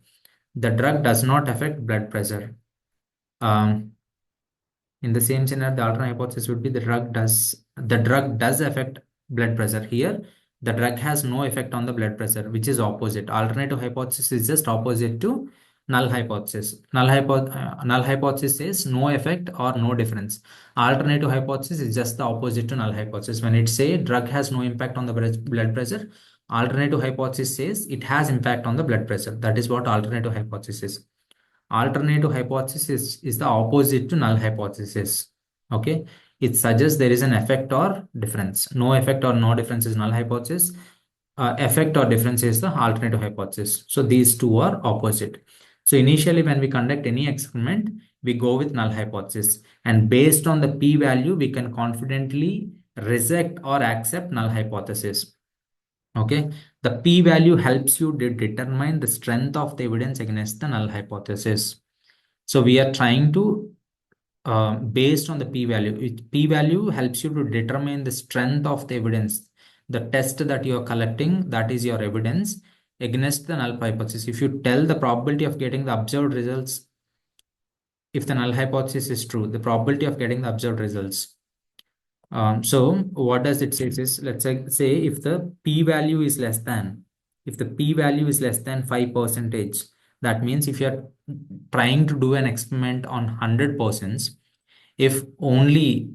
The drug does not affect blood pressure. In the same scenario, the alternate hypothesis would be the drug does affect blood pressure. Here, the drug has no effect on the blood pressure, which is opposite. Alternative hypothesis is just opposite to null hypothesis. Null hypothesis says no effect or no difference. Alternative hypothesis is just the opposite to null hypothesis. When it say drug has no impact on the blood pressure, alternative hypothesis says it has impact on the blood pressure. That is what alternative hypothesis is. Alternative hypothesis is the opposite to null hypothesis. Okay, it suggests there is an effect or difference. No effect or no difference is null hypothesis. Effect or difference is the alternative hypothesis. So these two are opposite. So initially when we conduct any experiment, we go with null hypothesis, and based on the p-value we can confidently reject or accept null hypothesis. Okay, the p-value helps you determine the strength of the evidence against the null hypothesis. So we are trying to, based on the p-value, p-value helps you to determine the strength of the evidence. The test that you are collecting, that is your evidence against the null hypothesis. If you tell the probability of getting the observed results, if the null hypothesis is true, the probability of getting the observed results. So what does it say is, let's say if the p-value is less than, if the p-value is less than 5%, that means if you're trying to do an experiment on 100 persons, if the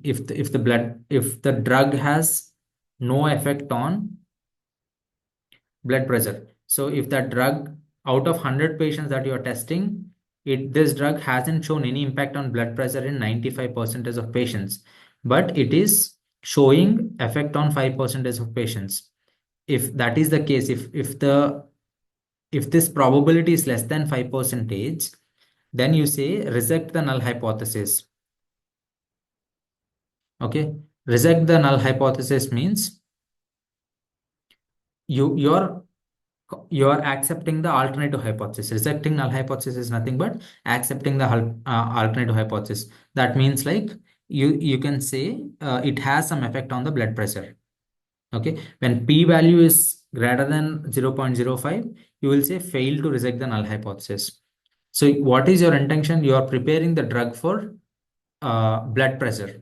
drug has no effect on blood pressure. So if that drug, out of 100 patients that you are testing, this drug hasn't shown any impact on blood pressure in 95% of patients, but it is showing effect on 5% of patients. If that is the case, if this probability is less than 5%, then you say reject the null hypothesis. Okay, reject the null hypothesis means you're accepting the alternative hypothesis. Rejecting null hypothesis is nothing but accepting the alternative hypothesis. That means like you can say it has some effect on the blood pressure. Okay, when p-value is greater than 0.05, you will say fail to reject the null hypothesis. So what is your intention? You are preparing the drug for blood pressure.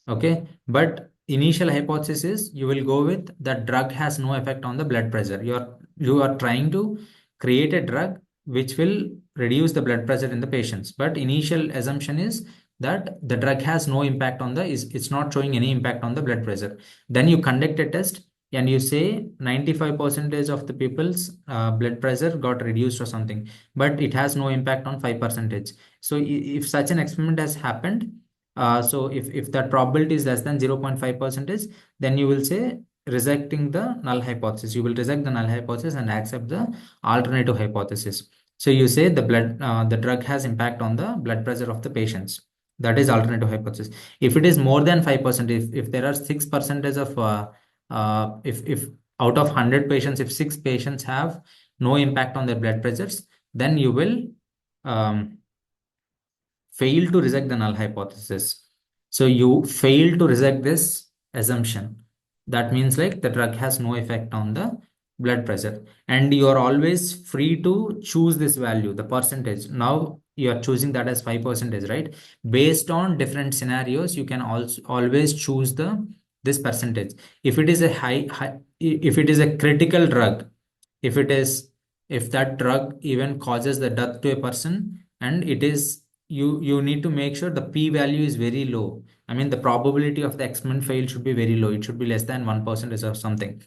Okay, but initial hypothesis is you will go with that drug has no effect on the blood pressure. You are trying to create a drug which will reduce the blood pressure in the patients, but initial assumption is that the drug has no impact on it's not showing any impact on the blood pressure. Then you conduct a test and you say 95% of the people's blood pressure got reduced or something, but it has no impact on 5%. So if such an experiment has happened, so if that probability is less than 0.5%, then you will say rejecting the null hypothesis. You will reject the null hypothesis and accept the alternative hypothesis. So you say the drug has impact on the blood pressure of the patients. That is alternative hypothesis. If it is more than 5%, if there are 6% of if out of 100 patients, if 6 patients have no impact on their blood pressures, then you will fail to reject the null hypothesis. So you fail to reject this assumption. That means like the drug has no effect on the blood pressure, and you are always free to choose this value, the percentage. Now you are choosing that as 5%, right? Based on different scenarios, you can also always choose this percentage. If it is a if it is a critical drug, if that drug even causes the death to a person, and it is you need to make sure the p-value is very low. I mean, the probability of the experiment fail should be very low. It should be less than 1% or something.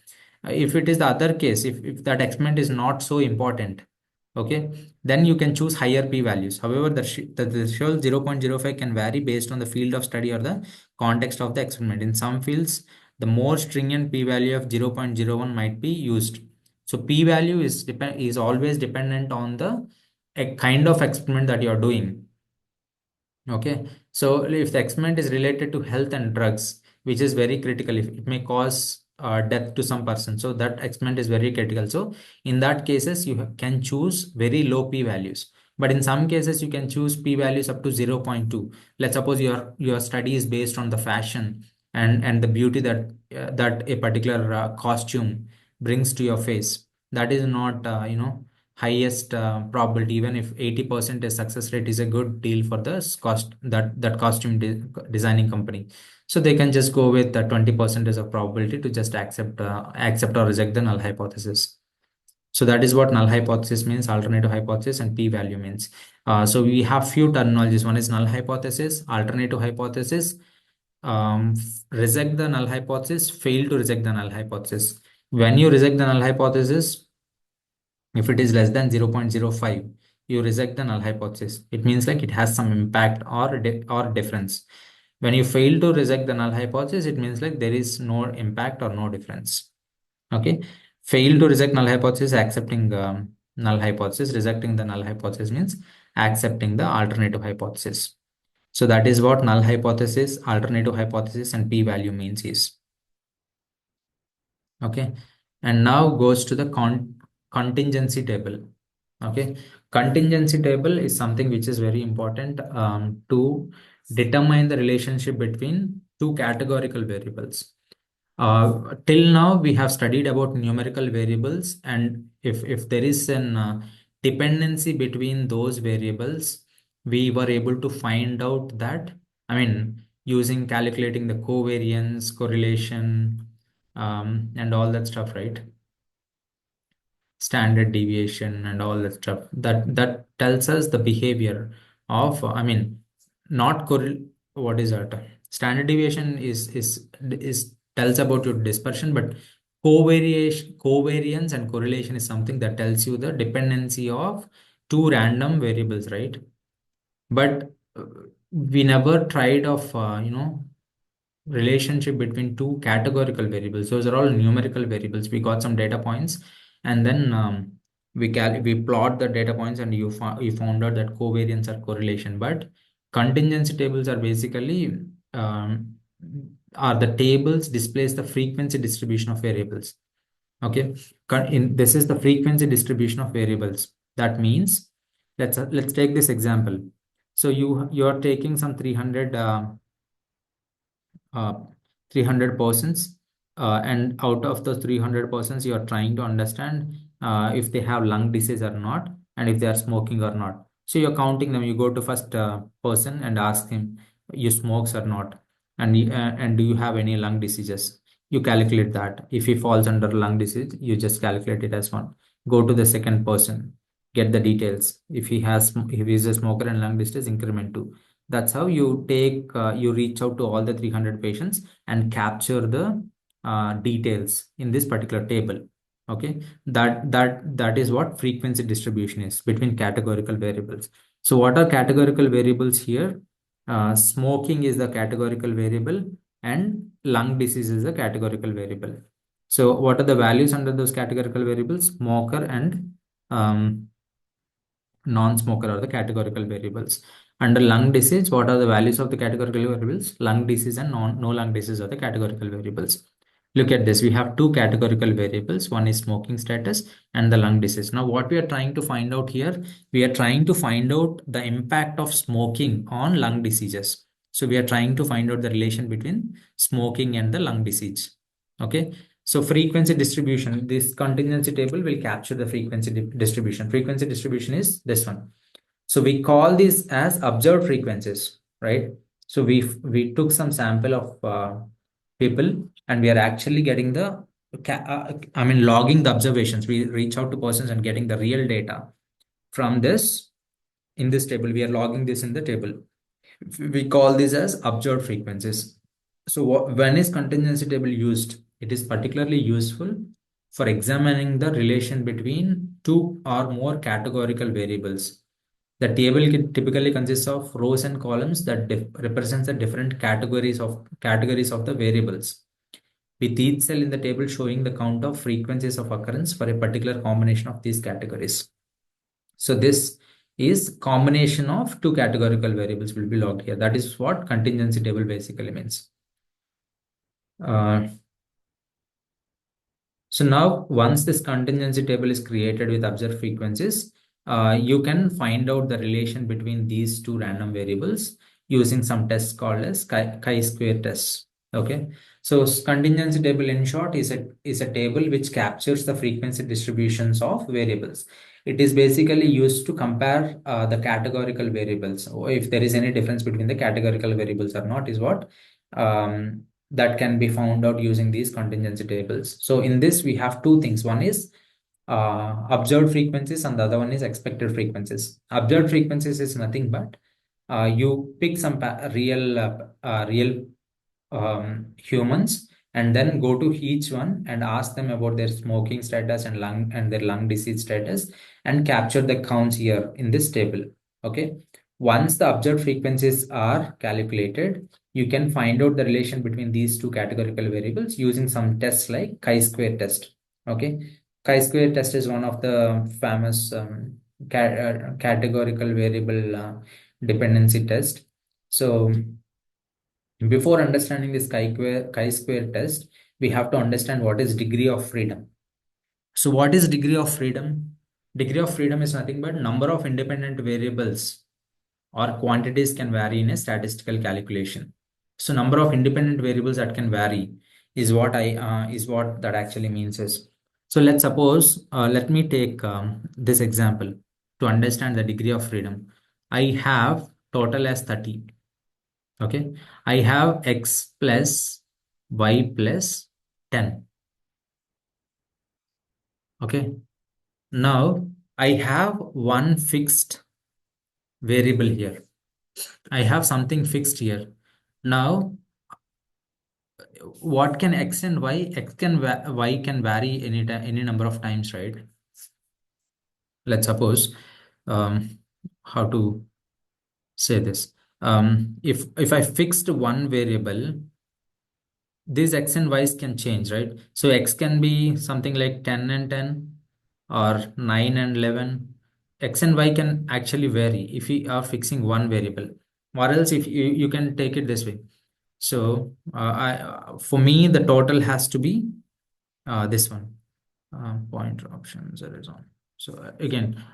If it is the other case, if that experiment is not so important, okay, then you can choose higher p-values. However, the threshold 0.05 can vary based on the field of study or the context of the experiment. In some fields, the more stringent p-value of 0.01 might be used. So p-value is always dependent on the a kind of experiment that you're doing. Okay, so if the experiment is related to health and drugs, which is very critical, if it may cause death to some person, so that experiment is very critical. So in that cases, you can choose very low p values. But in some cases, you can choose p values up to 0.2. Let's suppose your study is based on the fashion and the beauty that that a particular costume brings to your face. That is not highest probability. Even if 80% is success rate, is a good deal for the cost that costume designing company. So they can just go with the 20% of probability to just accept or reject the null hypothesis. So that is what null hypothesis means, alternative hypothesis, and p-value means. So we have few terminologies. One is null hypothesis, alternative hypothesis, reject the null hypothesis, fail to reject the null hypothesis. When you reject the null hypothesis, if it is less than 0.05, you reject the null hypothesis. It means like it has some impact or difference. When you fail to reject the null hypothesis, it means like there is no impact or no difference. Okay. Fail to reject null hypothesis, accepting null hypothesis. Rejecting the null hypothesis means accepting the alternative hypothesis. So that is what null hypothesis, alternative hypothesis, and p-value means is. Okay. And now goes to the contingency table. Okay. Contingency table is something which is very important to determine the relationship between two categorical variables. Till now, we have studied about numerical variables, and if there is an dependency between those variables, we were able to find out that, I mean, using calculating the covariance, correlation, and all that stuff, right? Standard deviation and all that stuff. That tells us the behavior of, I mean, not what is that? Standard deviation is tells about your dispersion, but covariance and correlation is something that tells you the dependency of two random variables, right? But we never tried of relationship between two categorical variables. Those are all numerical variables. We got some data points, and then we plot the data points, and you found out that covariance or correlation. But contingency tables are basically are the tables displays the frequency distribution of variables. Okay, this is the frequency distribution of variables. That means let's take this example. So you are taking some 300 persons, and out of those 300 persons, you are trying to understand if they have lung disease or not, and if they are smoking or not. So you're counting them. You go to first person and ask him, you smokes or not, and do you have any lung diseases? You calculate that. If he falls under lung disease, you just calculate it as one. Go to the second person, get the details. If he is a smoker and lung disease, increment 2. That's how you take you reach out to all the 300 patients and capture the details in this particular table. Okay, that is what frequency distribution is between categorical variables. So what are categorical variables here? Smoking is the categorical variable, and lung disease is the categorical variable. So what are the values under those categorical variables? Smoker and non-smoker are the categorical variables. Under lung disease, what are the values of the categorical variables? Lung disease and no lung disease are the categorical variables. Look at this. We have two categorical variables. One is smoking status and the lung disease. Now, what we are trying to find out here, we are trying to find out the impact of smoking on lung diseases. So we are trying to find out the relation between smoking and the lung disease. Okay. So frequency distribution, this contingency table will capture the frequency distribution. Frequency distribution is this one. So we call this as observed frequencies, right? So we took some sample of people, and we are actually getting the, logging the observations. We reach out to persons and getting the real data from this in this table. We are logging this in the table. We call this as observed frequencies. So when is contingency table used? It is particularly useful for examining the relation between two or more categorical variables. The table typically consists of rows and columns that represents the different categories of the variables, with each cell in the table showing the count of frequencies of occurrence for a particular combination of these categories. So this is combination of two categorical variables will be logged here. That is what contingency table basically means. So now once this contingency table is created with observed frequencies, you can find out the relation between these two random variables using some tests called as chi-square tests. Okay, so contingency table in short is a table which captures the frequency distributions of variables. It is basically used to compare the categorical variables, or if there is any difference between the categorical variables or not, is what that can be found out using these contingency tables. So in this, we have two things. One is observed frequencies and the other one is expected frequencies. Observed frequencies is nothing but you pick some real humans and then go to each one and ask them about their smoking status and their lung disease status and capture the counts here in this table. Okay, once the observed frequencies are calculated, you can find out the relation between these two categorical variables using some tests like chi-square test. Okay, chi-square test is one of the famous categorical variable dependency test. So before understanding this chi-square test, we have to understand what is degree of freedom. So what is degree of freedom? Degree of freedom is nothing but number of independent variables or quantities can vary in a statistical calculation. So number of independent variables that can vary is what that actually means is. So let's suppose, let me take this example to understand the degree of freedom. I have total as 30. Okay, I have x plus y plus 10. Okay, now I have one fixed variable here. I have something fixed here. Now, what can x and y? Y can vary any number of times, right? Let's suppose, how to say this? If I fixed one variable, these x and y's can change, right? So x can be something like 10 and 10 or 9 and 11. X and y can actually vary if we are fixing one variable, or else if you can take it this way. So for me, the total has to be this one, pointer options horizon. So again,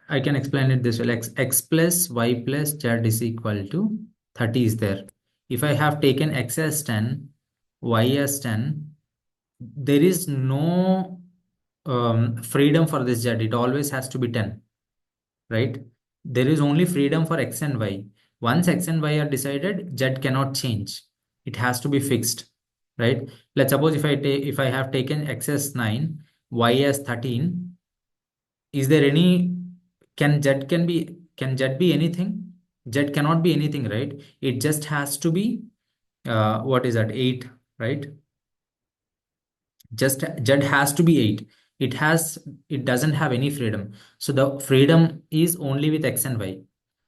I can explain it this way: x plus y plus z is equal to 30 is there. If I have taken x as 10, y as 10, there is no freedom for this z. It always has to be 10, right? There is only freedom for x and y. Once x and y are decided, z cannot change. It has to be fixed, right? Let's suppose if I have taken x as 9, y as 13, is there any can z be anything? Z cannot be anything, right? It just has to be what is that, 8, right? Just z has to be 8. It doesn't have any freedom. So the freedom is only with x and y.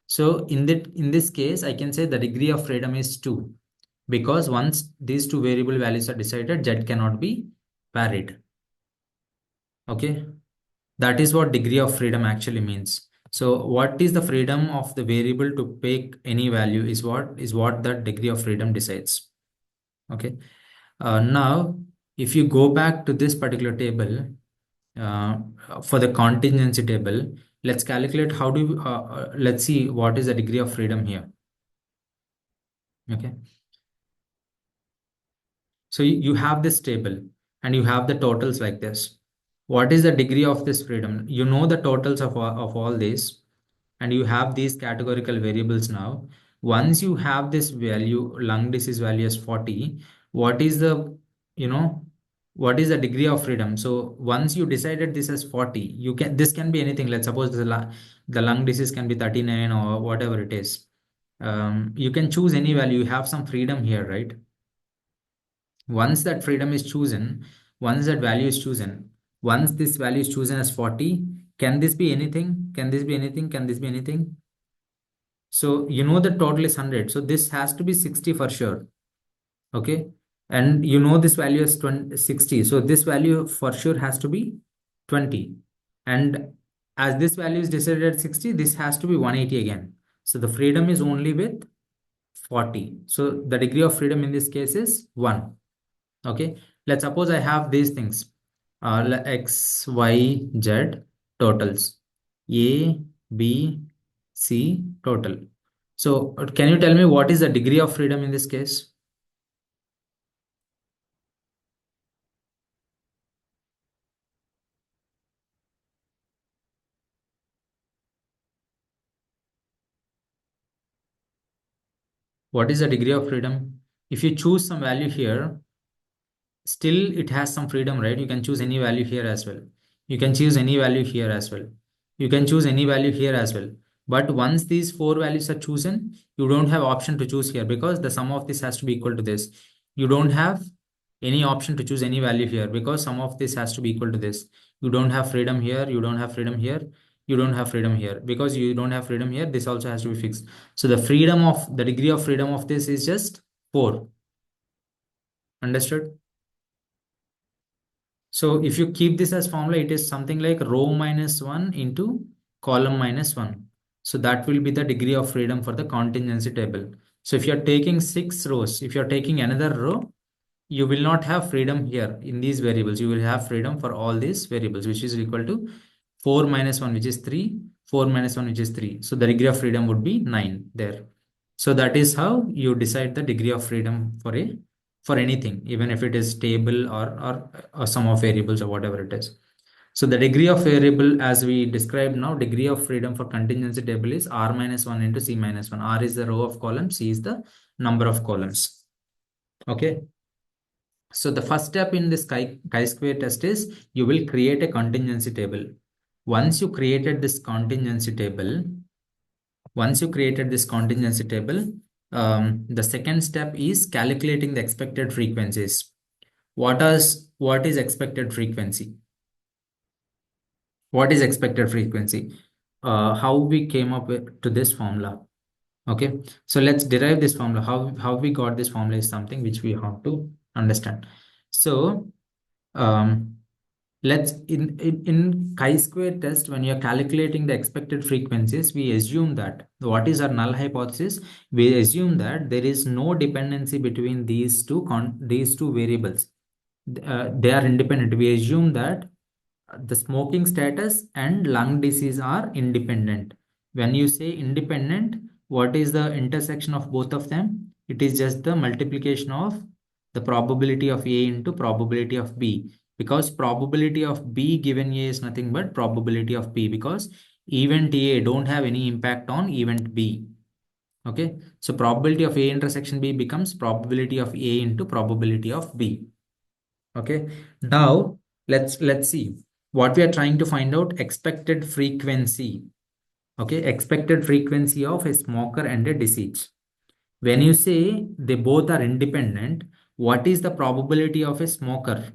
So in this case, I can say the degree of freedom is 2, because once these two variable values are decided, z cannot be varied. Okay, that is what degree of freedom actually means. So what is the freedom of the variable to pick any value is what that degree of freedom decides. Okay, now if you go back to this particular table, for the contingency table, let's calculate how do let's see what is the degree of freedom here. Okay, so you have this table and you have the totals like this. What is the degree of this freedom? You know the totals of all these, and you have these categorical variables now. Once you have this value, lung disease value is 40, what is the, you know, what is the degree of freedom? So once you decided this as 40, this can be anything. Let's suppose the lung disease can be 39 or whatever it is. You can choose any value. You have some freedom here, right? Once that freedom is chosen, once that value is chosen, once this value is chosen as 40, can this be anything? Can this be anything? Can this be anything? So you know the total is 100. So this has to be 60 for sure. Okay. And you know this value is 60. So this value for sure has to be 20. And As this value is decided at 60, this has to be 180 again. So the freedom is only with 40. So the degree of freedom in this case is 1. Okay. Let's suppose I have these things. X, Y, Z totals. A, B, C total. So can you tell me what is the degree of freedom in this case? What is the degree of freedom? If you choose some value here, still it has some freedom, right? You can choose any value here as well. You can choose any value here as well. You can choose any value here as well. But once these 4 values are chosen, you don't have option to choose here because the sum of this has to be equal to this. You don't have any option to choose any value here because sum of this has to be equal to this. You don't have freedom here. You don't have freedom here. You don't have freedom here. Because you don't have freedom here, this also has to be fixed. So the degree of freedom of this is just 4. Understood? So if you keep this as formula, it is something like row minus 1 into column minus 1. So that will be the degree of freedom for the contingency table. So if you're taking 6 rows, if you're taking another row, you will not have freedom here in these variables. You will have freedom for all these variables, which is equal to 4 minus 1, which is 3, 4 minus 1, which is 3. So the degree of freedom would be 9 there. So that is how you decide the degree of freedom for anything, even if it is table or sum of variables or whatever it is. So the degree of variable, as we described now, degree of freedom for contingency table is r minus 1 into c minus 1. R is the row of columns, c is the number of columns. Okay. So the first step in this chi-square test is you will create a contingency table. Once you created this contingency table, the second step is calculating the expected frequencies. What is expected frequency? What is expected frequency? How we came up to this formula. Okay, so let's derive this formula. How we got this formula is something which we have to understand. So let's in chi-square test, when you're calculating the expected frequencies, we assume that what is our null hypothesis? We assume that there is no dependency between these two variables. They are independent. We assume that the smoking status and lung disease are independent. When you say independent, what is the intersection of both of them? It is just the multiplication of the probability of A into probability of B, because probability of B given A is nothing but probability of B, because event A don't have any impact on event B. Okay, so probability of A intersection B becomes probability of A into probability of B. Okay, now let's see what we are trying to find out. Expected frequency. Okay, expected frequency of a smoker and a deceased. When you say they both are independent, what is the probability of a smoker?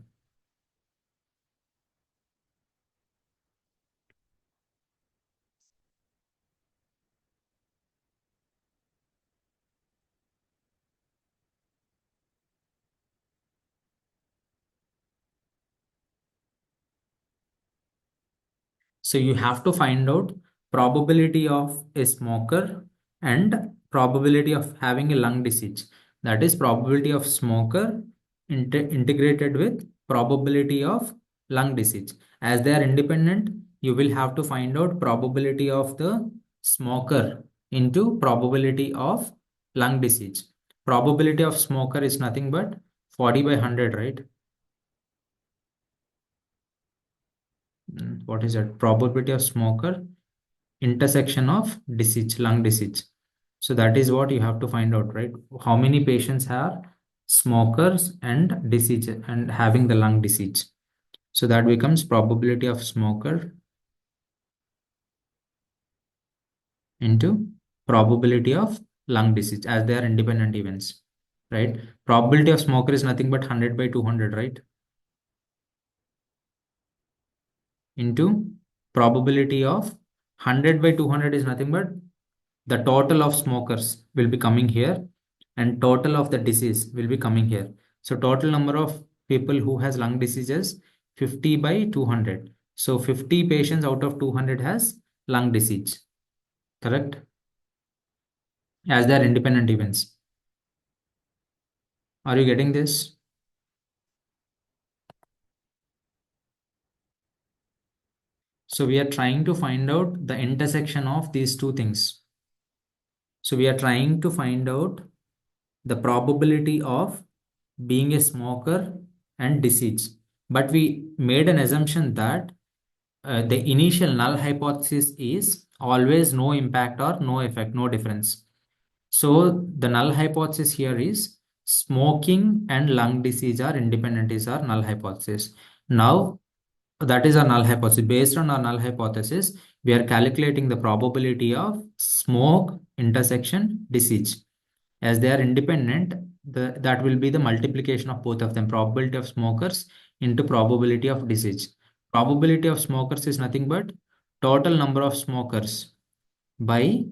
So you have to find out probability of a smoker and probability of having a lung disease. That is probability of smoker integrated with probability of lung disease. As they are independent, you will have to find out probability of the smoker into probability of lung disease. Probability of smoker is nothing but 40 by 100, right? What is that? Probability of smoker intersection of disease, lung disease. So that is what you have to find out, right? How many patients are smokers and disease and having the lung disease. So that becomes probability of smoker into probability of lung disease, as they are independent events, right? Probability of smoker is nothing but 100 by 200, right? Into probability of 100 by 200 is nothing but the total of smokers will be coming here and total of the disease will be coming here. So total number of people who has lung disease is 50 by 200. So 50 patients out of 200 has lung disease, correct? As they are independent events. Are you getting this? So we are trying to find out the intersection of these two things. So we are trying to find out the probability of being a smoker and disease. But we made an assumption that the initial null hypothesis is always no impact or no effect, no difference. So the null hypothesis here is smoking and lung disease are independent is our null hypothesis. Now that is our null hypothesis. Based on our null hypothesis, we are calculating the probability of smoke intersection disease. As they are independent, that will be the multiplication of both of them, probability of smokers into probability of disease. Probability of smokers is nothing but total number of smokers by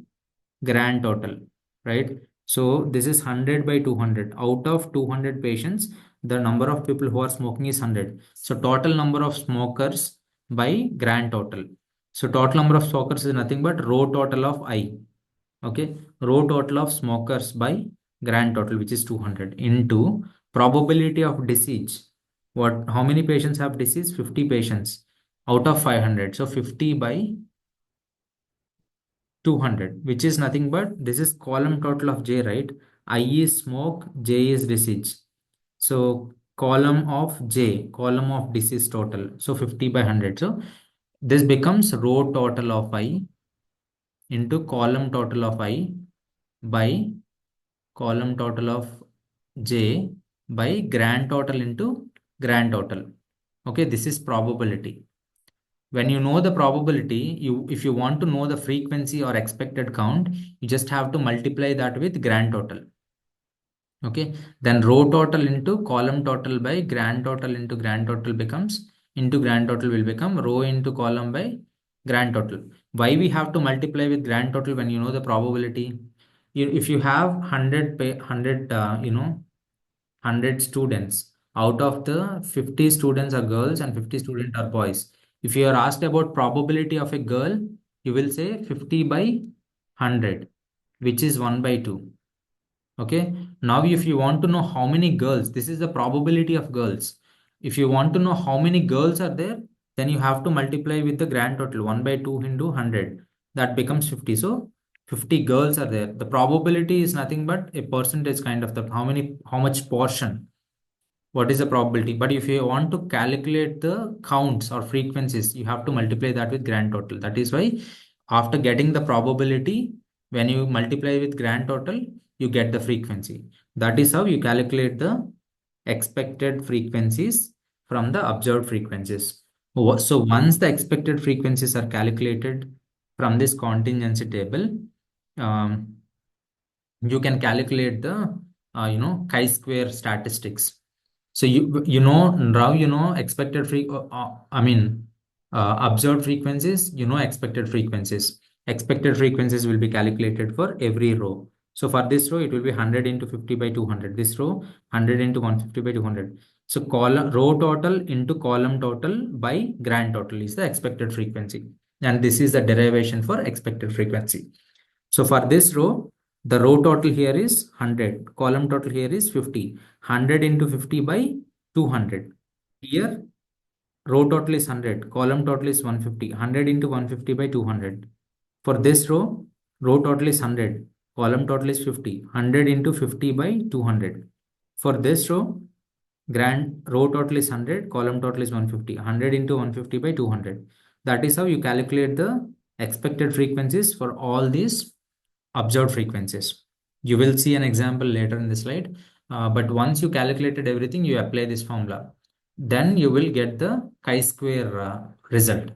grand total, right? So this is 100 by 200. Out of 200 patients, the number of people who are smoking is 100. So total number of smokers by grand total. So total number of smokers is nothing but row total of I. Okay, row total of smokers by grand total, which is 200, into probability of disease. What? How many patients have disease? 50 patients out of 500. So 50 by 200, which is nothing but this is column total of J, right? I is smoke, J is disease. So column of J, column of disease total. So 50 by 100. So this becomes row total of I into column total of I by column total of J by grand total into grand total. Okay, this is probability. When you know the probability, if you want to know the frequency or expected count, you just have to multiply that with grand total. Okay, then row total into column total by grand total into grand total becomes into grand total will become row into column by grand total. Why we have to multiply with grand total when you know the probability? If you have 100 students, out of the 50 students are girls and 50 students are boys. If you are asked about probability of a girl, you will say 50 by 100, which is 1 by 2. Okay, now if you want to know how many girls, this is the probability of girls. If you want to know how many girls are there, then you have to multiply with the grand total, 1 by 2 into 100. That becomes 50. So 50 girls are there. The probability is nothing but a percentage kind of the how much portion, what is the probability. But if you want to calculate the counts or frequencies, you have to multiply that with grand total. That is why after getting the probability, when you multiply with grand total, you get the frequency. That is how you calculate the expected frequencies from the observed frequencies. So once the expected frequencies are calculated from this contingency table, um, you can calculate the chi-square statistics. So now expected observed frequencies, expected frequencies. Expected frequencies will be calculated for every row. So for this row, it will be 100 into 50 by 200. This row, 100 into 150 by 200. So row total into column total by grand total is the expected frequency. And this is the derivation for expected frequency. So for this row, the row total here is 100, column total here is 50. 100 into 50 by 200. Here, row total is 100, column total is 150. 100 into 150 by 200. For this row total is 100, column total is 50. 100 into 50 by 200. For this row total is 100, column total is 150. 100 into 150 by 200. That is how you calculate the expected frequencies for all these observed frequencies. You will see an example later in the slide. But once you calculated everything, you apply this formula. Then you will get the chi-square result.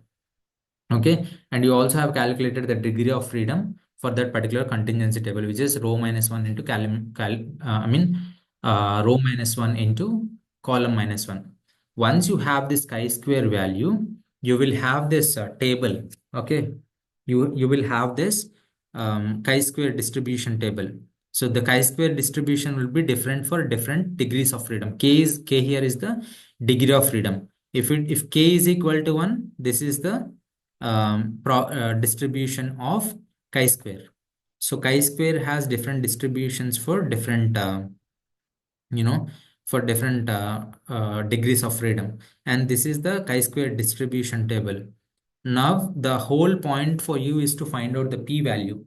Okay, and you also have calculated the degree of freedom for that particular contingency table, which is row minus 1 into row minus 1 into column minus 1. Once you have this chi-square value, you will have this table. Okay, you will have this chi-square distribution table. So the chi-square distribution will be different for different degrees of freedom. K here is the degree of freedom. If k is equal to 1, this is the distribution of chi-square. So chi-square has different distributions for different for different degrees of freedom, and this is the chi-square distribution table. Now the whole point for you is to find out the p-value.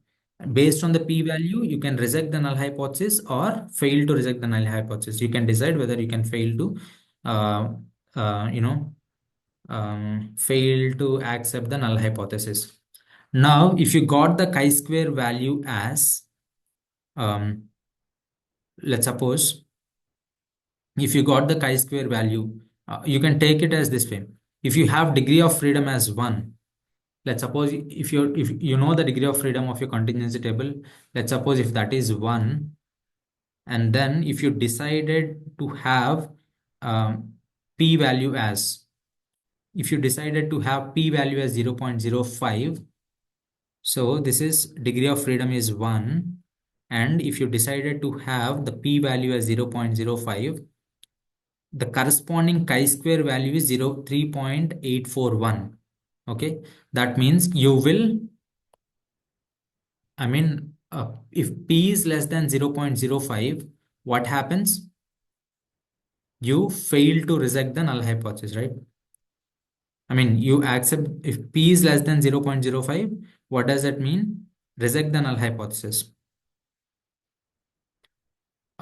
Based on the p-value, you can reject the null hypothesis or fail to reject the null hypothesis. You can decide whether you can fail to uh, fail to accept the null hypothesis. Now if you got the chi-square value as let's suppose if you got the chi-square value, you can take it as this way. If you have degree of freedom as 1, let's suppose if you know the degree of freedom of your contingency table, let's suppose if that is 1, and then if you decided to have p value as, if you decided to have p value as 0.05, so this is degree of freedom is 1, and if you decided to have the p value as 0.05, the corresponding chi-square value is 3.841. Okay, that means you will, if p is less than 0.05, what happens? You fail to reject the null hypothesis, right? You accept. If p is less than 0.05, what does that mean? Reject the null hypothesis.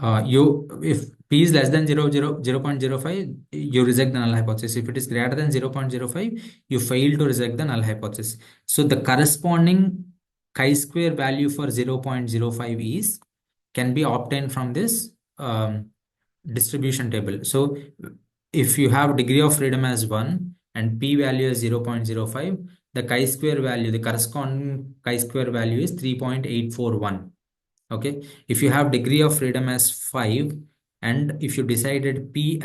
If p is less than 0.05, you reject the null hypothesis. If it is greater than 0.05, you fail to reject the null hypothesis. So the corresponding chi-square value for 0.05 can be obtained from this distribution table. So if you have degree of freedom as 1 and p value is 0.05, the chi-square value, the corresponding chi-square value is 3.841. Okay, if you have degree of freedom as 5, and if you decided p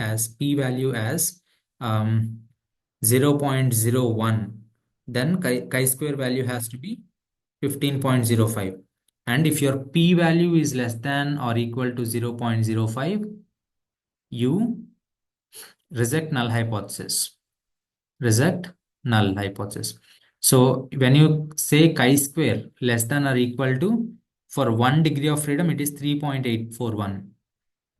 value as 0.01, then chi-square value has to be 15.05. And if your p value is less than or equal to 0.05, you reject null hypothesis. Reject null hypothesis. So when you say chi-square less than or equal to, for 1 degree of freedom, it is 3.841.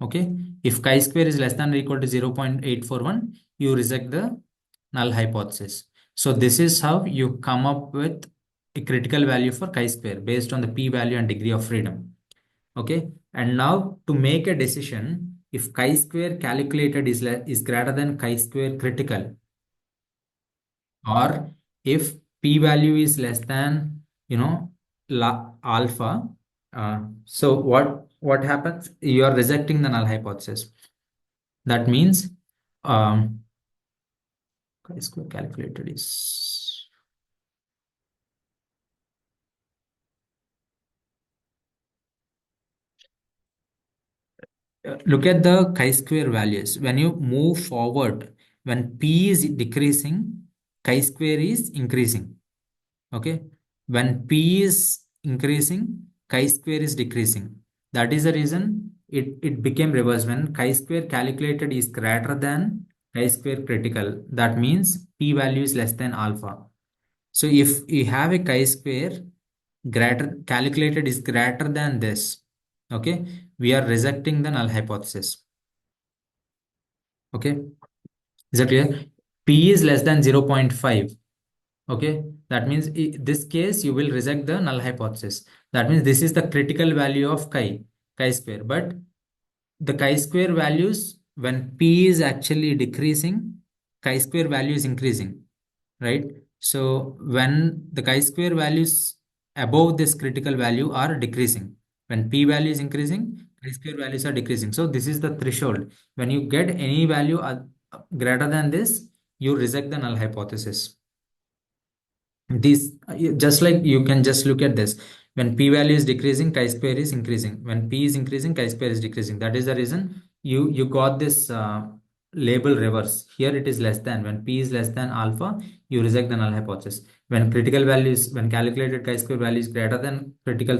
Okay. If chi-square is less than or equal to 0.841, you reject the null hypothesis. So this is how you come up with a critical value for chi-square based on the p-value and degree of freedom. Okay. And now to make a decision, if chi-square calculated is greater than chi-square critical, or if p value is less than alpha, so what happens? You are rejecting the null hypothesis. That means chi-square calculated is look at the chi-square values. When you move forward, when p is decreasing, chi-square is increasing. Okay, when p is increasing, chi-square is decreasing. That is the reason it became reverse. When chi-square calculated is greater than chi-square critical, that means p value is less than alpha. So if you have a chi-square greater calculated is greater than this, okay, we are rejecting the null hypothesis. Okay, is that clear? P is less than 0.5. Okay, that means in this case you will reject the null hypothesis. That means this is the critical value of chi-square. But the chi-square values, when p is actually decreasing, chi-square value is increasing, right? So when the chi-square values above this critical value are decreasing, when p value is increasing, chi-square values are decreasing. So this is the threshold. When you get any value greater than this, you reject the null hypothesis. These just like you can just look at this. When p value is decreasing, chi-square is increasing. When p is increasing, chi-square is decreasing. That is the reason you got this label reverse. Here it is less than. When p is less than alpha, you reject the null hypothesis. When critical values, when calculated chi-square value is greater than critical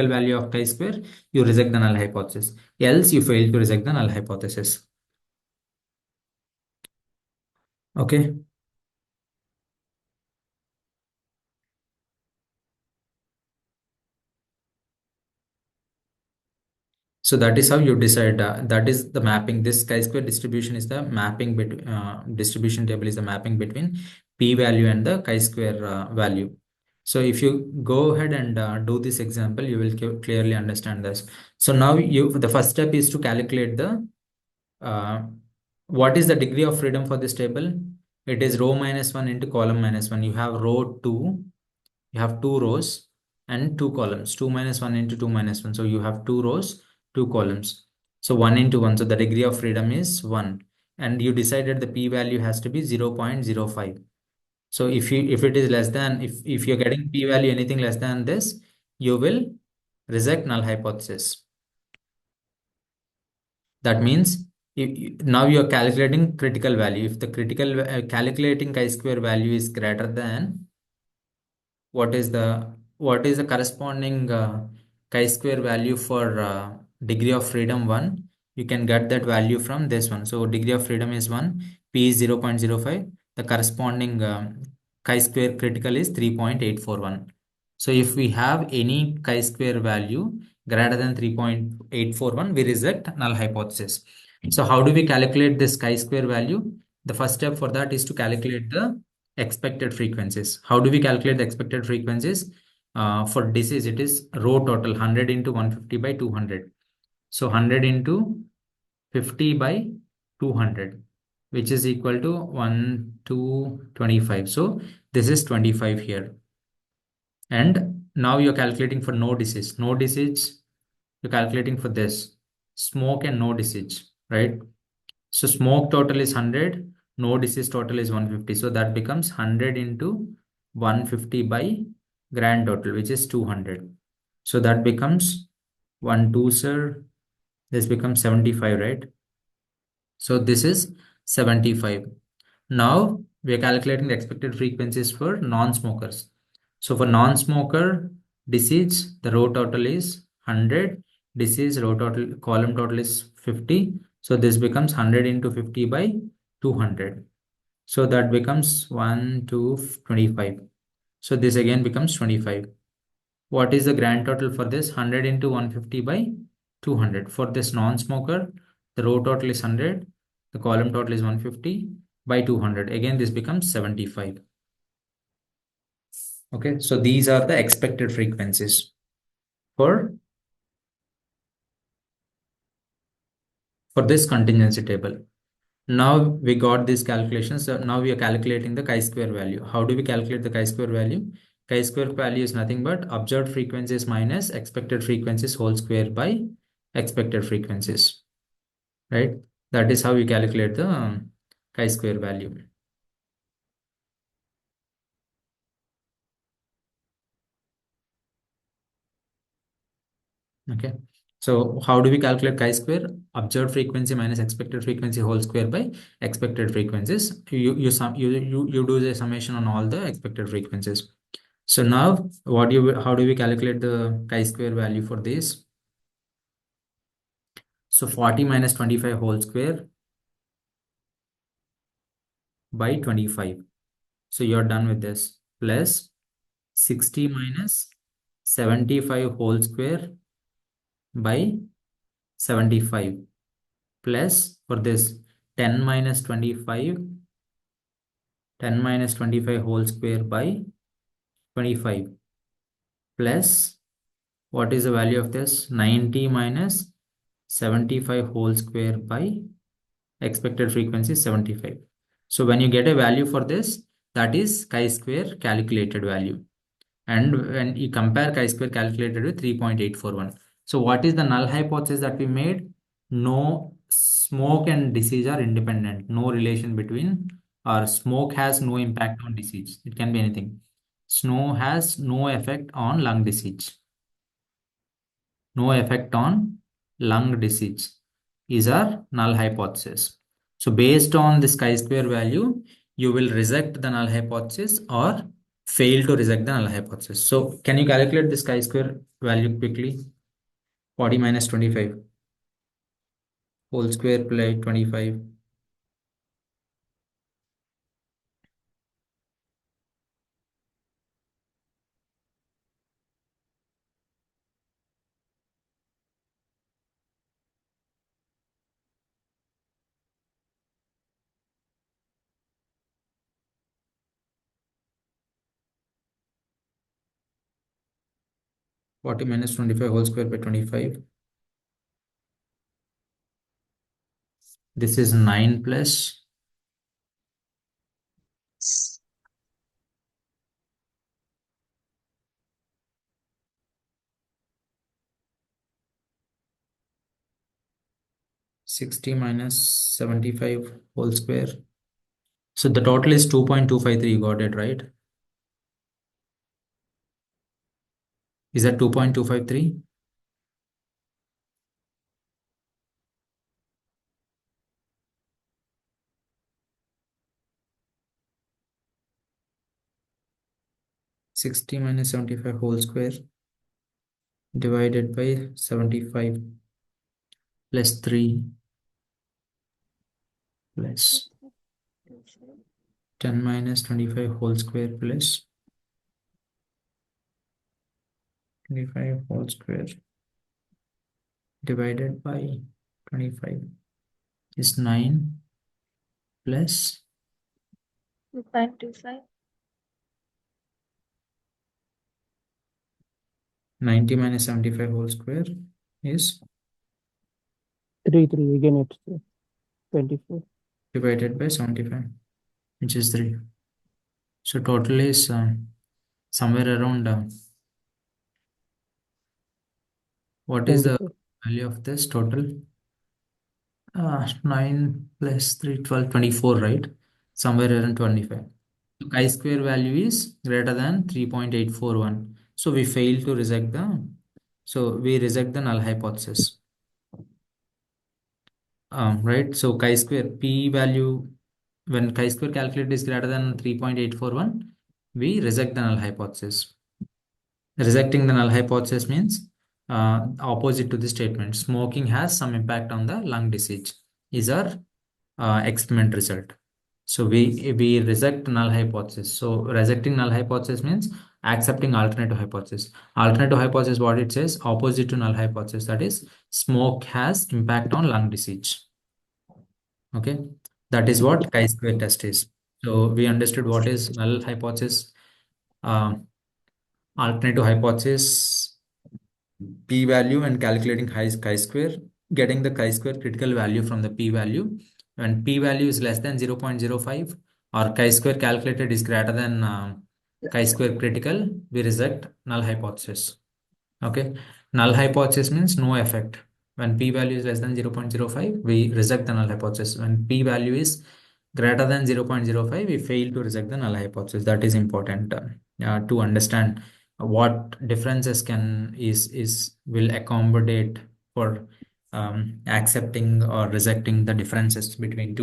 value of chi-square, you reject the null hypothesis. Else you fail to reject the null hypothesis. Okay. So that is how you decide. That is the mapping. This chi-square distribution is the mapping between distribution table is the mapping between p-value and the chi-square value. So if you go ahead and do this example, you will clearly understand this. So now the first step is to calculate the what is the degree of freedom for this table. It is row minus 1 into column minus 1. You have row 2. You have two rows and two columns. 2 minus 1 into 2 minus 1. So you have two rows, two columns. So 1 into 1. So the degree of freedom is 1. And you decided the p-value has to be 0.05. So if it is less than, if you're getting p-value anything less than this, you will reject null hypothesis. That means now you are calculating critical value. If the critical calculating chi-square value is greater than what is the corresponding chi-square value for degree of freedom 1, you can get that value from this one. So degree of freedom is 1, p is 0.05, the corresponding chi-square critical is 3.841. So if we have any chi-square value greater than 3.841, we reject null hypothesis. So how do we calculate this chi-square value? The first step for that is to calculate the expected frequencies. How do we calculate the expected frequencies? For disease, it is row total 100 into 150 by 200. So 100 into 50 by 200, which is equal to 1 to 25. So this is 25 here. And now you're calculating for no disease. No disease, you're calculating for this. Smoke and no disease, right? So smoke total is 100, no disease total is 150. So that becomes 100 into 150 by grand total, which is 200. So that becomes 1 2 sir. This becomes 75, right? So this is 75. Now we are calculating the expected frequencies for non-smokers. So for non-smoker disease, the row total is 100. Disease row total column total is 50. So this becomes 100 into 50 by 200. So that becomes 1 to 25. So this again becomes 25. What is the grand total for this? 100 into 150 by 200. For this non-smoker, the row total is 100. The column total is 150 by 200. Again, this becomes 75. Okay, so these are the expected frequencies for this contingency table. Now we got these calculations. So now we are calculating the chi-square value. How do we calculate the chi-square value? Chi-square value is nothing but observed frequencies minus expected frequencies whole square by expected frequencies, right? That is how we calculate the chi-square value. Okay. So how do we calculate chi-square? Observed frequency minus expected frequency whole square by expected frequencies. You do the summation on all the expected frequencies. So now how do we calculate the chi-square value for this? So 40 minus 25 whole square by 25. So you're done with this. Plus 60 minus 75 whole square by 75. Plus for this 10 minus 25 whole square by 25. Plus what is the value of this? 90 minus 75 whole square by expected frequency is 75. So when you get a value for this, that is chi-square calculated value. And when you compare chi-square calculated with 3.841. So what is the null hypothesis that we made? No, smoke and disease are independent. No relation between, or smoke has no impact on disease. It can be anything. Snow has no effect on lung disease. No effect on lung disease is our null hypothesis. So based on this chi-square value, you will reject the null hypothesis or fail to reject the null hypothesis. So can you calculate this chi-square value quickly? 40 minus 25 whole square plus 25. 40 minus 25 whole square by 25. This is 9 plus 60 minus 75 whole square. So the total is 2.253. You got it, right? Is that 2.253? Sixty minus 75 whole square divided by 75 plus 3 plus 10 minus 25 whole square plus 25 whole square divided by 25 is 9 plus 2.25. 90 minus 75 whole square is 3. Again, it's 24. divided by 75, which is 3. So total is somewhere around what is the 24. value of this total? 9 plus 3, 12, 24, right? Somewhere around 25. So chi-square value is greater than 3.841. So we fail to reject we reject the null hypothesis. Right? So chi-square p value, when chi-square calculated is greater than 3.841, we reject the null hypothesis. Rejecting the null hypothesis means opposite to the statement. Smoking has some impact on the lung disease is our experiment result. So we reject null hypothesis. So rejecting null hypothesis means accepting alternative hypothesis. Alternative hypothesis, what it says, opposite to null hypothesis, that is smoke has impact on lung disease. Okay, that is what chi-square test is. So we understood what is null hypothesis, alternative hypothesis, p-value, and calculating chi-square, getting the chi-square critical value from the p-value. When p-value is less than 0.05 or chi-square calculated is greater than chi-square critical, we reject null hypothesis. Okay, null hypothesis means no effect. When p-value is less than 0.05, we reject the null hypothesis. When p-value is greater than 0.05, we fail to reject the null hypothesis. That is important to understand what differences will accommodate for accepting or rejecting the differences between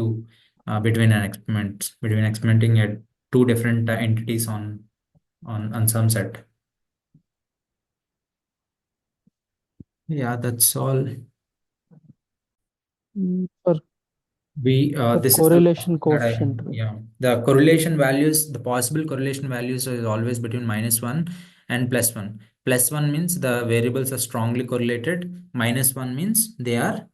between experimenting at two different entities on some set. Yeah, that's all. For This is the correlation that coefficient, right? the correlation values, the possible correlation values is always between -1 and +1. +1 means the variables are strongly correlated. -1 means they are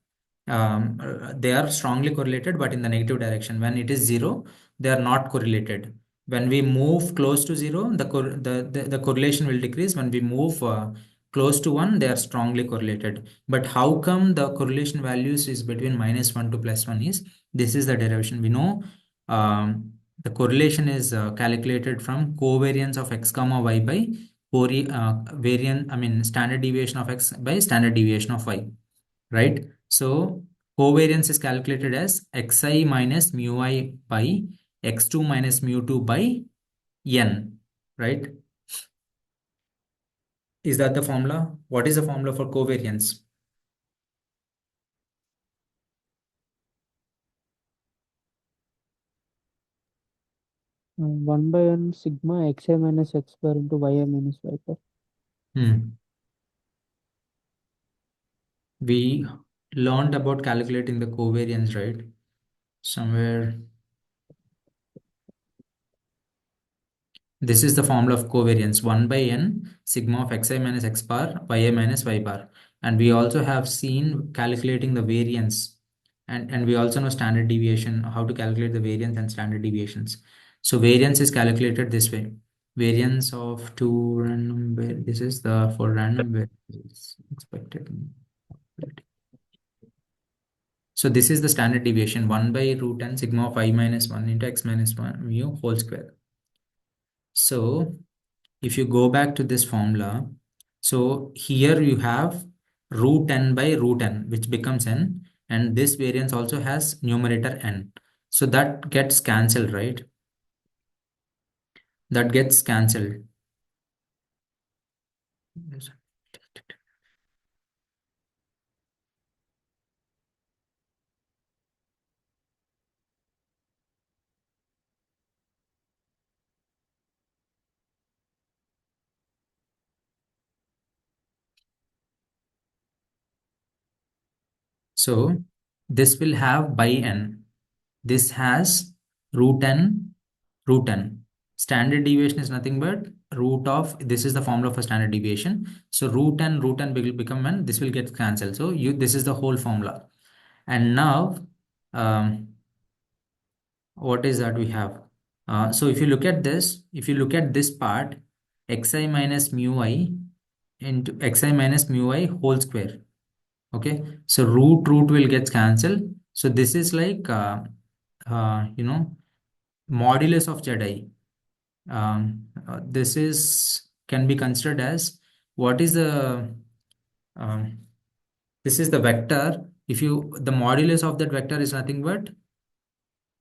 strongly correlated, but in the negative direction. When it is 0, they are not correlated. When we move close to 0, the correlation will decrease. When we move close to 1, they are strongly correlated. But how come the correlation values is between -1 to +1 is, this is the derivation. We know the correlation is calculated from covariance of x comma y by standard deviation of x by standard deviation of y, right? So covariance is calculated as xi minus mu I by x2 minus mu2 by n, right? Is that the formula? What is the formula for covariance? 1 by n sigma xi minus x bar into yi minus y bar. We learned about calculating the covariance, right? Somewhere. This is the formula of covariance, 1 by n sigma of xi minus x bar yi minus y bar. And we also have seen calculating the variance, and we also know standard deviation, how to calculate the variance and standard deviations. So variance is calculated this way. variance of two random this is the for random variables expected probability. So this is the standard deviation 1 by root n sigma of I minus 1 into x minus 1 mu whole square. So if you go back to this formula, so here you have root n by root n, which becomes n, and this variance also has numerator n. So that gets cancelled, right? That gets cancelled. So this will have by n. This has root n, root n. Standard deviation is nothing but root of, this is the formula for standard deviation. So root n will become n, this will get cancelled. So this is the whole formula. And now, what is that we have? So if you look at this part, xi minus mu I into xi minus mu I whole square. Okay, so root will get cancelled. So this is like modulus of zi. This is can be considered as what is the this is the vector. If you the modulus of that vector is nothing but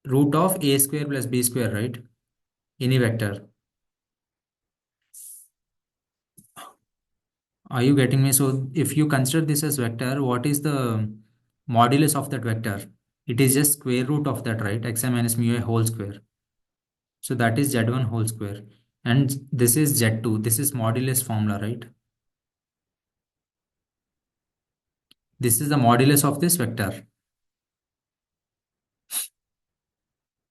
root of a square plus b square, right? Any vector. Are you getting me? So if you consider this as vector, what is the modulus of that vector? It is just square root of that, right? Xi minus mu I whole square. So that is z1 whole square. And this is z2. This is modulus formula, right? This is the modulus of this vector.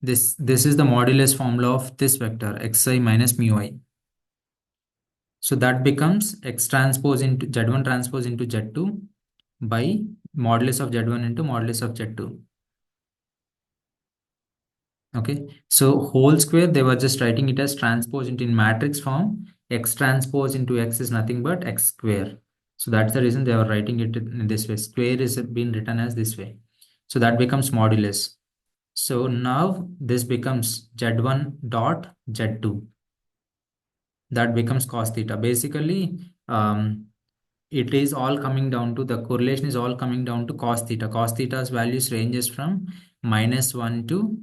This is the modulus formula of this vector, xi minus mu I. So that becomes x transpose into z1 transpose into z2 by modulus of z1 into modulus of z2. Okay, so whole square, they were just writing it as transpose into in matrix form. X transpose into x is nothing but x square. So that's the reason they are writing it in this way. Square is being written as this way. So that becomes modulus. So now this becomes z1 dot z2. That becomes cos theta. Basically, it is all coming down to the correlation is all coming down to cos theta. Cos theta's values ranges from -1 to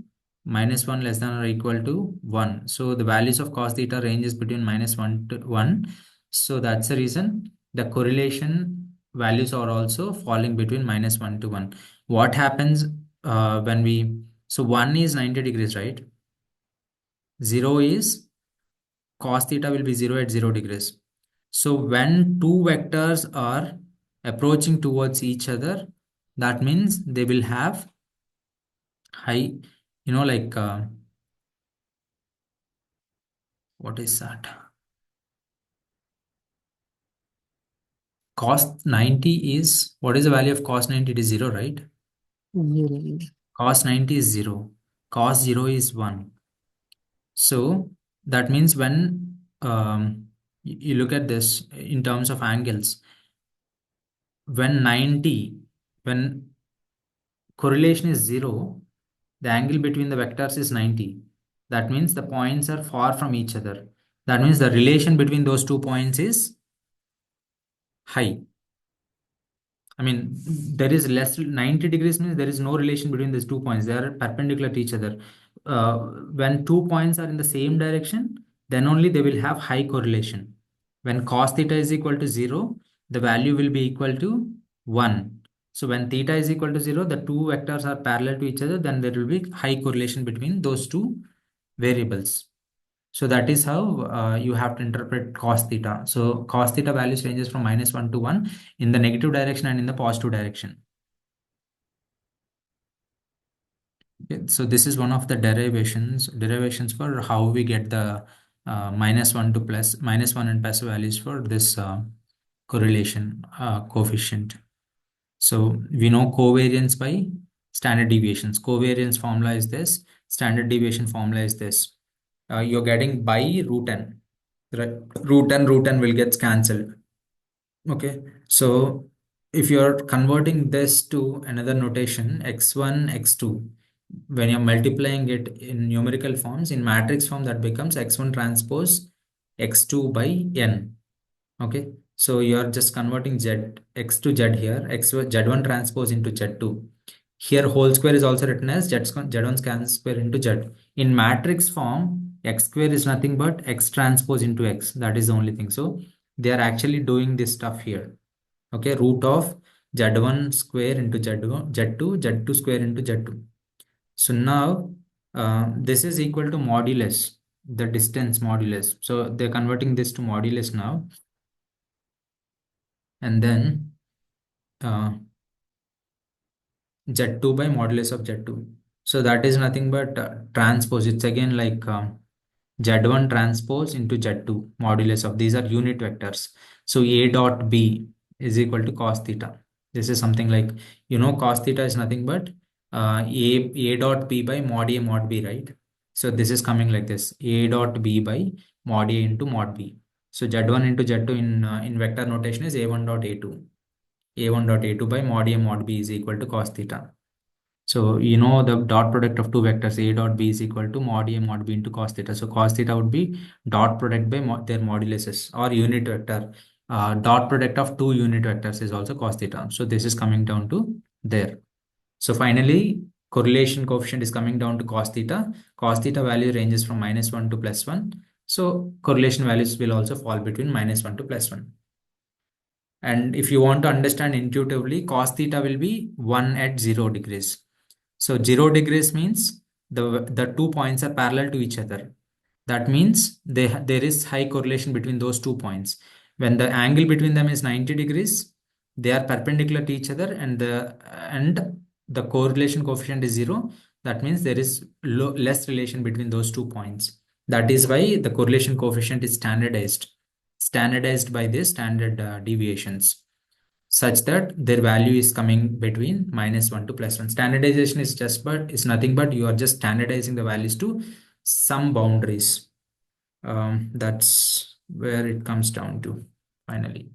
-1 less than or equal to 1. So the values of cos theta ranges between -1 to 1. So that's the reason the correlation values are also falling between -1 to 1. What happens when we, so 1 is 90 degrees, right? 0 is cos theta will be 0 at 0 degrees. So when two vectors are approaching towards each other, that means they will have high, like what is that? Cos 90 is, what is the value of cos 90? It is 0, right? 0. Cos 90 is 0. Cos 0 is 1. So that means when you look at this in terms of angles, when correlation is 0, the angle between the vectors is 90. That means the points are far from each other. That means the relation between those 2 points is high. I mean, there is less, 90 degrees means there is no relation between these 2 points. They are perpendicular to each other. When 2 points are in the same direction, then only they will have high correlation. When cos theta is equal to 0, the value will be equal to 1. So when theta is equal to 0, the two vectors are parallel to each other, then there will be high correlation between those two variables. So that is how you have to interpret cos theta. So cos theta values ranges from -1 to 1 in the negative direction and in the positive direction. Okay, so this is one of the derivations for how we get the -1 to -1 and plus values for this correlation coefficient. So we know covariance by standard deviations. Covariance formula is this. Standard deviation formula is this. You're getting by root n. right? Root and will get cancelled. Okay, so if you're converting this to another notation, x1, x2, when you're multiplying it in numerical forms, in matrix form, that becomes x1 transpose x2 by n. Okay, so you're just converting x to z here, z1 transpose into z2. Here whole square is also written as z1 square into z. In matrix form, x square is nothing but x transpose into x. That is the only thing. So they are actually doing this stuff here. Okay, root of z1 square into z2 square into z2. So now this is equal to modulus, the distance modulus. So they're converting this to modulus now. And then z2 by modulus of z2. So that is nothing but transpose. It's again like z1 transpose into z2 modulus of, these are unit vectors. So a dot b is equal to cos theta. This is something like, cos theta is nothing but a dot b by mod b, right? So this is coming like this, a dot b by mod a into mod b. So z1 into z2 in vector notation is a1 dot a2. a1 dot a2 by mod a mod b is equal to cos theta. So the dot product of two vectors a dot b is equal to mod a mod b into cos theta. So cos theta would be dot product by their moduluses or unit vector. Dot product of two unit vectors is also cos theta. So this is coming down to there. So finally, correlation coefficient is coming down to cos theta. Cos theta value ranges from -1 to +1. So correlation values will also fall between -1 to +1. And if you want to understand intuitively, cos theta will be 1 at 0 degrees. So 0 degrees means the 2 points are parallel to each other. That means there is high correlation between those 2 points. When the angle between them is 90 degrees, they are perpendicular to each other, and the correlation coefficient is 0. That means there is less relation between those 2 points. That is why the correlation coefficient is standardized by the standard deviations, such that their value is coming between -1 to +1. Standardization is nothing but you are just standardizing the values to some boundaries. That's where it comes down to finally.